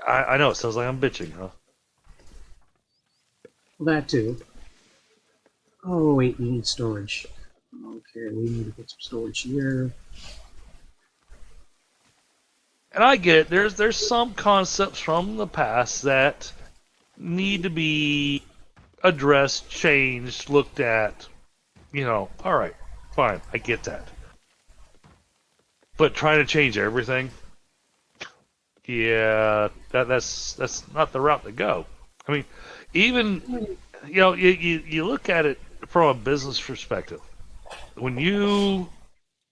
I know, it sounds like I'm bitching, huh? Well, that too. Oh, wait, we need storage. Okay, we need to put some storage here. And I get it. There's some concepts from the past that need to be addressed, changed, looked at. All right, fine, I get that. But trying to change everything, yeah, that's not the route to go. I mean, even you look at it from a business perspective. When you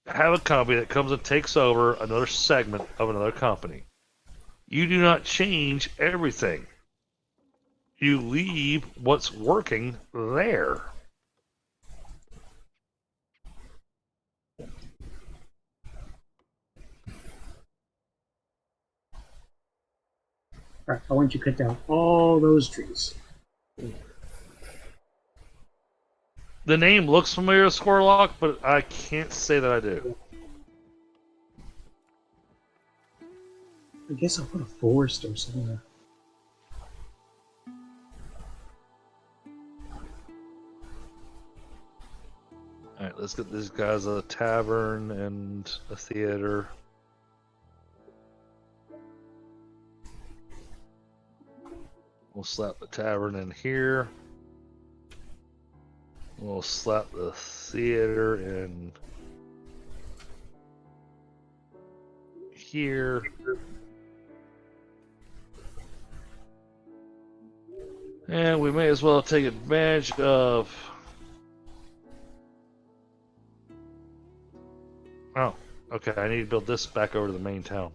have a company that comes and takes over another segment of another company, you do not change everything. you leave what's working there. Right, I want you to cut down all those trees. The name looks familiar to Squirrellock, but I can't say that I do. I guess I'll put a forest or somewhere. Alright, let's get these guys a tavern and a theater. We'll slap the tavern in here. We'll slap the theater in here. And we may as well take advantage of... Oh, okay, I need to build this back over to the main town.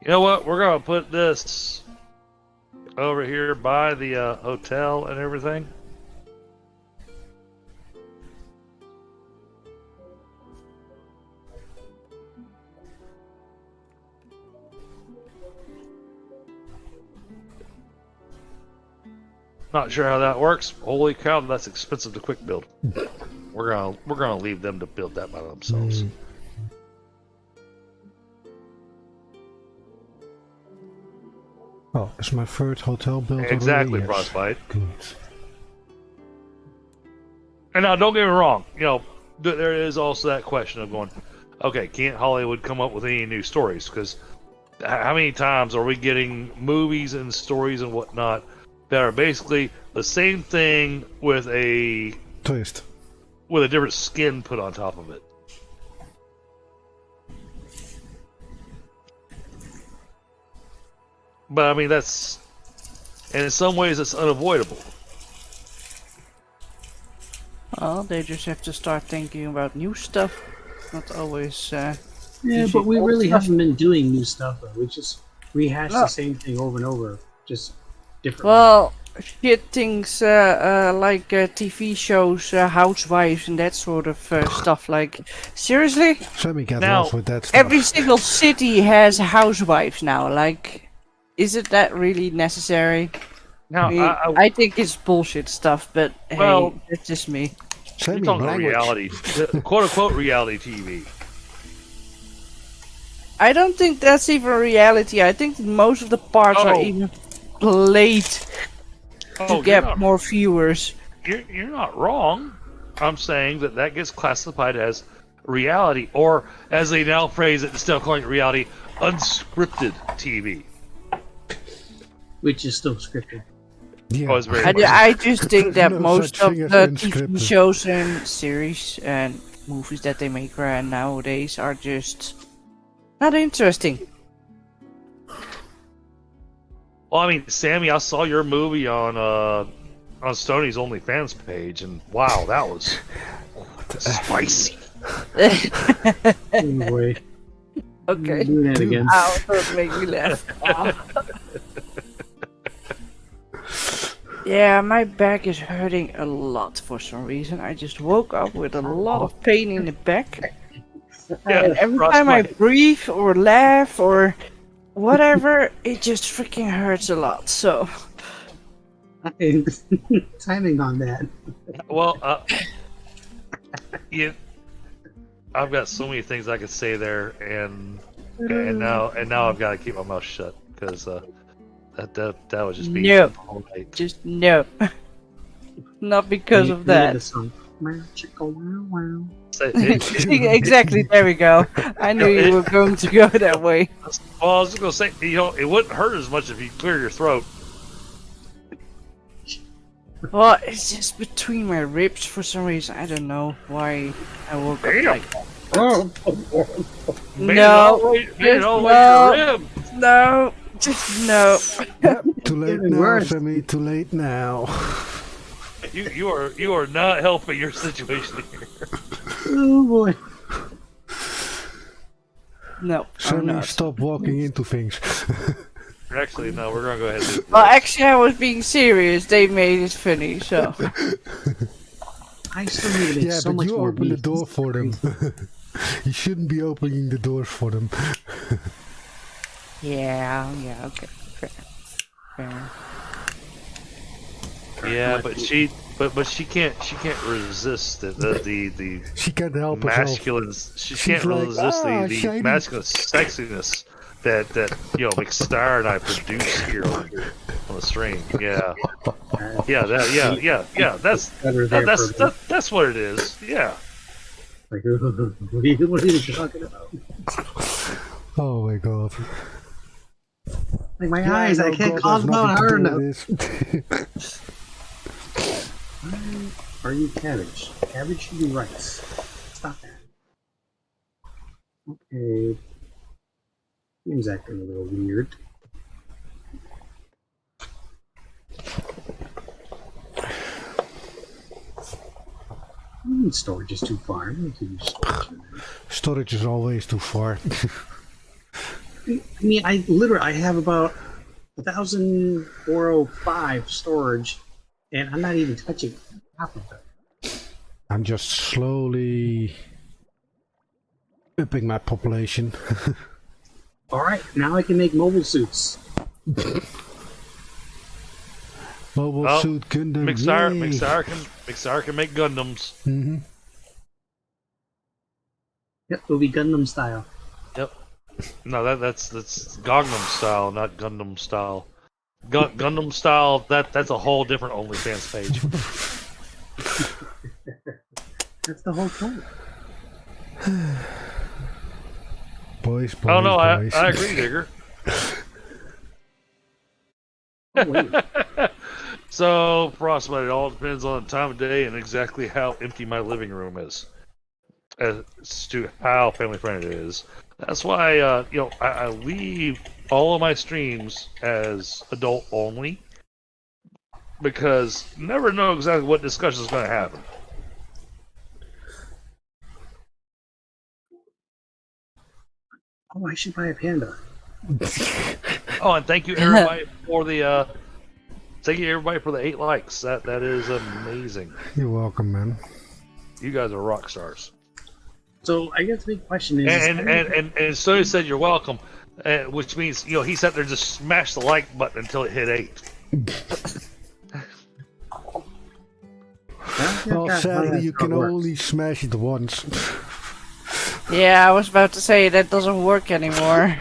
You know what? We're gonna put this over here by the hotel and everything. Not sure how that works. Holy cow, that's expensive to quick build. We're gonna leave them to build that by themselves. Oh, is my third hotel built Exactly, already? Yes. Frostbite. Good. And now, don't get me wrong. You know, there is also that question of going, okay, can't Hollywood come up with any new stories? Because how many times are we getting movies and stories and whatnot that are basically the same thing with a Twist. different skin put on top of it? But I mean, and in some ways, it's unavoidable. Well, they just have to start thinking about new stuff. Not always. Yeah, usually but we old really stuff. haven't been doing new stuff. Though. We just rehash No. the same thing over and over, just different. Well, shit things like TV shows, Housewives, and that sort of stuff. Like, seriously? Sammy got Now, lost with that stuff. Every single city has housewives now. Like, is it that really necessary? Now, I mean, I think it's bullshit stuff, but Well- hey, that's just me. you're Sammy, talking language. reality, quote unquote reality TV. I don't think that's even reality. I think most of the parts are Oh. even played to Oh, get more viewers. you're not wrong. I'm saying that gets classified as reality, or as they now phrase it, instead of calling it reality, unscripted TV. Which is still scripted. Yeah. Oh, it's very I just think that No most such of thing as the unscripted. TV shows and series and movies that they make nowadays are just not interesting. Well, I mean, Sammy, I saw your movie on Stoney's OnlyFans page, and wow, that was spicy. Anyway, Okay. do that again. Ow, don't make me laugh. Ow. Yeah, my back is hurting a lot for some reason. I just woke up with a lot of pain in the back. And every time I breathe or laugh or whatever, it just freaking hurts a lot. So, Timing on that. Well, I've got so many things I could say there, and now I've got to keep my mouth shut because that would just be No. all night. just no. Not because of You know that. the song. Meow, chicka, wow, wow. Say- Exactly, there we go. I knew you were going to go that way. Well, I was just gonna say, it wouldn't hurt as much if you clear your throat. Well, it's just between my ribs for some reason. I don't know why I woke up Damn. like that. Oh, Made No. it all the way No. to your rib. No, just no. Too late Getting now, worse. Sammy. Too late now. You are not helping your situation here. oh boy. No, I'm Sammy, not. stop walking into things. Actually, no, we're gonna go ahead and do Well, this. actually, I was being serious. They made it funny, so. I still need to make Yeah, so but much you more open the meat. door for them. You shouldn't be opening the doors for them. Yeah, okay. Fair. Yeah, but she can't resist the She can't help herself. masculine. She She's can't like, resist the shiny. masculine sexiness that mcsire and I produce here on the stream. Yeah, yeah. Better there for a minute. That's what it is. Yeah. Like, what are you talking about? Oh my god. Like my Yeah, eyes, I no, can't God call has them out nothing hard to do enough. with this. Are you cabbage? Cabbage should be rice. Stop that. Okay. Seems acting a little weird. Storage is too far. We can use storage in there. Storage is always too far. I mean, I have about 1,405 storage, and I'm not even touching half of it. I'm just slowly upping my population. All right, now I can make mobile suits. Mobile Oh, suit Gundam. mcsire can make Gundams. Mm-hmm. Yep, it'll be Gundam style. Yep. No, that's Gangnam style, not Gundam style. Gundam style. That's a whole different OnlyFans page. That's the whole point. Boys, Oh no, boys. I agree, Digger. Oh, wait. So, Frostbite, it all depends on the time of day and exactly how empty my living room is, as to how family friendly it is. That's why, I leave all of my streams as adult only, because you never know exactly what discussion is going to happen. Oh, I should buy a panda. Oh, and thank you everybody for the 8 likes. That is amazing. You're welcome, man. You guys are rock stars. So I guess the big question is, And Sonny said you're welcome, which means he sat there and just smashed the like button until it hit 8. Well, sadly, you can only smash it once. Yeah, I was about to say that doesn't work anymore.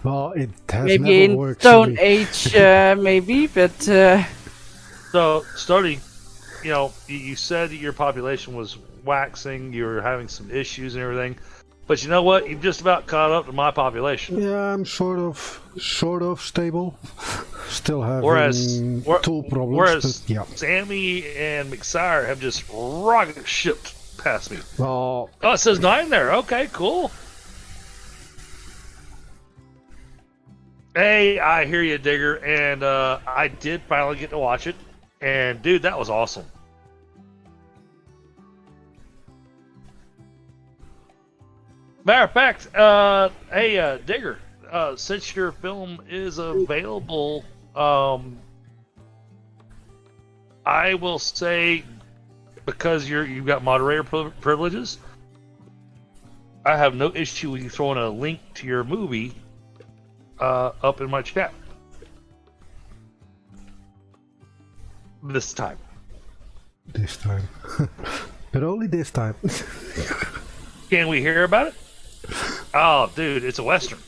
Well, it has Maybe never in worked. Stone Silly. Age, maybe, but So, Sturdy, you said that your population was waxing, you were having some issues and everything, but you know what? You've just about caught up to my population. Yeah, I'm sort of stable. Still having tool problems. Whereas But yeah. Sammy and mcsire have just rocket shipped past me. Well, Oh, it says 9 there. Okay, cool. Hey, I hear you, Digger, and I did finally get to watch it, and dude, that was awesome. Matter of fact, hey, Digger, since your film is available, I will say, because you've got moderator privileges, I have no issue with you throwing a link to your movie up in my chat. This time. this time. But only this time. Can we hear about it? Oh, dude, it's a Western.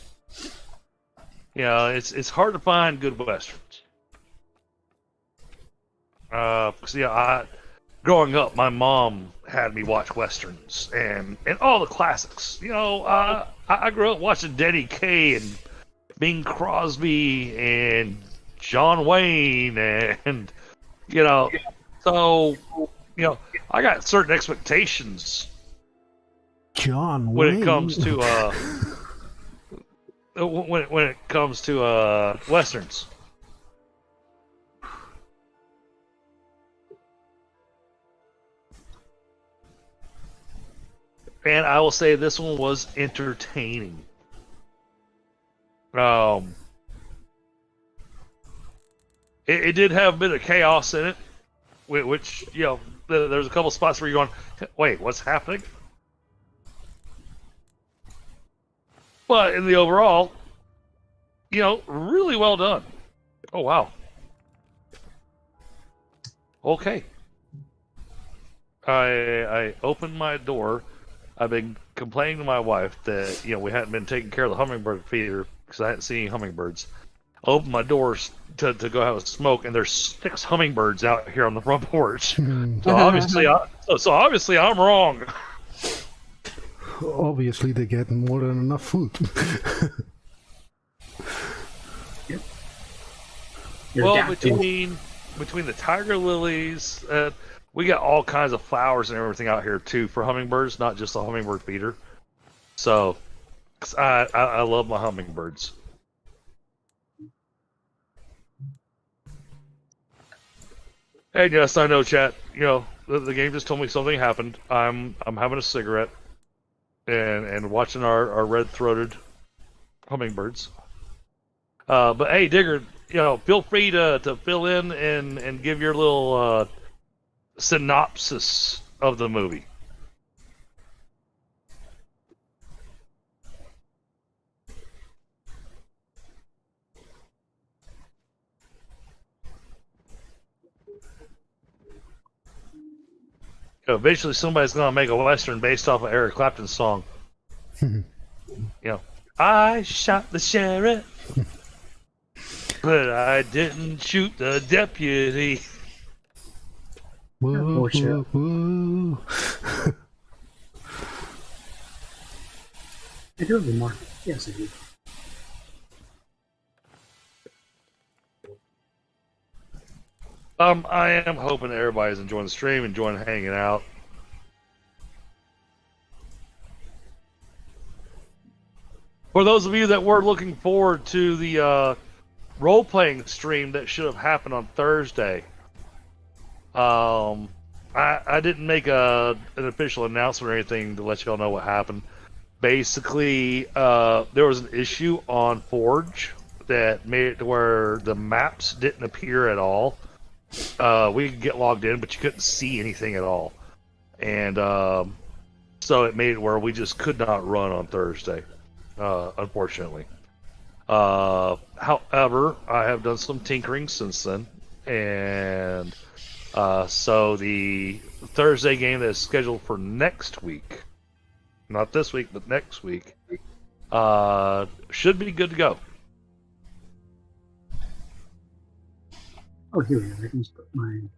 It's hard to find good Westerns. Growing up, my mom had me watch Westerns and all the classics. I grew up watching Denny Kaye and Bing Crosby and John Wayne and, so, I got certain expectations John when Wayne. it comes to when it comes to westerns. And I will say this one was entertaining. Um, it did have a bit of chaos in it, which there's a couple spots where you're going, wait, what's happening? But in the overall, really well done. Oh wow. Okay. I opened my door. I've been complaining to my wife that we hadn't been taking care of the hummingbird feeder because I hadn't seen any hummingbirds. I opened my doors to go have a smoke, and there's 6 hummingbirds out here on the front porch. So obviously I'm wrong. Obviously, they get more than enough food. Yep. Well, between the tiger lilies, we got all kinds of flowers and everything out here too for hummingbirds, not just the hummingbird feeder. So, 'cause I love my hummingbirds. And yes, I know, chat. The game just told me something happened. I'm having a cigarette and watching our red-throated hummingbirds. But hey, Digger, feel free to fill in and give your little synopsis of the movie. Eventually somebody's gonna make a western based off of Eric Clapton's song. I shot the sheriff, but I didn't shoot the deputy. Woo, woo, woo. I do have a market. Yes, I do. I am hoping everybody's enjoying the stream, enjoying hanging out. For those of you that were looking forward to the role-playing stream that should have happened on Thursday, I didn't make an official announcement or anything to let y'all know what happened. Basically, there was an issue on Forge that made it to where the maps didn't appear at all. We could get logged in, but you couldn't see anything at all. And so it made it where we just could not run on Thursday, unfortunately. However, I have done some tinkering since then. And so the Thursday game that is scheduled for next week, not this week, but next week, should be good to go. Oh, here we go. I can just put mine.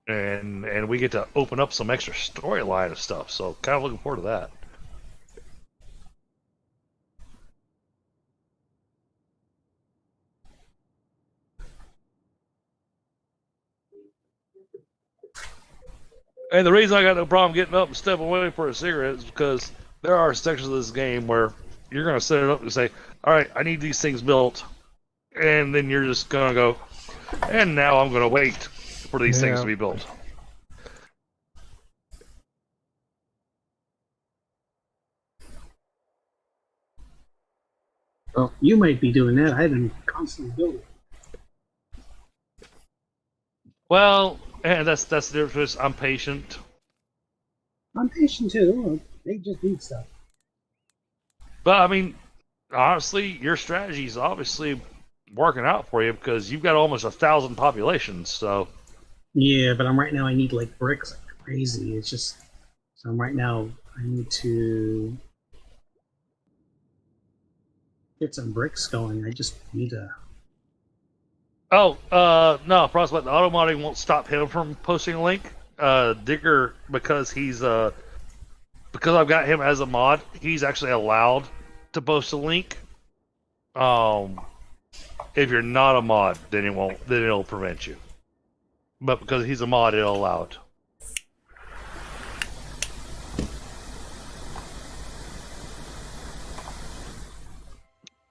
And we get to open up some extra storyline and stuff, so kind of looking forward to that. And the reason I got no problem getting up and stepping away for a cigarette is because there are sections of this game where you're going to set it up and say, all right, I need these things built. And then you're just going to go, and now I'm going to wait for these things to be built. Well, you might be doing that. I've been constantly building. Well, and that's the difference. I'm patient. I'm patient too. They just need stuff. But I mean, honestly, your strategy is obviously working out for you because you've got almost 1,000 populations. So Yeah, but right now I need like bricks like crazy. It's just so right now I need to get some bricks going. I just need to. no, Frostbite, the auto modding won't stop him from posting a link. Digger, because because I've got him as a mod, he's actually allowed to post a link. If you're not a mod, then it'll prevent you. But because he's a mod, it'll allow it.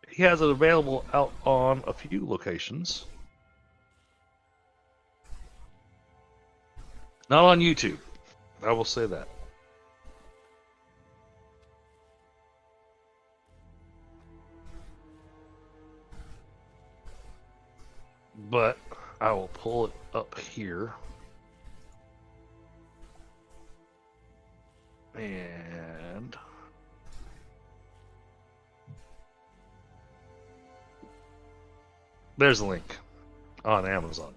He has it available out on a few locations. Not on YouTube. I will say that. but I will pull it up here. And there's a link on Amazon.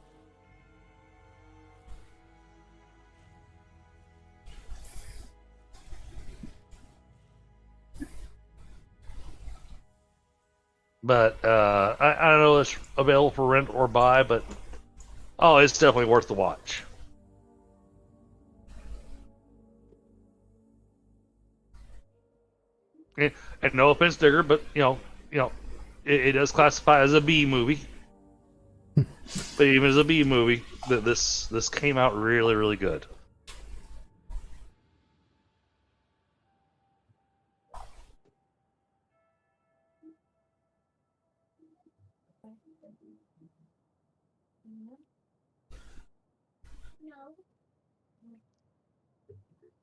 But I don't know if it's available for rent or buy, but it's definitely worth the watch. And no offense, Digger, but it does classify as a B movie. But even as a B movie, this came out really, really good.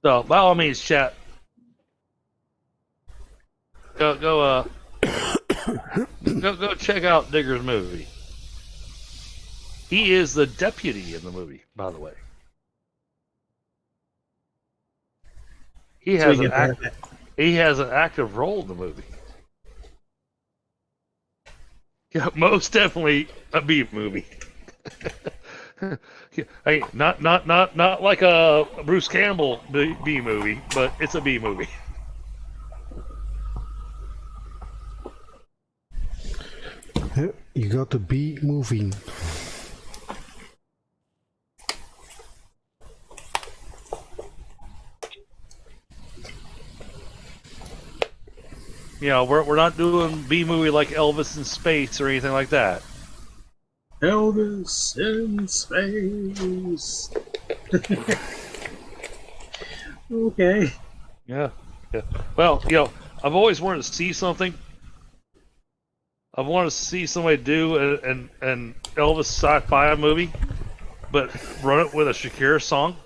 So by all means, chat. Go check out Digger's movie. He is the deputy in the movie, by the way. He has an active role in the movie. Yeah, most definitely a B movie. Hey, not like a Bruce Campbell B movie, but it's a B movie. You got the B moving. We're not doing B movie like Elvis in Space or anything like that. Elvis in space. Okay. Yeah. Well, I've always wanted to see something. I've wanted to see somebody do an Elvis sci-fi movie, but run it with a Shakira song.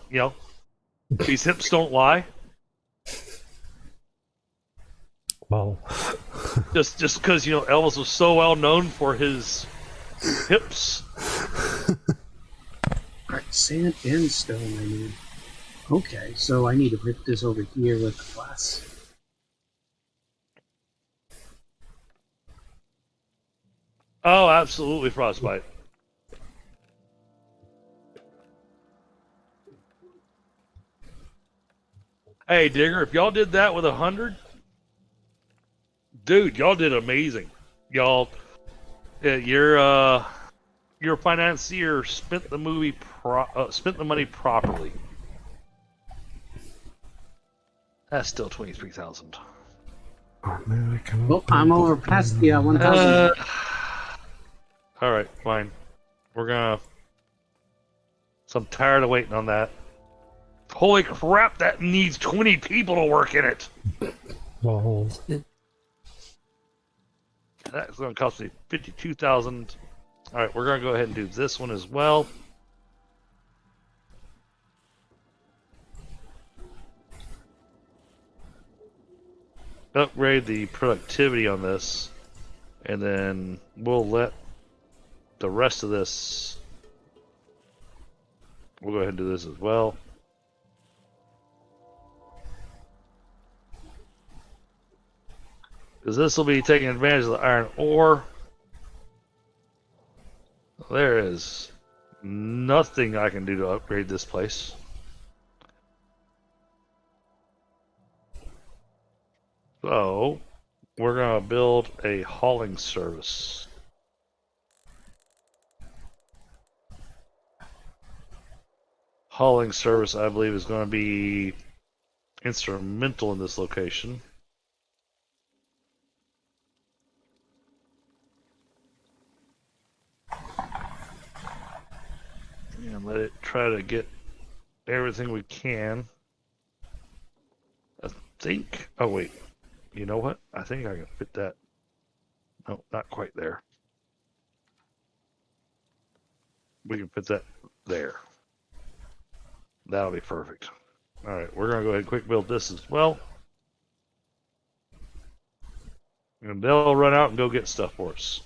These hips don't lie. Well, just because Elvis was so well known for his hips. Alright, sand and stone I need. Okay, so I need to put this over here with the glass. Oh, absolutely, Frostbite. Hey, Digger, if y'all did that with 100, dude, y'all did amazing. Y'all, your financier spent the money properly. That's still 23,000. oh man, I cannot. Well, I'm over past the 1,000. All right, fine. So I'm tired of waiting on that. Holy crap! That needs 20 people to work in it. Well, That's going to cost me 52,000. All right, we're going to go ahead and do this one as well. Upgrade the productivity on this, and then we'll let the rest of this. We'll go ahead and do this as well. Because this will be taking advantage of the iron ore. There is nothing I can do to upgrade this place. So, we're going to build a hauling service. Hauling service, I believe, is going to be instrumental in this location. And let it try to get everything we can. I think. Oh, wait. You know what? I think I can fit that. No, not quite there. We can fit that there. That'll be perfect. Alright, we're going to go ahead and quick build this as well. And they'll run out and go get stuff for us.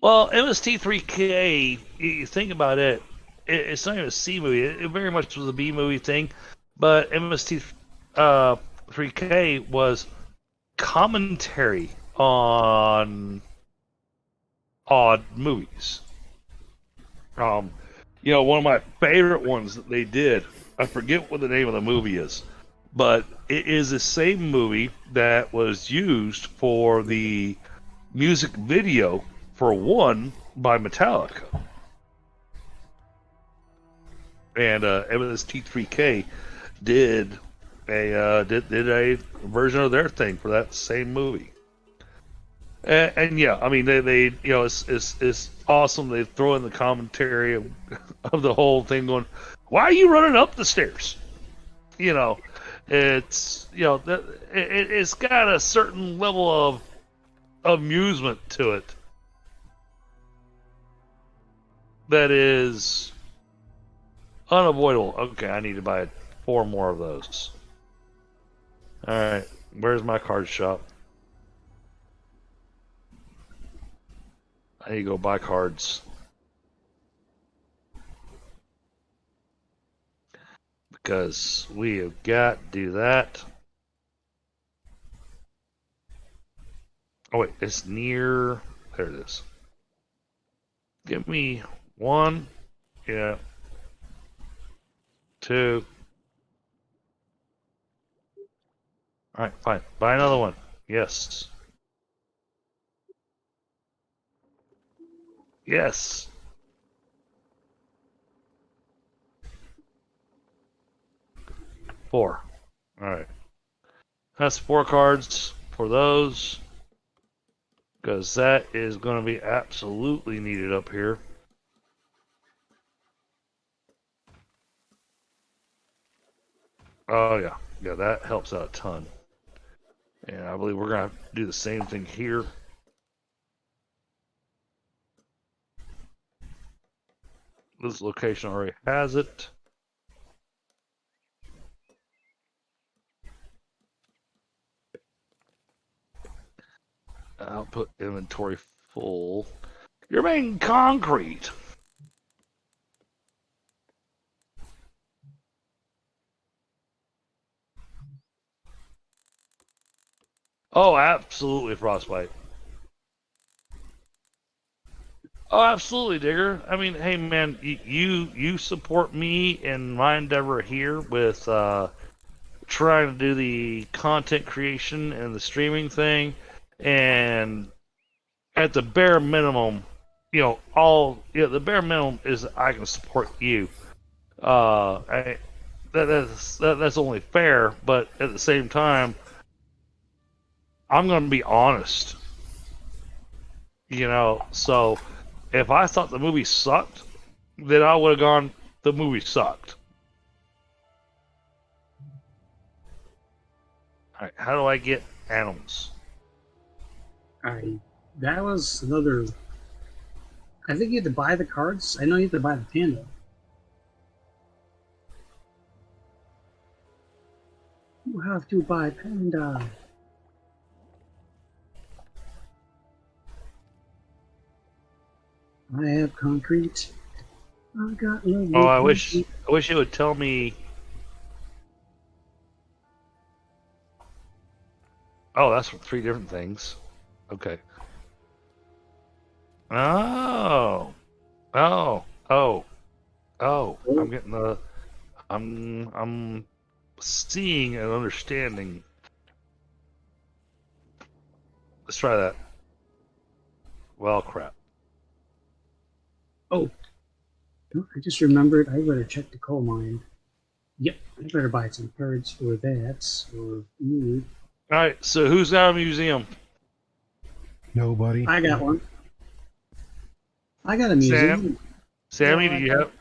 Well, MST3K, you think about it, it's not even a C movie. It very much was a B movie thing, but MST3K was commentary on movies. Um, one of my favorite ones that they did, I forget what the name of the movie is, but it is the same movie that was used for the music video for One by Metallica. And MST3K did a version of their thing for that same movie. And yeah, I mean they it's awesome. They throw in the commentary of the whole thing, going, "Why are you running up the stairs?" It's it's got a certain level of amusement to it that is unavoidable. Okay, I need to buy 4 more of those. All right, where's my card shop? I need to go buy cards. Because we have got to do that. Oh wait, it's near. There it is. Give me 1. Yeah. 2. Alright, fine. Buy another one. Yes. Yes. Four. Alright. That's 4 cards for those. Because that is going to be absolutely needed up here. Oh, yeah. Yeah, that helps out a ton. And I believe we're going to have to do the same thing here. This location already has it. Output inventory full. You're making concrete. Oh, absolutely, Frostbite. Oh, absolutely, Digger. I mean, hey, man, you support me in my endeavor here with trying to do the content creation and the streaming thing, and at the bare minimum, the bare minimum is I can support you. That's only fair, but at the same time, I'm going to be honest. So if I thought the movie sucked, then I would have gone, the movie sucked. Alright, how do I get animals? That was another. I think you had to buy the cards. I know you had to buy the panda. You have to buy panda. I have concrete. I got lovely. Oh, I wish it would tell me. Oh, that's for 3 different things. Okay. Oh. I'm getting the. I'm seeing and understanding. Let's try that. Well, crap. Oh, I just remembered. I better check the coal mine. Yep, I better buy some cards for that. Or you. All right. So who's got a museum? Nobody. I got one. I got a museum. Sammy, No, do you have?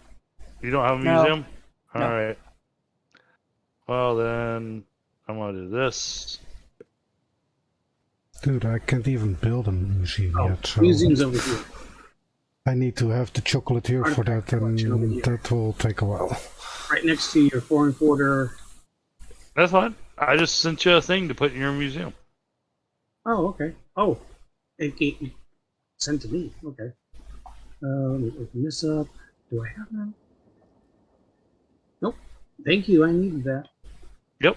You don't have a No. museum? All No. right. Well then, I'm gonna do this. Dude, I can't even build a museum Oh, yet, so museum's over here. I need to have the chocolatier for that, and that will take a while. Right next to your 4 1/4. That's fine. I just sent you a thing to put in your museum. Oh, okay. Oh, sent to me. Okay. Let me open this up. Do I have that? Nope. Thank you. I needed that. Yep.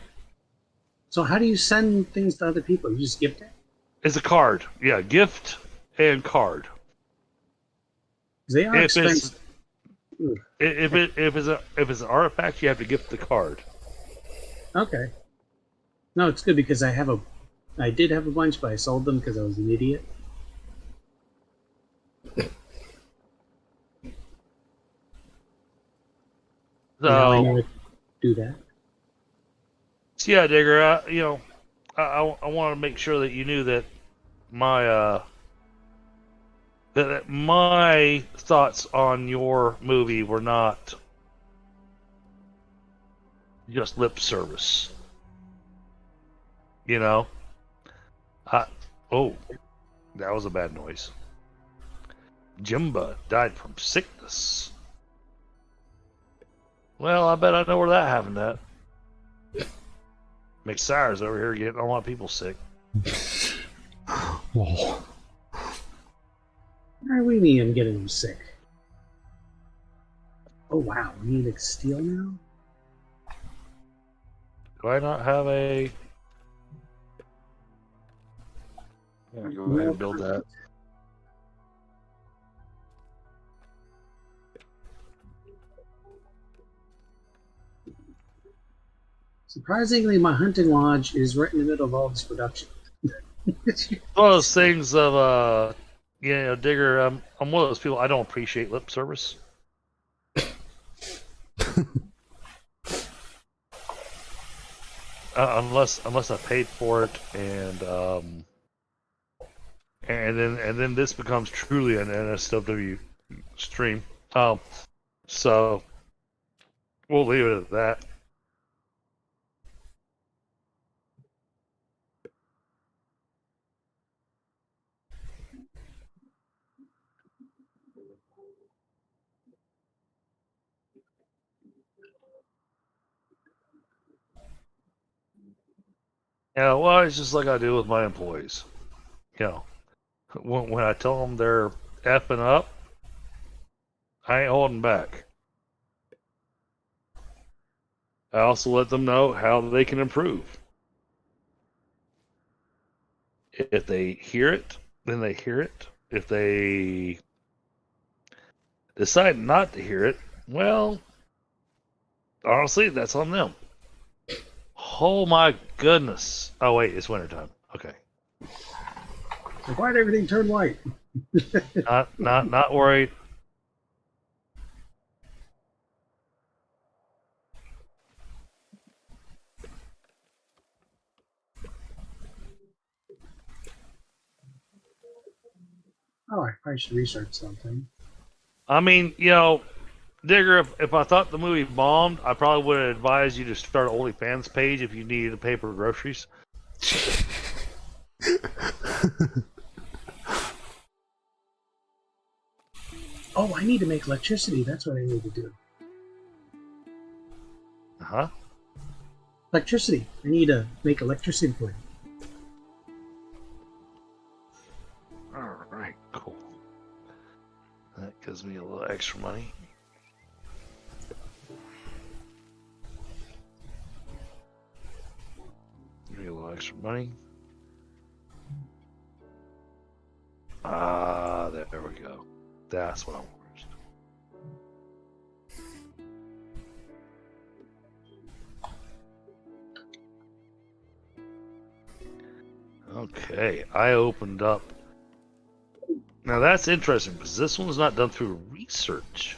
So how do you send things to other people? You just gift it? It's a card. Yeah, gift and card. They are If expensive. Ugh. if it's an artifact, you have to gift the card. Okay. No, it's good because I did have a bunch, but I sold them because I was an idiot. Now I So know to do that. yeah, Digger. I want to make sure that you knew that my that my thoughts on your movie were not just lip service. You know. Oh, that was a bad noise. Jimba died from sickness. Well, I bet I know where that happened at. mcsire's over here getting a lot of people sick. Lol. Why are we mean I'm getting them sick? Oh wow, we need steel now? Do I not have a... Yeah, go ahead and build that. Surprisingly, my hunting lodge is right in the middle of all this production. It's one of those things of, Digger, I'm one of those people, I don't appreciate lip service. Unless I paid for it, and then this becomes truly an NSW stream. So we'll leave it at that. Yeah, well, it's just like I do with my employees. You know, when I tell them they're effing up, I ain't holding back. I also let them know how they can improve. If they hear it, then they hear it. If they decide not to hear it, well, honestly, that's on them. Oh my goodness. Oh wait, it's wintertime. Okay. So why did everything turn white? Not worried. Oh, I probably should research something. I mean, Digger, if I thought the movie bombed, I probably would have advised you to start an OnlyFans page if you needed to pay for groceries. Oh, I need to make electricity. That's what I need to do. Huh? Electricity. I need to make electricity for you. Alright, cool. That gives me a little extra money. Give me a little extra money. There we go. That's what I want. Okay, I opened up. Now that's interesting because this one's not done through research.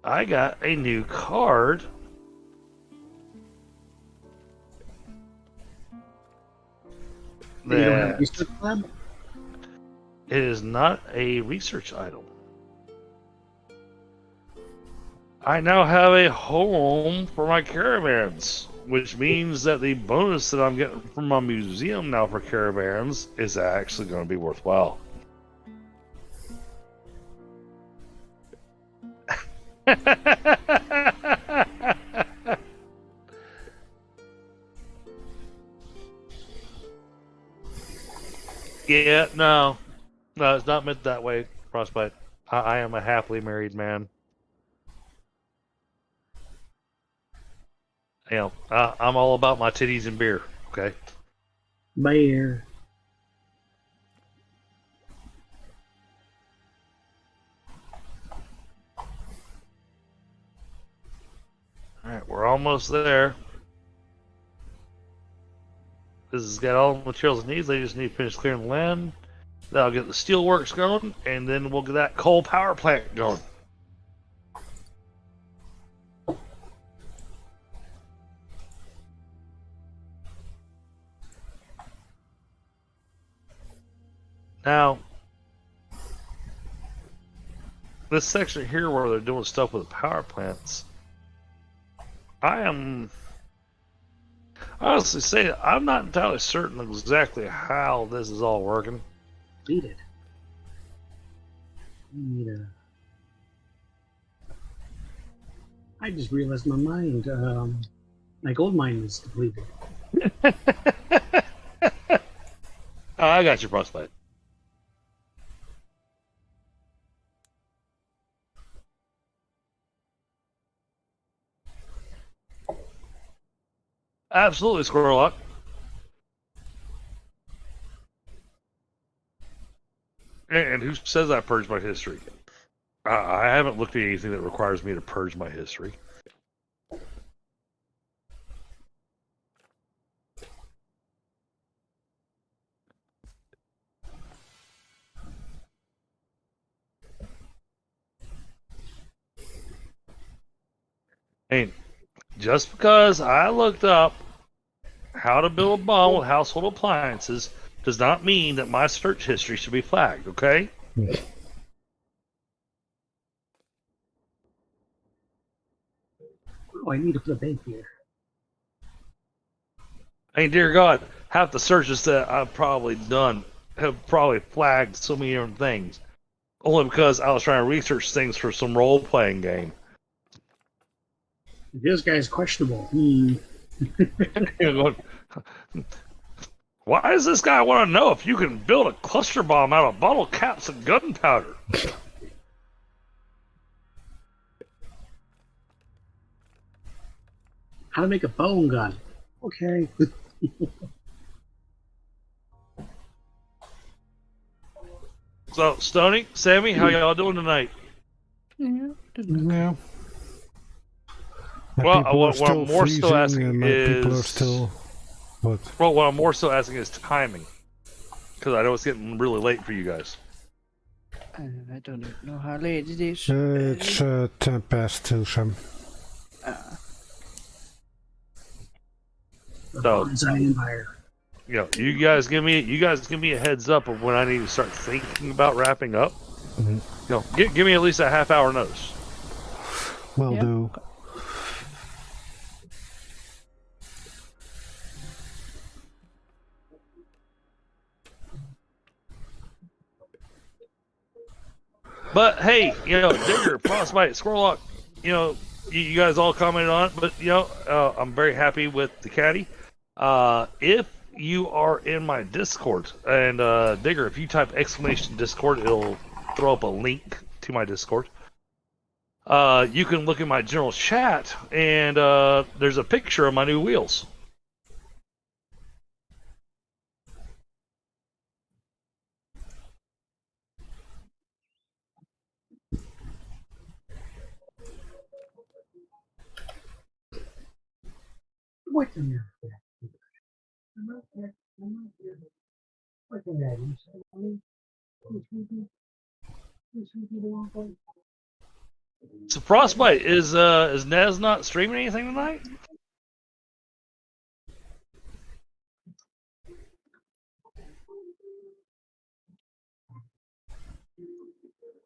I got a new card. You don't have a research lab? It is not a research item. I now have a home for my caravans, which means that the bonus that I'm getting from my museum now for caravans is actually going to be worthwhile. Yeah, no. No, it's not meant that way, Frostbite. I am a happily married man. You know, I'm all about my titties and beer. Okay. Bear. All right, we're almost there. This has got all the materials it needs. They just need to finish clearing the land. That'll get the steelworks going, and then we'll get that coal power plant going. Now, this section here where they're doing stuff with the power plants, I am honestly saying I'm not entirely certain exactly how this is all working. Beat it. Need a... I just realized my mind, my gold mine is depleted. I got you, Frostbite. Absolutely, Squirrellock. And who says I purged my history? I haven't looked at anything that requires me to purge my history. And just because I looked up how to build a bomb with household appliances does not mean that my search history should be flagged, okay? Oh, I need to put a bank here. I mean, dear God, half the searches that I've probably done have probably flagged so many different things. Only because I was trying to research things for some role-playing game. This guy's questionable. Why does this guy want to know if you can build a cluster bomb out of bottle caps and gunpowder? How to make a bone gun. Okay. So, Stoney, Sammy, how y'all doing tonight? Yeah. Yeah. My Well, people are what I'm still more so freezing asking and my people are is- still... What? Well, what I'm more so asking is timing. Because I know it's getting really late for you guys. I don't even know how late it is. It's 10 past 2, Sam. The So- Bonsai Empire. You know, you guys give me a heads up of when I need to start thinking about wrapping up. Mhm. You know, give me at least a half hour notice. Will Yeah. do. But hey, you know, Digger, Frostbite, Squirrellock, you know, you guys all commented on it, but you know, I'm very happy with the caddy. If you are in my Discord, and Digger, if you type exclamation Discord, it'll throw up a link to my Discord. You can look at my general chat, and there's a picture of my new wheels. What the hell? I'm not there. What the hell? You said, So Frostbite, is Nez not streaming anything tonight?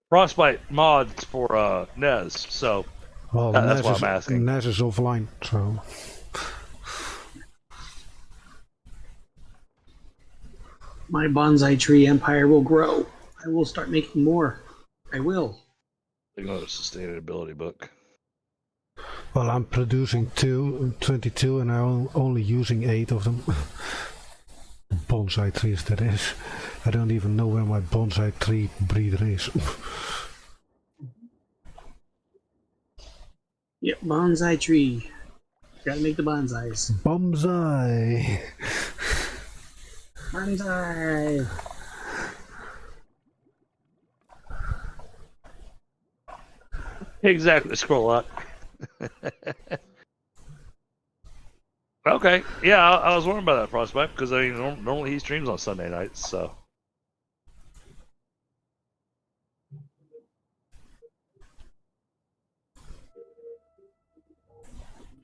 Frostbite mods for Nez, so Well, that's Naz what is, I'm asking. Naz is offline, so... My bonsai tree empire will grow. I will start making more. I will. Another sustainability book. Well, I'm producing 22 and I'm only using 8 of them. Bonsai trees, that is. I don't even know where my bonsai tree breeder is. Yep, bonsai tree. Gotta make the bonsais. Bonsai! Bonsai! Exactly, scroll up. Okay, yeah, I was wondering about that prospect because I mean, normally he streams on Sunday nights, so.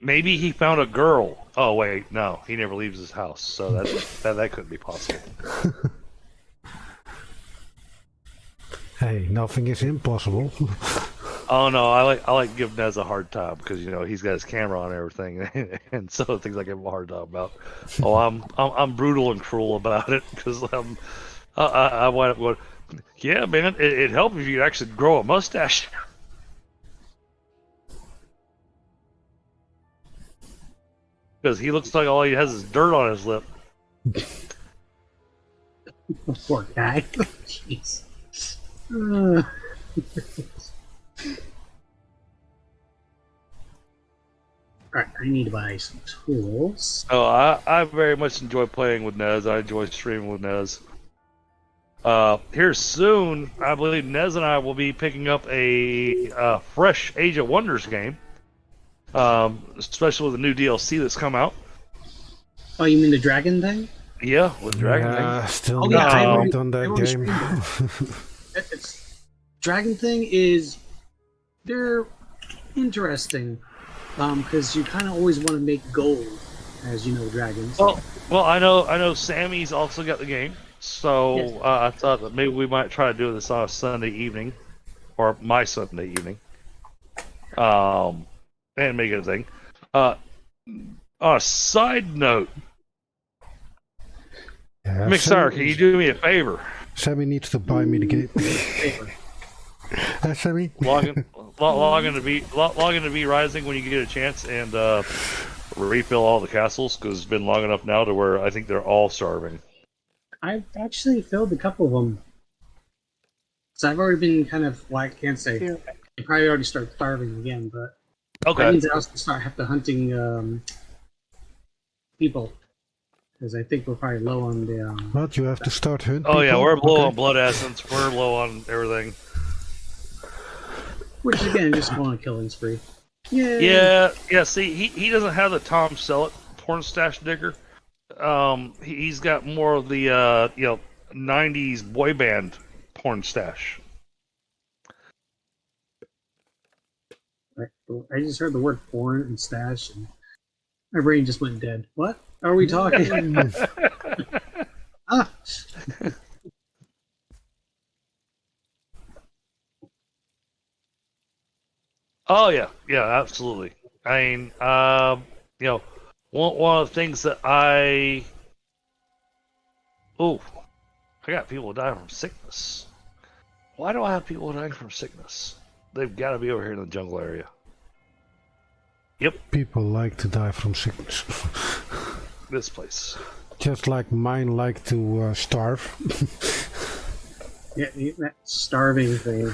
Maybe he found a girl. Oh wait, no, he never leaves his house, so that couldn't be possible. Hey, nothing is impossible. Oh no, I like giving Nez a hard time because you know he's got his camera on and everything, and so things I give him a hard time about. Oh, I'm brutal and cruel about it because I wind up going, yeah, man, it'd help if you actually grow a mustache. Because he looks like all he has is dirt on his lip. Poor guy. Jeez. Alright, I need to buy some tools. Oh, I very much enjoy playing with Nez. I enjoy streaming with Nez. Here soon, I believe Nez and I will be picking up a fresh Age of Wonders game. Especially with the new DLC that's come out. Oh, you mean the dragon thing? Yeah, with Dragon Yeah, still Oh, need yeah, to I've wait already- on that I've already game. Dragon thing is they're interesting because you kind of always want to make gold, as you know, dragons. Well, I know Sammy's also got the game, so Yes. I thought that maybe we might try to do this on a Sunday evening, or my Sunday evening, and make it a thing. On a side note, Yeah, mcsire, can you do me a favor? Sammy needs to buy me the game. Sammy? Log into V Rising when you get a chance and refill all the castles because it's been long enough now to where I think they're all starving. I've actually filled a couple of them. So I've already been kind of, well, I can't say. Yeah. I probably already start starving again, but that Okay. means I also have to hunting people. Because I think we're probably low on the. What, you have to start hunting? Oh yeah, people? we're low Okay. on blood essence. We're low on everything. Which again, just going on a killing spree. Yeah. See, he doesn't have the Tom Selleck porn stash digger. He's got more of the 90s boy band porn stash. I just heard the word porn and stash, and my brain just went dead. What are we talking? Ah. Oh yeah, absolutely. I mean, one of the things that I got people dying from sickness. Why do I have people dying from sickness? They've got to be over here in the jungle area. People like to die from sickness. This place. Just like mine like to starve. Yeah, that starving thing.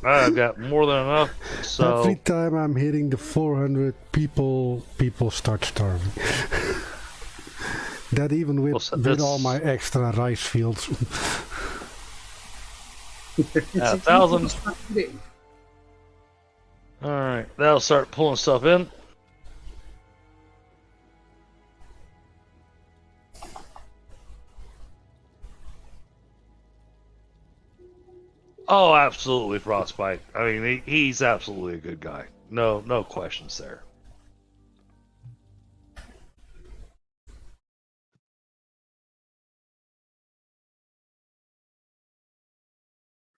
I've got more than enough. So Every time I'm hitting the 400 people start starving. That even with, Well, so with that's- all my extra rice fields. 1,000. All right, that'll start pulling stuff in. Oh, absolutely, Frostbite. I mean, he's absolutely a good guy. No questions there.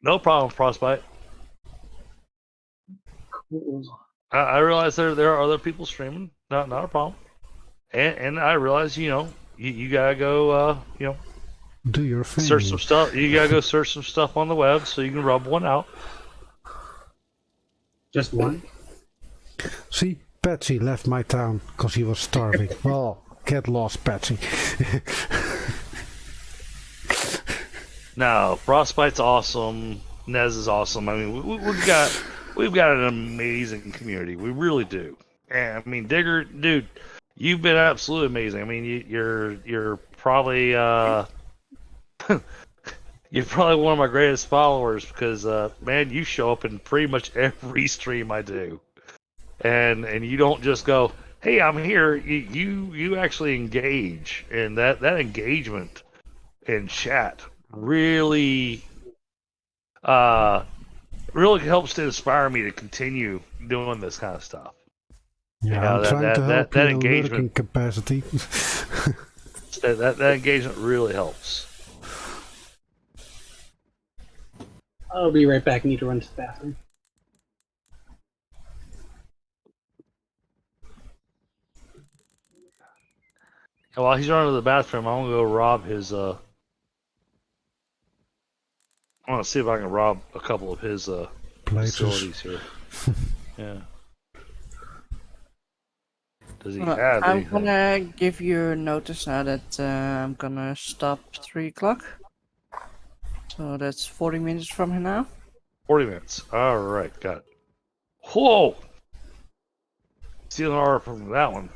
No problem, Frostbite. Cool. I realize there are other people streaming. Not a problem. And I realize you gotta go Do your thing. search some stuff. You gotta go search some stuff on the web so you can rub one out. Just one? See, Patsy left my town because he was starving. Well, get lost, Patsy. No, Frostbite's awesome. Nez is awesome. I mean, we've got an amazing community. We really do. And I mean, Digger, dude, you've been absolutely amazing. I mean, you're probably you're probably one of my greatest followers because man, you show up in pretty much every stream I do, and you don't just go, "Hey, I'm here." You actually engage, and that engagement in chat really really helps to inspire me to continue doing this kind of stuff. Yeah, I'm trying to help that you in lurking engagement capacity. that engagement really helps. I'll be right back. I need to run to the bathroom. And while he's running to the bathroom, I'm gonna go rob his I want to see if I can rob a couple of his Places. facilities here. Yeah. Does he Well, have I'm anything? gonna give you notice now that I'm gonna stop 3 o'clock. So that's 40 minutes from here now. 40 minutes. All right, got it. Whoa! Stealing an order from that one.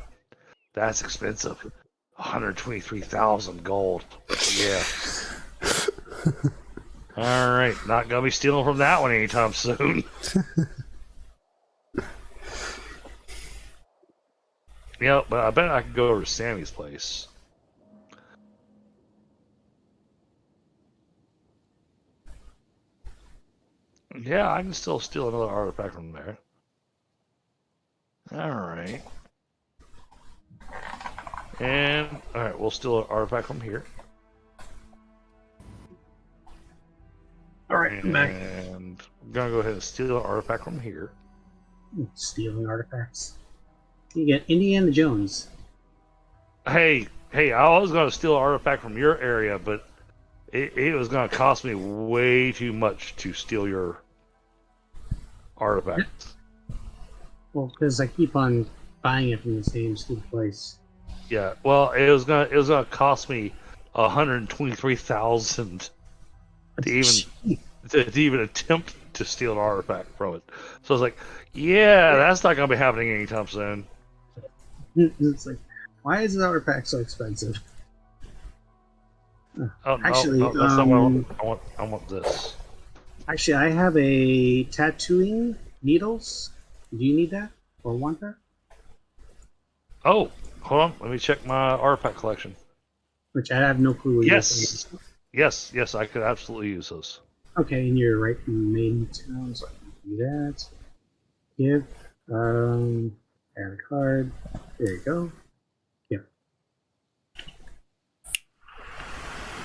That's expensive. 123,000 gold. Yeah. All right, not gonna be stealing from that one anytime soon. Yeah, but I bet I could go over to Sammy's place. Yeah, I can still steal another artifact from there. Alright. And, alright, we'll steal an artifact from here. Alright, I'm back. And I'm gonna go ahead and steal an artifact from here. Stealing artifacts. You get Indiana Jones. Hey, I was gonna steal an artifact from your area, but it was gonna cost me way too much to steal your artifacts. Well, because I keep on buying it from the same stupid place. Yeah, well, it was gonna cost me 123,000 to even attempt to steal an artifact from it. So I was like, yeah, that's not gonna be happening anytime soon. It's like, why is the artifact so expensive? Oh, Actually, no, that's not what I want this. Actually, I have a tattooing needles. Do you need that or want that? Oh, hold on, let me check my artifact collection. Which I have no clue what you're saying. Yes, I could absolutely use those. Okay, and you're right in the main town, so I can do that. Give. Add a card. There you go. Yep.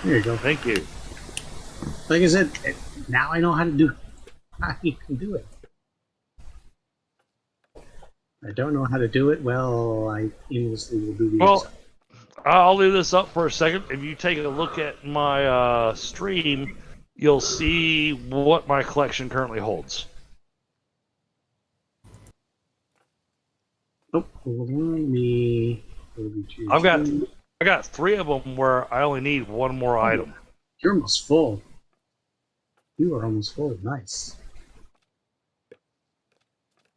There you go. Thank you. Like I said, now I know how to do. How you can do it. I don't know how to do it. Well, I aimlessly will do the Well, exercise. I'll leave this up for a second. If you take a look at my stream, you'll see what my collection currently holds. Oh, hold on. I got 3 of them where I only need 1 more item. You're almost full. You are almost full. Nice.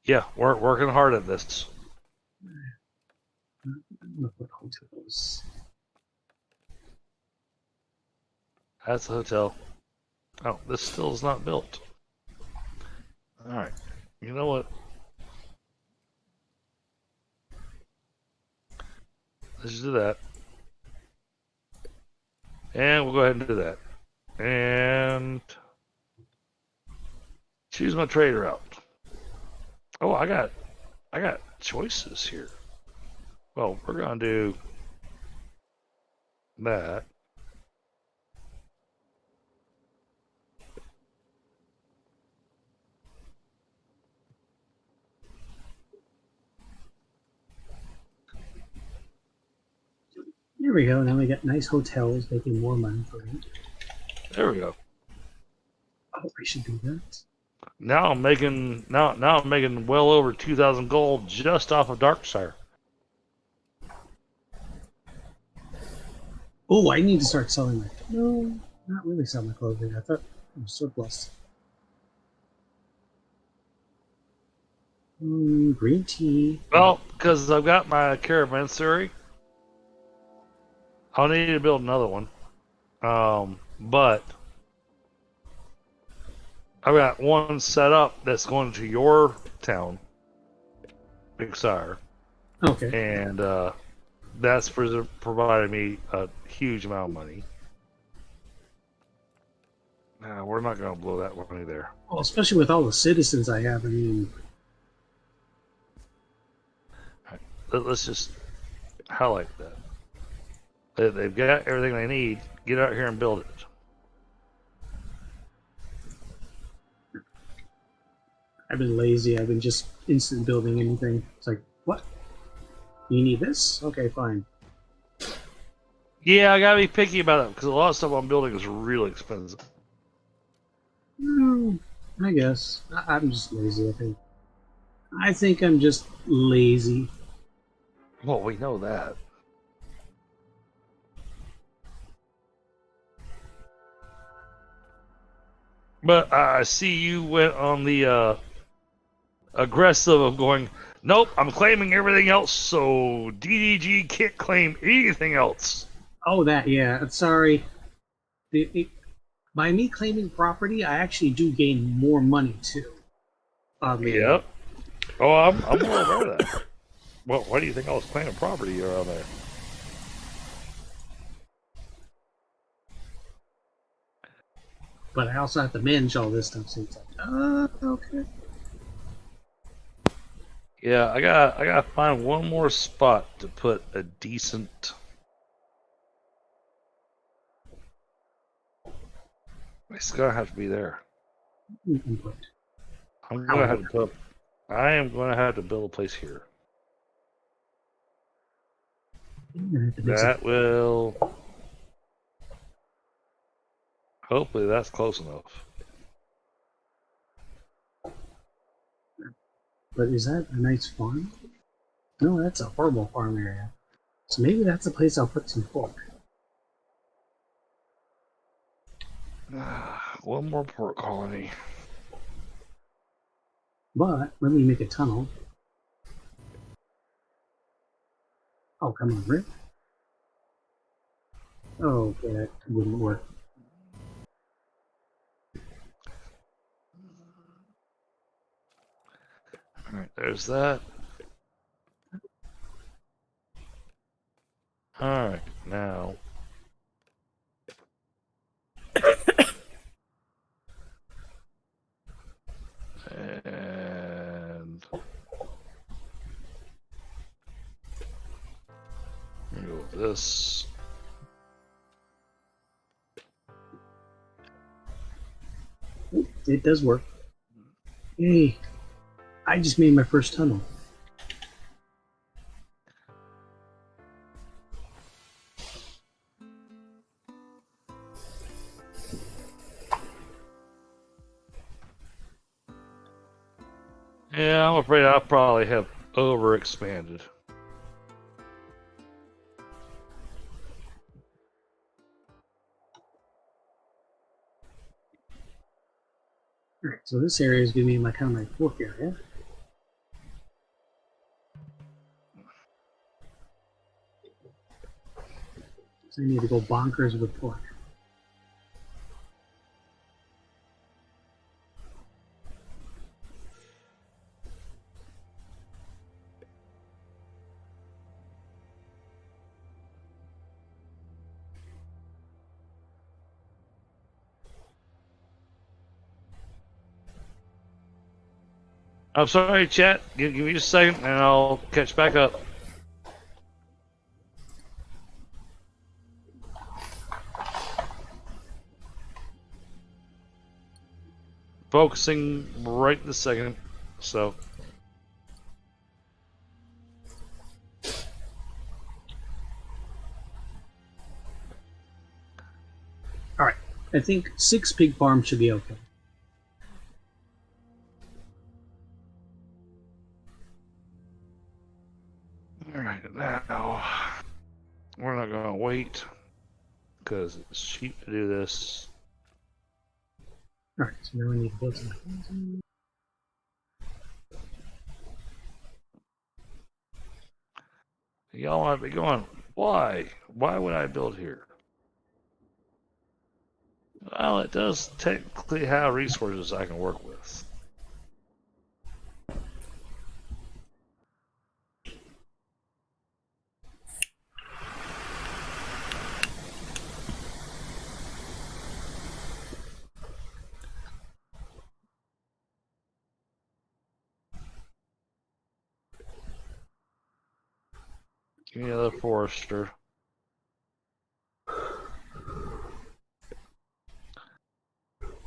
Yeah, we're working hard at this. I'm gonna put hotels. That's a hotel. Oh, this still is not built. Alright. You know what? Let's just do that. And we'll go ahead and do that. And choose my trade route. Oh, I got choices here. Well, we're gonna do that. There we go. Now we got nice hotels making more money for me. There we go. Oh, I should do that. Now I'm making well over 2,000 gold just off of Darksire. Oh, I need to start selling my. No. Not really sell my clothing. I thought it was surplus. Green tea. Well, because I've got my caravanserai, I'll need to build another one. But I've got one set up that's going to your town, mcsire, Okay. and that's provided me a huge amount of money. No, we're not going to blow that money there. Well, especially with all the citizens I have. I mean, Let's just highlight that. They've got everything they need. Get out here and build it. I've been lazy. I've been just instant building anything. It's like, what? You need this? Okay, fine. Yeah, I gotta be picky about it because a lot of stuff I'm building is really expensive. I guess. I'm just lazy, I think. I think I'm just lazy. Well, we know that. But I see you went on the aggressive of going, nope, I'm claiming everything else, so DDG can't claim anything else. Oh, that, yeah. Sorry. By me claiming property, I actually do gain more money, too. Yep. Oh, I'm more aware of that. Well, why do you think I was claiming property around there? But I also have to manage all this stuff, so it's like, okay. Yeah, I gotta find one more spot to put a decent. It's gonna have to be there. Input. I'm gonna have to put. I am gonna have to build a place here. That will. Hopefully, that's close enough. But is that a nice farm? No, that's a horrible farm area. So maybe that's the place I'll put some pork. One more port colony. But let me make a tunnel. Oh, come on, Rick. Oh, okay, that wouldn't work. Alright, there's that. Alright, now. And. Go with this. It does work. Yay! I just made my first tunnel. Yeah, I'm afraid I probably have overexpanded. Alright, so this area is going to be my kind of my pork area. So I need to go bonkers with pork. I'm sorry, chat. Give me just a second and I'll catch back up. Focusing right this second. So. Alright, I think 6 pig farms should be okay. Alright, now. We're not going to wait. because it's cheap to do this. Alright, so now we need to build some. Y'all might be going, why? Why would I build here? Well, it does technically have resources I can work with. Give me another forester. I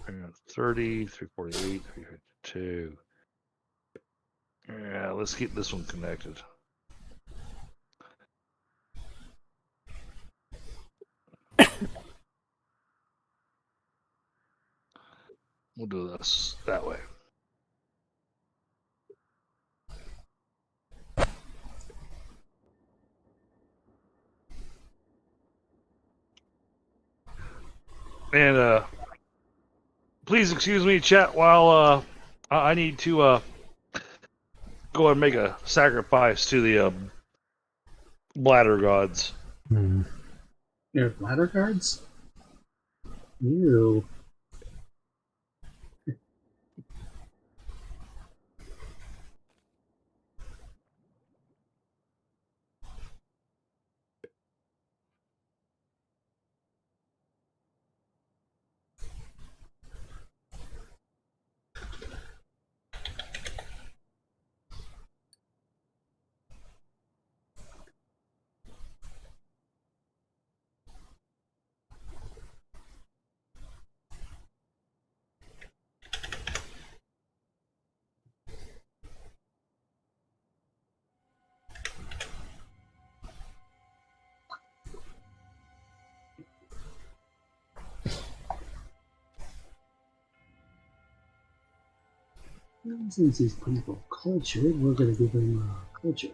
got 30, 348, 352. Yeah, let's keep this one connected. We'll do this that way. And please excuse me, chat, while I need to go and make a sacrifice to the bladder gods. Hmm. Your bladder cards? Ew. Since he's people cultured, we're going to give him culture.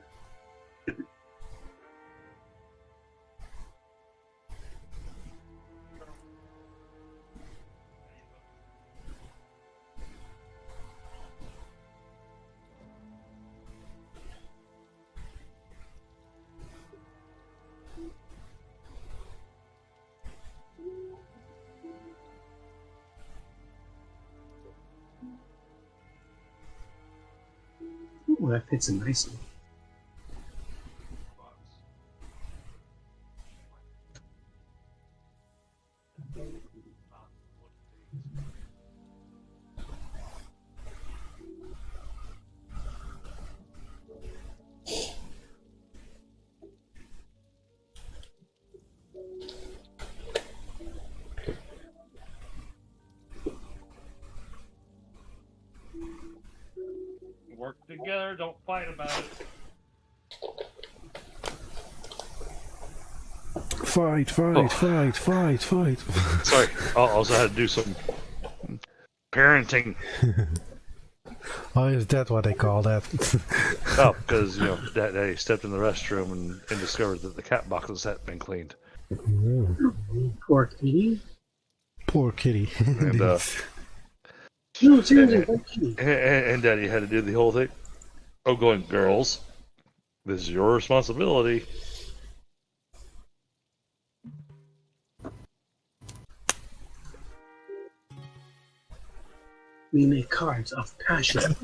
Ooh, that fits in nicely. Work together, don't fight about it. Fight. Sorry, I also had to do some parenting. Oh, is that what they call that? Oh, because, Daddy stepped in the restroom and discovered that the cat boxes hadn't been cleaned. Poor kitty. Poor kitty. And, No, seriously, poor kitty. and Daddy had to do the whole thing. Oh, going, girls, this is your responsibility. We make cards of passion.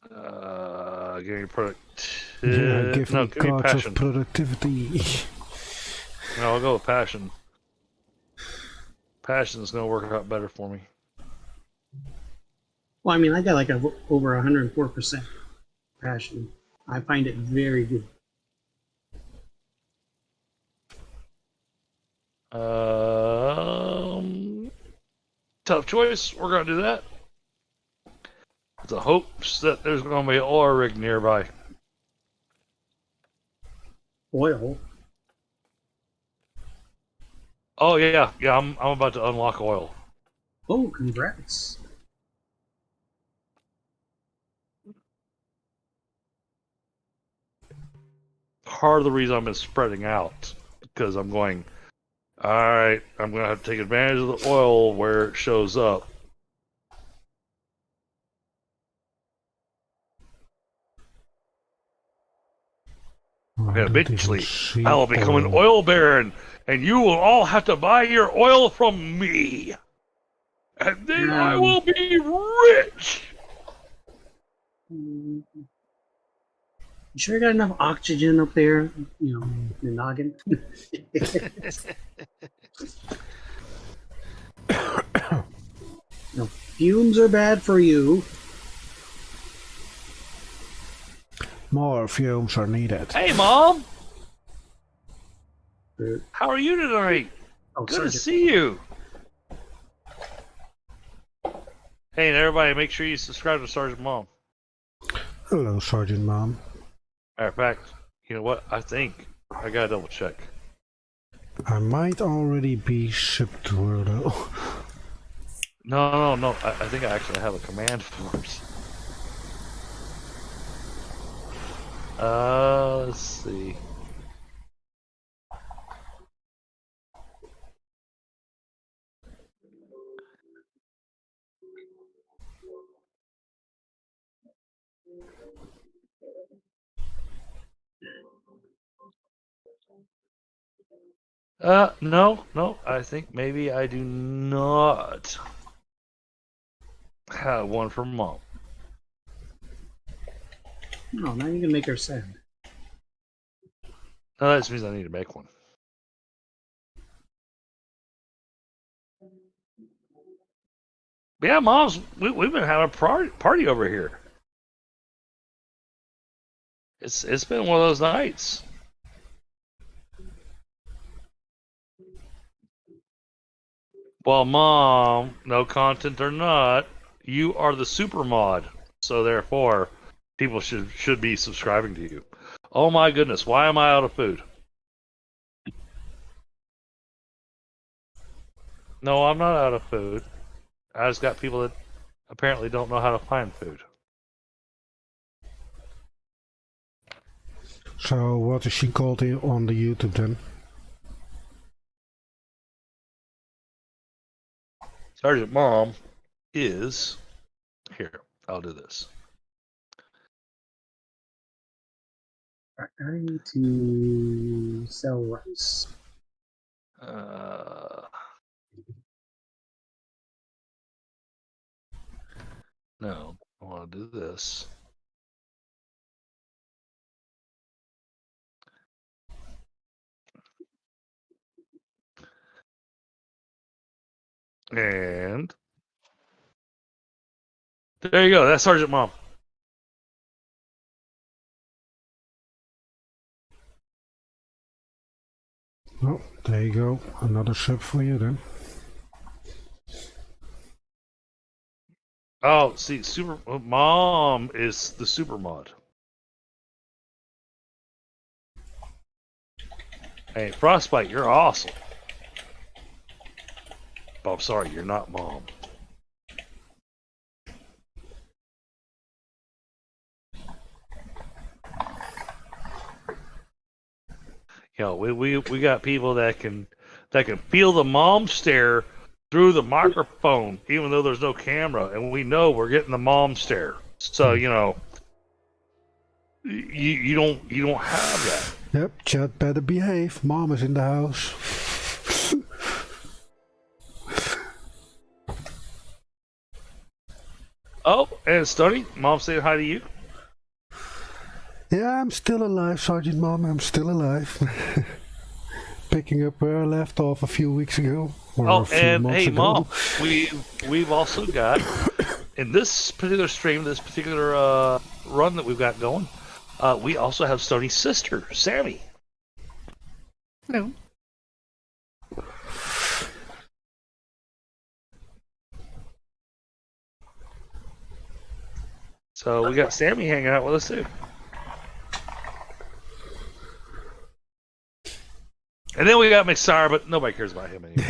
Give me product. Give me give me cards passion. of productivity. No, I'll go with passion. Passion's gonna work out better for me. Well, I mean, I got like over 104% passion. I find it very good. Tough choice. We're gonna do that. With the hopes that there's gonna be an oil rig nearby. Oil. Oh yeah. I'm about to unlock oil. Oh, congrats. Part of the reason I've been spreading out because I'm going, all right, I'm going to have to take advantage of the oil where it shows up. Oh, I And don't even eventually, see I will become an oil baron, and you will all have to buy your oil from me. And then I will be rich. You sure you got enough oxygen up there? You know, your noggin. No, fumes are bad for you. More fumes are needed. Hey, Mom. Uh, How are you tonight? Oh, Good to Sergeant. see you. Hey, and everybody, make sure you subscribe to Sergeant Mom. Hello, Sergeant Mom. Matter of fact, you know what? I think I gotta double check. I might already be shipped to her, though. No. I think I actually have a command force. Let's see. No. I think maybe I do not have one for Mom. No, now you can make her sad. No, that just means I need to make one. But yeah, Mom's. We've been having a party over here. It's been one of those nights. Well, Mom, no content or not, you are the super mod, so therefore, people should be subscribing to you. Oh my goodness, why am I out of food? No, I'm not out of food. I just got people that apparently don't know how to find food. So, what is she called on the YouTube then? Sergeant Mom is here. I'll do this. I need to sell rice. No, I want to do this. And there you go. That's Sergeant Mom. Oh, there you go. Another sub for you then. Oh, see, Super Mom is the super mod. Hey, Frostbite, you're awesome. But I'm sorry, you're not Mom. You know, we got people that can feel the mom stare through the microphone, even though there's no camera, and we know we're getting the mom stare. So you know, you don't have that. Yep, chat better behave. Mom is in the house. Oh, and Stoney, Mom saying hi to you. Yeah, I'm still alive, Sergeant Mom. I'm still alive. Picking up where I left off a few weeks ago. Or a few and months hey, ago. Mom, we've also got in this particular stream, this particular run that we've got going, we also have Stoney's sister, Sammy. Hello. So we got Sammy hanging out with us too. And then we got mcsire, but nobody cares about him anymore.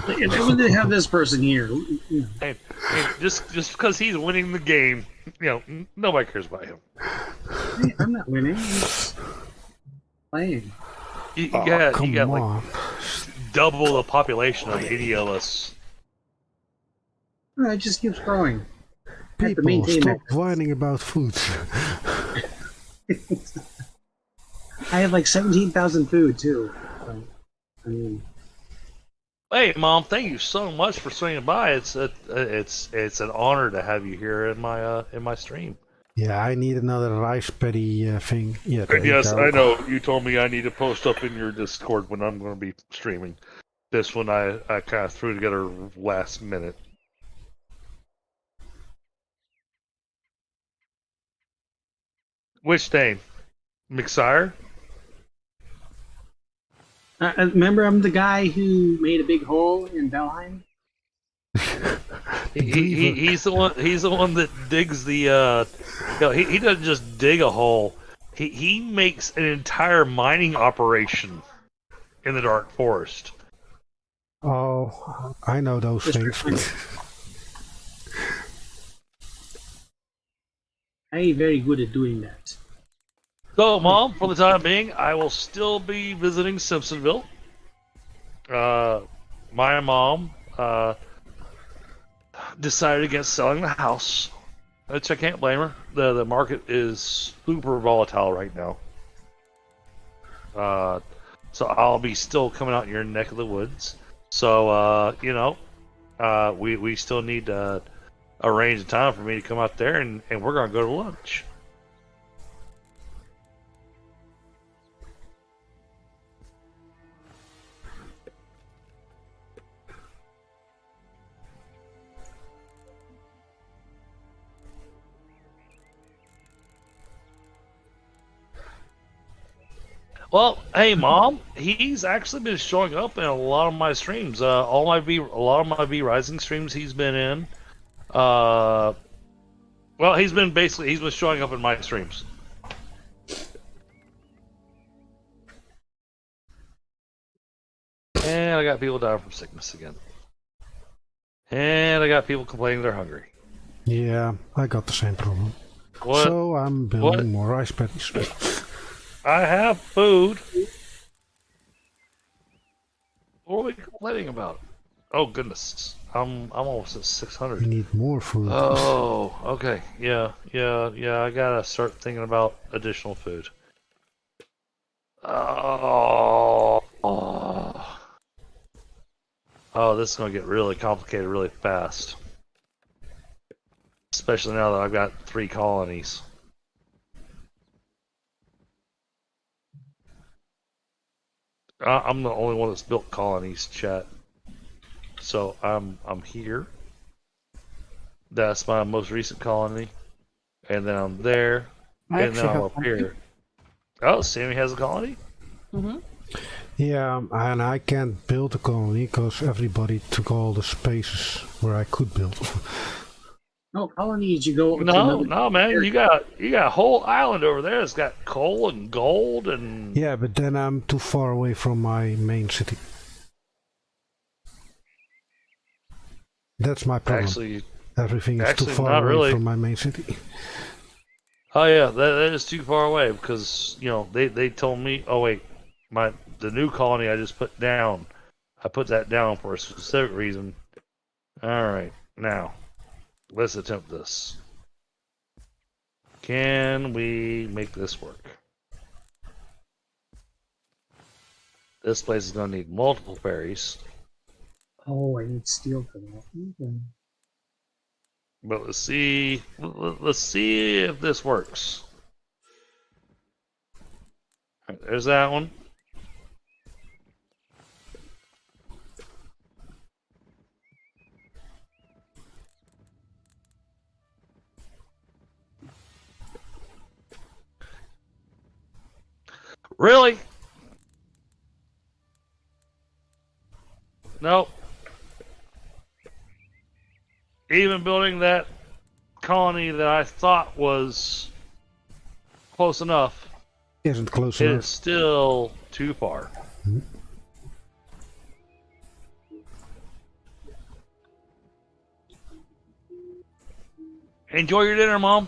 And then when they have this person here, Hey, just because he's winning the game, you know, nobody cares about him. Hey, I'm not winning. I'm just playing. You Oh, got come like on. double the population of any of us. No, it just keeps growing. I have to People, maintain stop that. whining about food. I have like 17,000 food too. So, I mean, Hey, Mom, thank you so much for swinging by. It's an honor to have you here in my stream. Yeah, I need another rice paddy thing. Yeah, there you Yes, go. I know. You told me I need to post up in your Discord when I'm going to be streaming. This one I kind of threw together last minute. Which name? mcsire? remember, I'm the guy who made a big hole in Valheim. He's the one. He's the one that digs the. He doesn't just dig a hole. He makes an entire mining operation in the dark forest. Oh, I know those Just for things. fun. I'm very good at doing that. So, Mom, for the time being, I will still be visiting Simpsonville. My mom decided against selling the house, which I can't blame her. The market is super volatile right now. So I'll be still coming out in your neck of the woods. So we still need to arrange a time for me to come out there, and we're gonna go to lunch. Well, hey, Mom, he's actually been showing up in a lot of my streams. A lot of my V Rising streams he's been in. Well, he's been showing up in my streams. And I got people dying from sickness again. And I got people complaining they're hungry. Yeah, I got the same problem. What? So I'm building more rice paddies. I have food. What are we complaining about? Oh goodness, I'm almost at We 600. need more food. Oh, okay, yeah. I gotta start thinking about additional food. Oh, this is gonna get really complicated really fast. Especially now that I've got 3 colonies. I'm the only one that's built colonies, chat. So I'm here. That's my most recent colony, and then I'm there, I and then actually I'm have up one. here. Oh, Sammy has a colony. Mm-hmm. Yeah, and I can't build a colony because everybody took all the spaces where I could build. No, colonies, you go to No, another man, area. you got a whole island over there. It's got coal and gold and. Yeah, but then I'm too far away from my main city. That's my problem. Actually, Everything is too far not away really. from my main city. Oh yeah, that is too far away because they told me. Oh wait, the new colony I just put down. I put that down for a specific reason. All right, now let's attempt this. Can we make this work? This place is going to need multiple ferries, Oh, I need steel for that. Okay. but let's see if this works. All right, there's that one. Really? Nope. Even building that colony that I thought was close enough, Isn't close it enough. is still too far. Enjoy your dinner, Mom.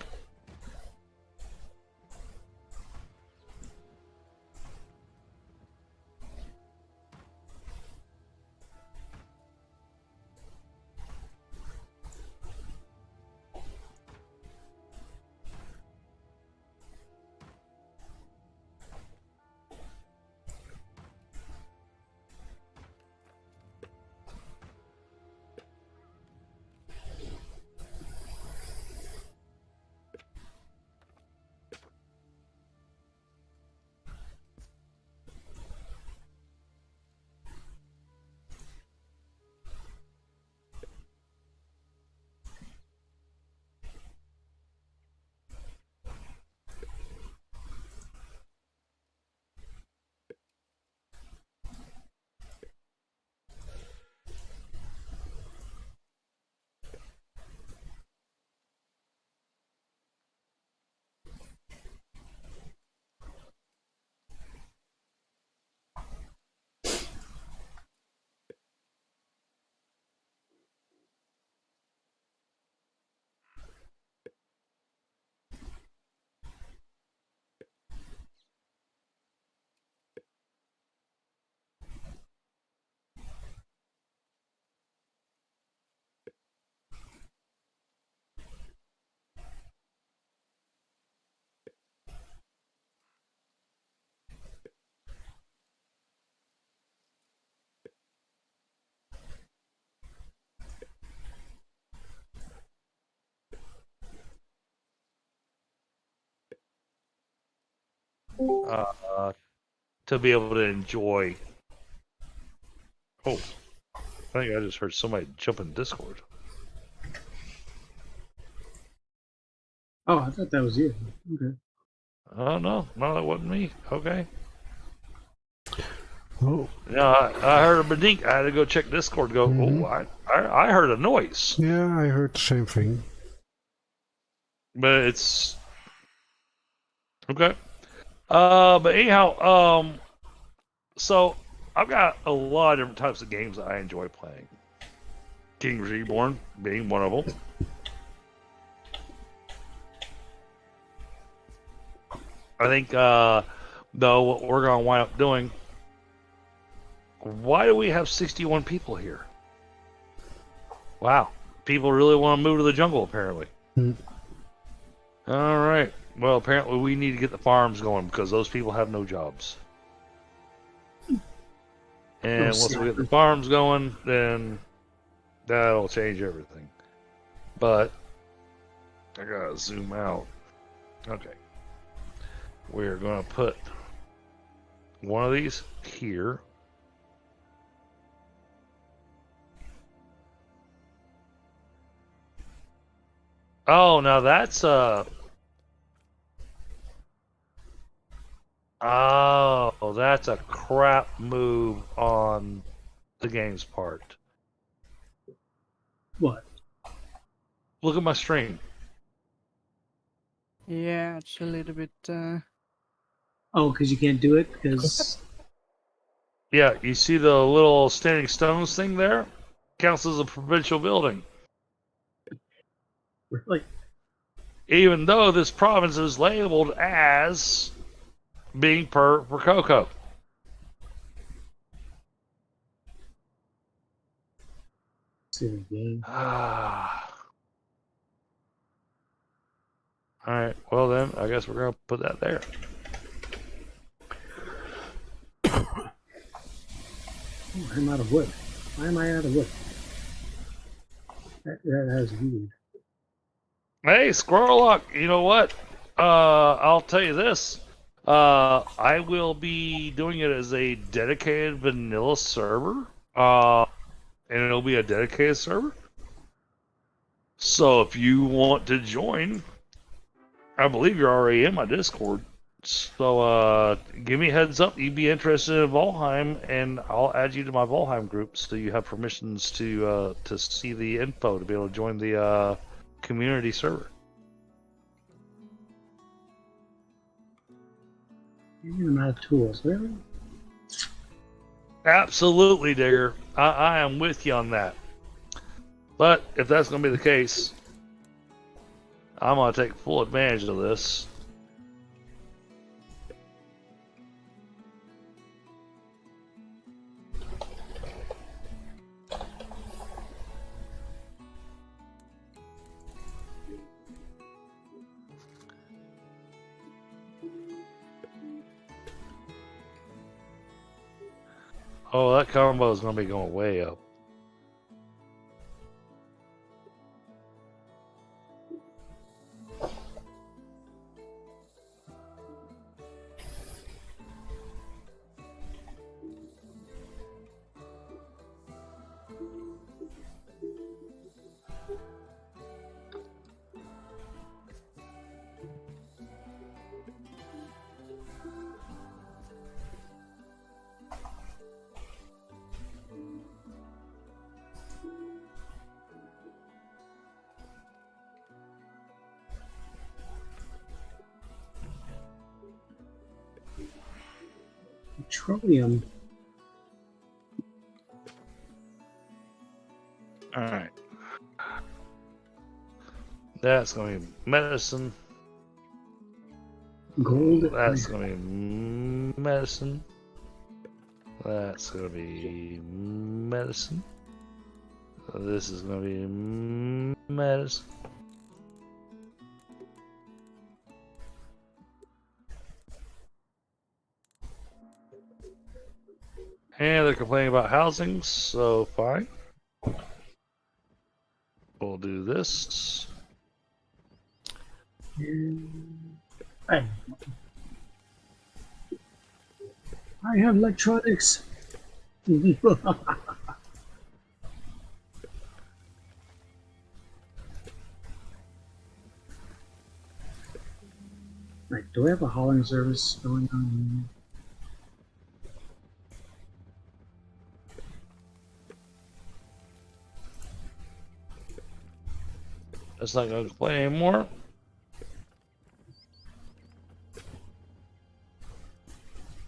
to be able to enjoy. Oh, I think I just heard somebody jump in Discord. Oh, I thought that was you. Okay. Oh no, that wasn't me. Okay. Oh, Yeah, I heard a bedink. I had to go check Discord. Go. Mhm. Oh, I heard a noise, yeah, I heard the same thing. but it's okay. But anyhow, so I've got a lot of different types of games that I enjoy playing. King's Reborn being one of them. I think, though, what we're going to wind up doing. Why do we have 61 people here? Wow. People really want to move to the jungle, apparently. Hmm. All right. Well, apparently we need to get the farms going because those people have no jobs. And once we get the farms going, then that'll change everything. But I gotta zoom out. Okay. We're gonna put one of these here. Oh, now that's oh, that's a crap move on the game's part. What? Look at my stream. Yeah, it's a little bit. Oh, because you can't do it because. Yeah, you see the little standing stones thing there? Counts as a provincial building. Really? Even though this province is labeled as being for Cocoa. Silly game. Alright, well then, I guess we're going to put that there. Oh, I'm out of wood. Why am I out of wood? That is weird. Hey, Squirrellock, you know what? I'll tell you this. I will be doing it as a dedicated vanilla server. And it'll be a dedicated server. So if you want to join, I believe you're already in my Discord. So give me a heads up. You'd be interested in Valheim, and I'll add you to my Valheim group so you have permissions to see the info to be able to join the community server. I'm out of tools. Really? Absolutely, Digger. I am with you on that. But if that's going to be the case, I'm going to take full advantage of this. Oh, that combo is going to be going way up. Petroleum. Alright. That's going to be medicine. Gold. That's going to be medicine. That's going to be medicine. This is going to be medicine. And they're complaining about housing, so fine. We'll do this. Hey. I have electronics. Right, do we have a hauling service going on? That's not going to complain anymore.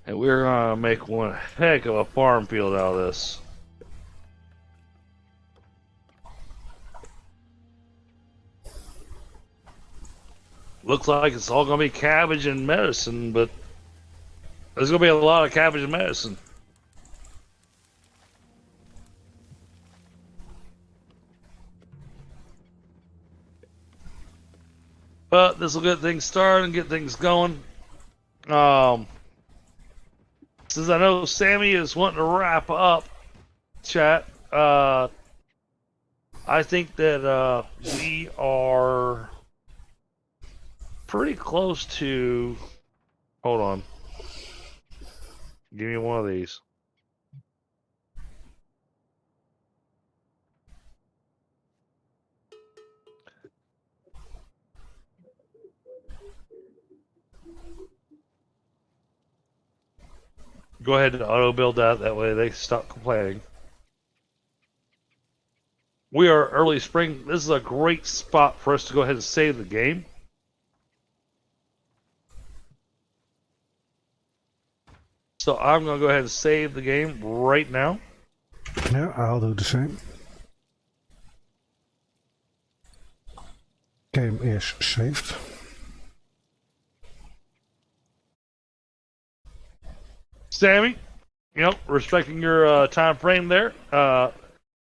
And we're going to make one heck of a farm field out of this. Looks like it's all going to be cabbage and medicine, but there's going to be a lot of cabbage and medicine. But this will get things started and get things going. Since I know Sammy is wanting to wrap up, chat, I think that we are pretty close to. Hold on. Give me one of these. Go ahead and auto build that. That way they stop complaining. We are early spring. This is a great spot for us to go ahead and save the game. So I'm going to go ahead and save the game right now. Yeah, I'll do the same. Game is saved. Sammy, respecting your time frame there, I'm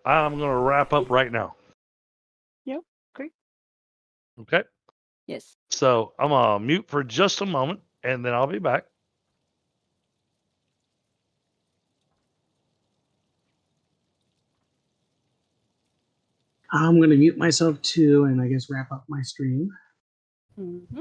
going to wrap up right now. Yep, great. Okay? Yes. So I'm going to mute for just a moment, and then I'll be back. I'm going to mute myself too, and I guess wrap up my stream. Mm-hmm.